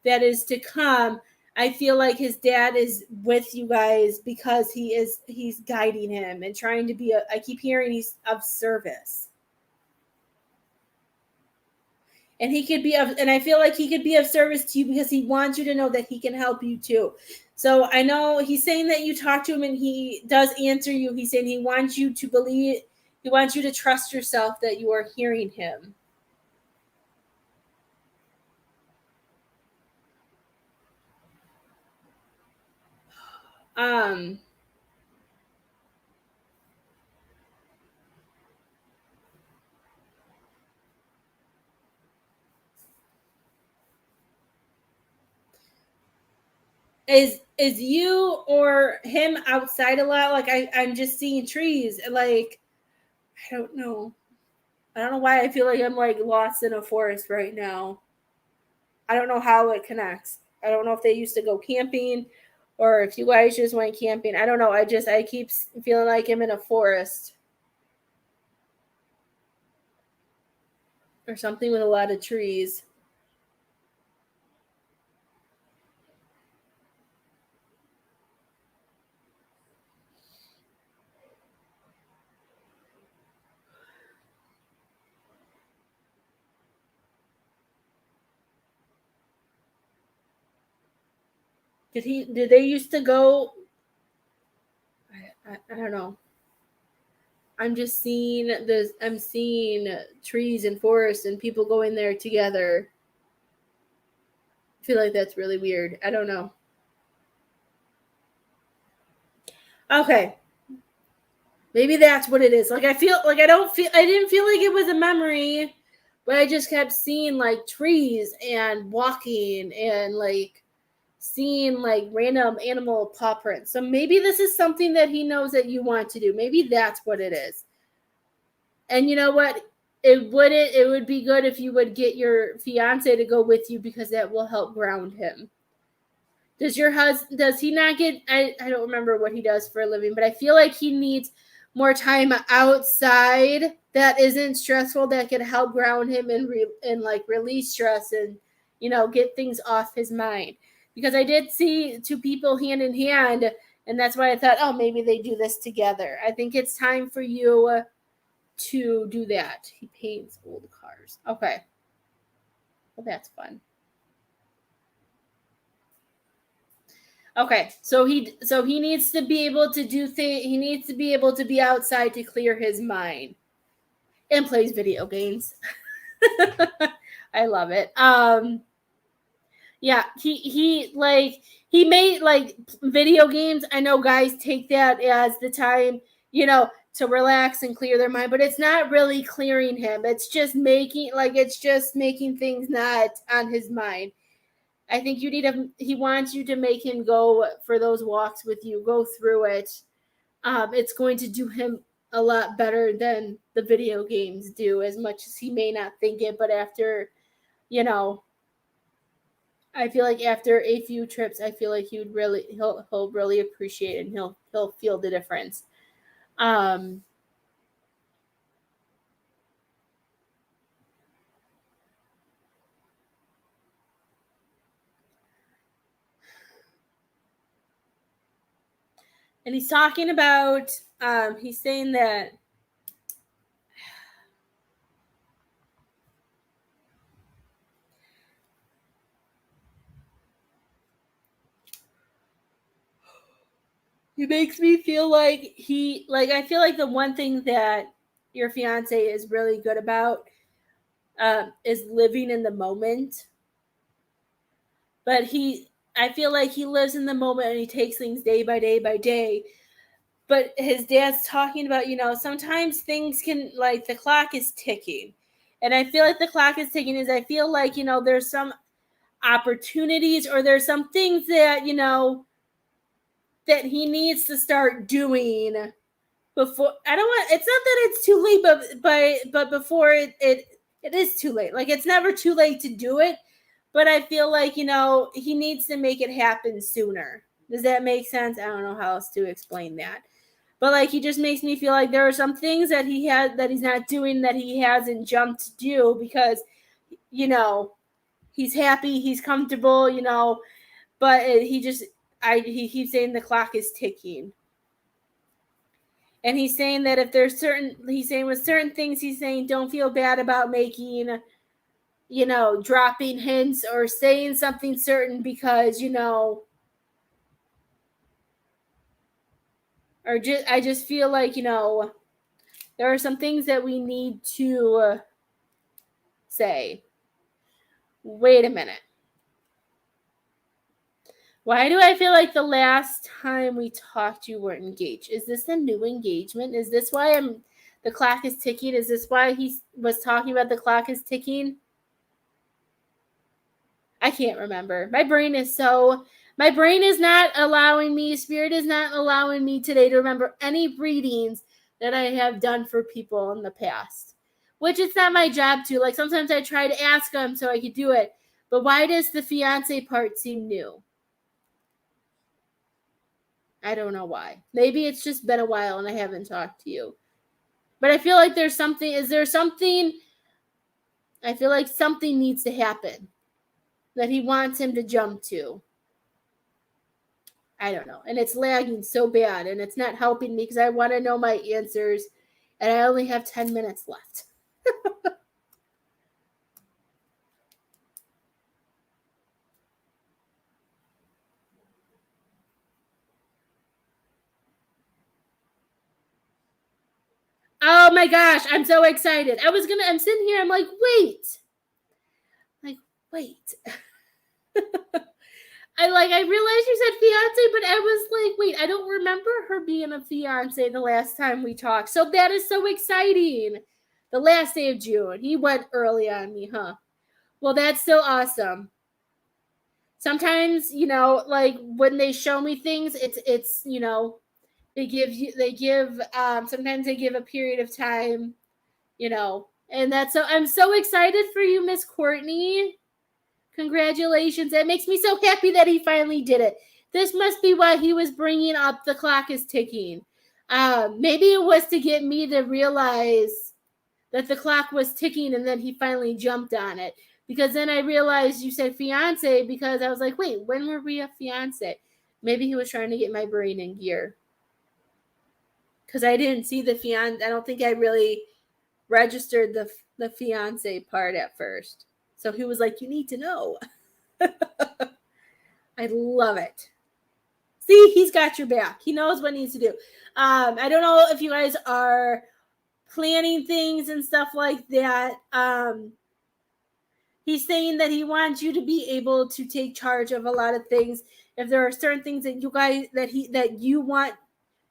Speaker 1: that is to come, I feel like his dad is with you guys because he's guiding him and trying to be I keep hearing he's of service. And I feel like he could be of service to you because he wants you to know that he can help you too. So I know he's saying that you talk to him and he does answer you. He's saying he wants you to believe, he wants you to trust yourself that you are hearing him. Is you or him outside a lot? Like I'm just seeing trees. Like I don't know. I don't know why I feel like I'm like lost in a forest right now. I don't know how it connects. I don't know if they used to go camping or if you guys just went camping. I don't know. I keep feeling like I'm in a forest or something with a lot of trees. Did they used to go? I don't know. I'm just seeing this. I'm seeing trees and forests and people going there together. I feel like that's really weird. I don't know. Okay. Maybe that's what it is. Like I feel like I didn't feel like it was a memory, but I just kept seeing like trees and walking and like seeing like random animal paw prints. So maybe this is something that he knows that you want to do. Maybe that's what it is. And you know what? It would be good if you would get your fiance to go with you, because that will help ground him. Does he not get, I don't remember what he does for a living, but I feel like he needs more time outside that isn't stressful, that could help ground him and like release stress and, get things off his mind. Because I did see two people hand in hand, and that's why I thought, oh, maybe they do this together. I think it's time for you to do that. He paints old cars. Okay. Well, that's fun. Okay, so he needs to be able to do things. He needs to be able to be outside to clear his mind, and plays video games. I love it. Yeah, he made like video games. I know guys take that as the time, to relax and clear their mind, but it's not really clearing him. It's just making things not on his mind. I think he wants you to make him go for those walks with you, go through it. It's going to do him a lot better than the video games do, as much as he may not think it. But after, I feel like after a few trips, I feel like he'll really appreciate it, and he'll feel the difference. And he's talking about, he's saying that he makes me feel like I feel like the one thing that your fiance is really good about is living in the moment. But I feel like he lives in the moment and he takes things day by day by day. But his dad's talking about, sometimes things can, like, the clock is ticking. And I feel like the clock is ticking I feel like, there's some opportunities, or there's some things that, that he needs to start doing before. It's not that it's too late, but before it is too late. Like, it's never too late to do it. But I feel like, he needs to make it happen sooner. Does that make sense? I don't know how else to explain that. But, like, he just makes me feel like there are some things that that he's not doing, that he hasn't jumped to do, because, he's happy, he's comfortable, but he keeps saying the clock is ticking. And he's saying that if there's with certain things, he's saying don't feel bad about making, dropping hints or saying something certain, because, I just feel like, there are some things that we need to say. Wait a minute. Why do I feel like the last time we talked you weren't engaged? Is this a new engagement? Is this why the clock is ticking? Is this why he was talking about the clock is ticking? I can't remember. My brain is not allowing me, Spirit is not allowing me today to remember any readings that I have done for people in the past. Which it's not my job to. Like, sometimes I try to ask them so I could do it. But why does the fiance part seem new? I don't know why. Maybe it's just been a while and I haven't talked to you. But I feel like there's something. Is there something? I feel like something needs to happen that he wants him to jump to. I don't know. And it's lagging so bad, and it's not helping me, because I want to know my answers, and I only have 10 minutes left. Oh my gosh, I'm so excited. I'm sitting here, I'm like, wait. I realized you said fiance, but I was like, wait, I don't remember her being a fiance the last time we talked. So that is so exciting. The last day of June. He went early on me, huh? Well, that's so awesome. sometimes, like when they show me things, it's sometimes they give a period of time, and I'm so excited for you, Miss Courtney. Congratulations. It makes me so happy that he finally did it. This must be why he was bringing up the clock is ticking. Maybe it was to get me to realize that the clock was ticking, and then he finally jumped on it. Because then I realized you said fiance, because I was like, wait, when were we a fiance? Maybe he was trying to get my brain in gear. Because I didn't see the fiance. I don't think I really registered the fiance part at first. So he was like, you need to know. I love it. See, he's got your back. He knows what he needs to do. I don't know if you guys are planning things and stuff like that. He's saying that he wants you to be able to take charge of a lot of things. If there are certain things that you want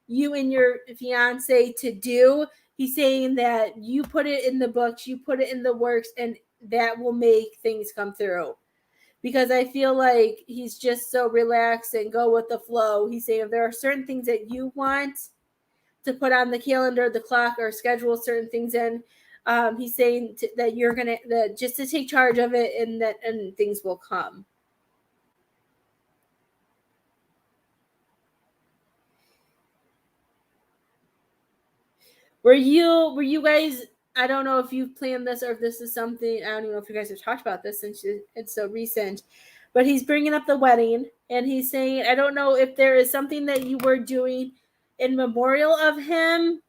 Speaker 1: you and your fiance to do, he's saying that you put it in the books, you put it in the works, and that will make things come through. Because I feel like he's just so relaxed and go with the flow. He's saying if there are certain things that you want to put on the calendar, the clock, or schedule certain things in, he's saying that you're gonna just to take charge of it, and things will come. Were you guys? I don't know if you've planned this or if this is something. I don't even know if you guys have talked about this since it's so recent. But he's bringing up the wedding, and he's saying, I don't know if there is something that you were doing in memorial of him.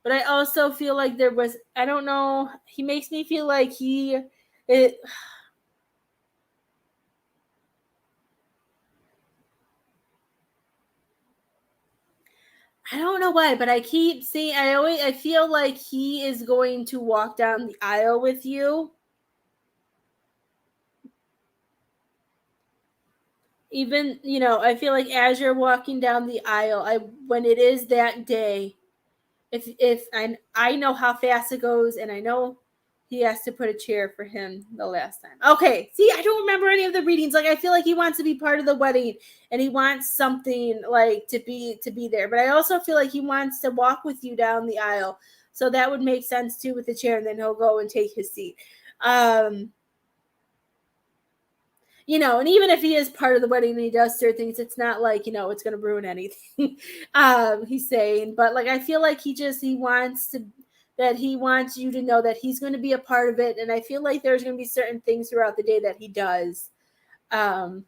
Speaker 1: But I also feel like there was. I don't know. He makes me feel like I don't know why, but I keep seeing. I feel like he is going to walk down the aisle with you. Even, I feel like as you're walking down the aisle, when it is that day, if I know how fast it goes, and I know he has to put a chair for him the last time. Okay, see, I don't remember any of the readings. Like, I feel like he wants to be part of the wedding, and he wants something like to be there. But I also feel like he wants to walk with you down the aisle, so that would make sense too with the chair, and then he'll go and take his seat. And even if he is part of the wedding and he does certain things, it's not like, it's going to ruin anything. He's saying, but like, I feel like he wants you to know that he's going to be a part of it. And I feel like there's going to be certain things throughout the day that he does. I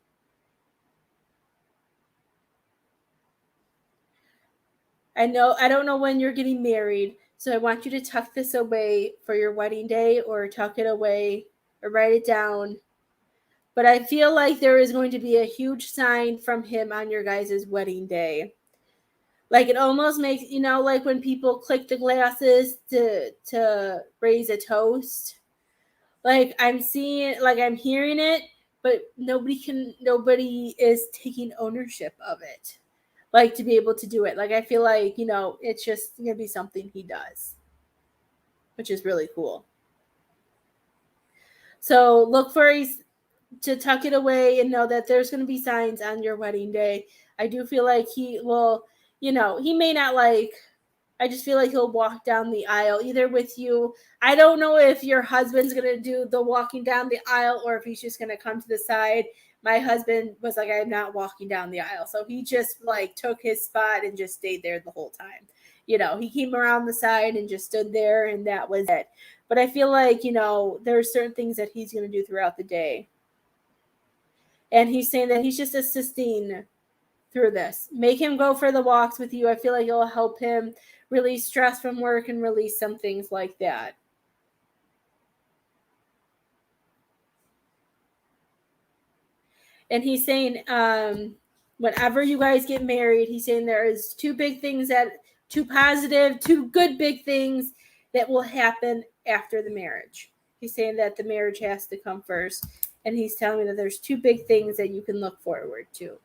Speaker 1: don't know when you're getting married. So I want you to tuck this away for your wedding day, or tuck it away, or write it down. But I feel like there is going to be a huge sign from him on your guys' wedding day. Like, it almost makes, like when people click the glasses to raise a toast. Like, I'm hearing it, but nobody is taking ownership of it. Like, to be able to do it. Like, I feel like, it's just going to be something he does, which is really cool. So look for to tuck it away and know that there's going to be signs on your wedding day. I do feel like he will, he may not I just feel like he'll walk down the aisle either with you. I don't know if your husband's going to do the walking down the aisle, or if he's just going to come to the side. My husband was like, I'm not walking down the aisle. So he just took his spot and just stayed there the whole time. He came around the side and just stood there, and that was it. But I feel like, there's certain things that he's going to do throughout the day. And he's saying that he's just assisting through this. Make him go for the walks with you. I feel like it'll help him release stress from work and release some things like that. And he's saying, whenever you guys get married, he's saying there is two good big things that will happen after the marriage. He's saying that the marriage has to come first. And he's telling me that there's two big things that you can look forward to.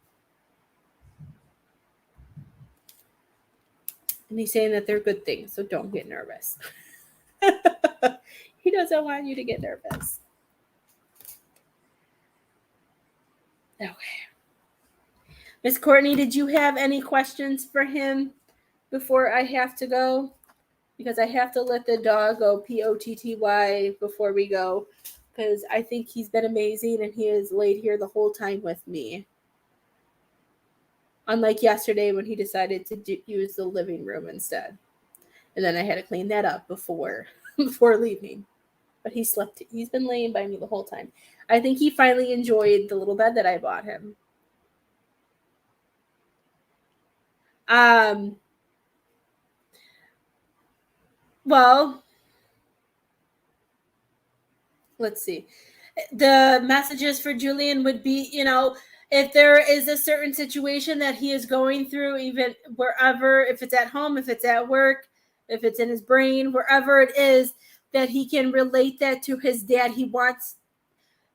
Speaker 1: And he's saying that they're good things, so don't get nervous. He doesn't want you to get nervous. Okay. Miss Courtney, did you have any questions for him before I have to go? Because I have to let the dog go POTTY before we go. Because I think he's been amazing and he has laid here the whole time with me. Unlike yesterday when he decided to use the living room instead. And then I had to clean that up before leaving. But he slept. He's been laying by me the whole time. I think he finally enjoyed the little bed that I bought him. Well, let's see. The messages for Julian would be, if there is a certain situation that he is going through, even wherever, if it's at home, if it's at work, if it's in his brain, wherever it is, that he can relate that to his dad.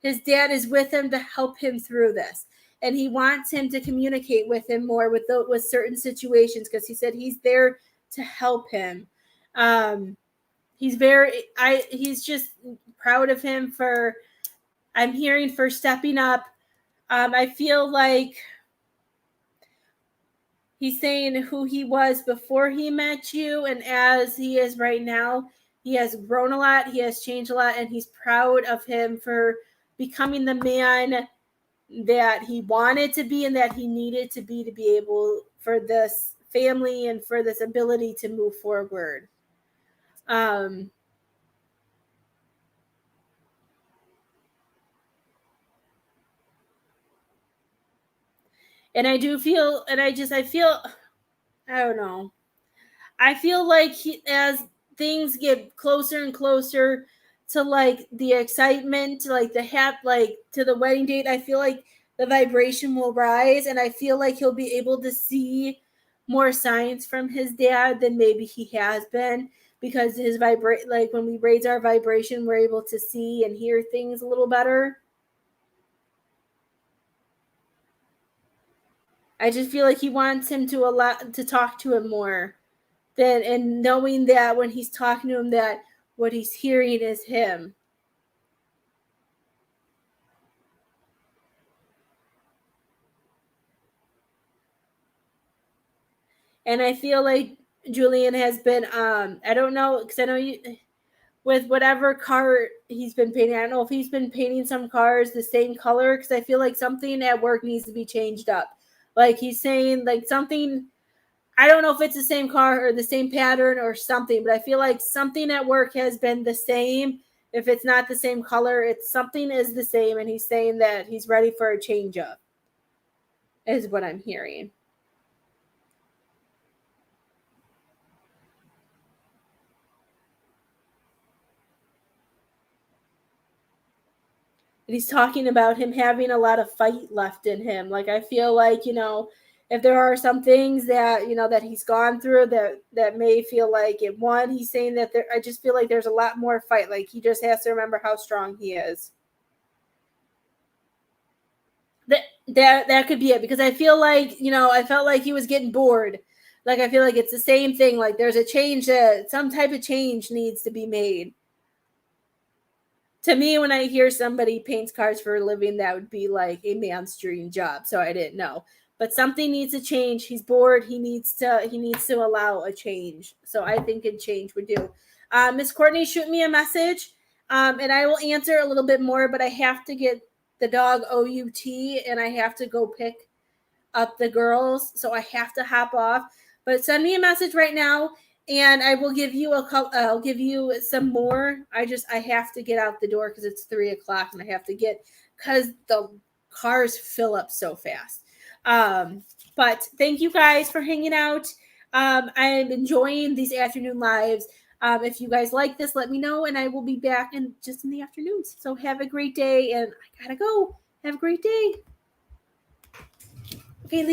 Speaker 1: His dad is with him to help him through this. And he wants him to communicate with him more with certain situations, because he said he's there to help him. He's just proud of him for, I'm hearing, for stepping up. I feel like he's saying who he was before he met you, and as he is right now, he has grown a lot, he has changed a lot, and he's proud of him for becoming the man that he wanted to be and that he needed to be able for this family and for this ability to move forward. And I do feel, and I feel, I don't know. I feel like as things get closer and closer to like the excitement, like to the wedding date, I feel like the vibration will rise, and I feel like he'll be able to see more signs from his dad than maybe he has been, because his like when we raise our vibration, we're able to see and hear things a little better. I just feel like he wants him to talk to him more, and knowing that when he's talking to him, that what he's hearing is him. And I feel like Julian has been, I don't know, because I know you, with whatever car he's been painting, I don't know if he's been painting some cars the same color, because I feel like something at work needs to be changed up. Like he's saying, like something, I don't know if it's the same car or the same pattern or something, but I feel like something at work has been the same. If it's not the same color, it's something is the same, and he's saying that he's ready for a change up, is what I'm hearing. And he's talking about him having a lot of fight left in him. Like I feel like, if there are some things that, that he's gone through that may feel like it won, he's saying that I just feel like there's a lot more fight. Like he just has to remember how strong he is. That could be it, because I feel like, I felt like he was getting bored. Like I feel like it's the same thing. Like there's a change, some type of change needs to be made. To me, when I hear somebody paints cars for a living, that would be like a man's dream job. So I didn't know, but something needs to change. He's bored. He needs to allow a change. So I think a change would do. Miss Courtney, shoot me a message, and I will answer a little bit more. But I have to get the dog OUT, and I have to go pick up the girls, so I have to hop off. But send me a message right now, and I will give you I'll give you some more. I have to get out the door because it's 3:00, and I have to get, because the cars fill up so fast. But thank you guys for hanging out. I'm enjoying these afternoon lives. If you guys like this, let me know, and I will be back in the afternoons. So have a great day, and I gotta go. Have a great day.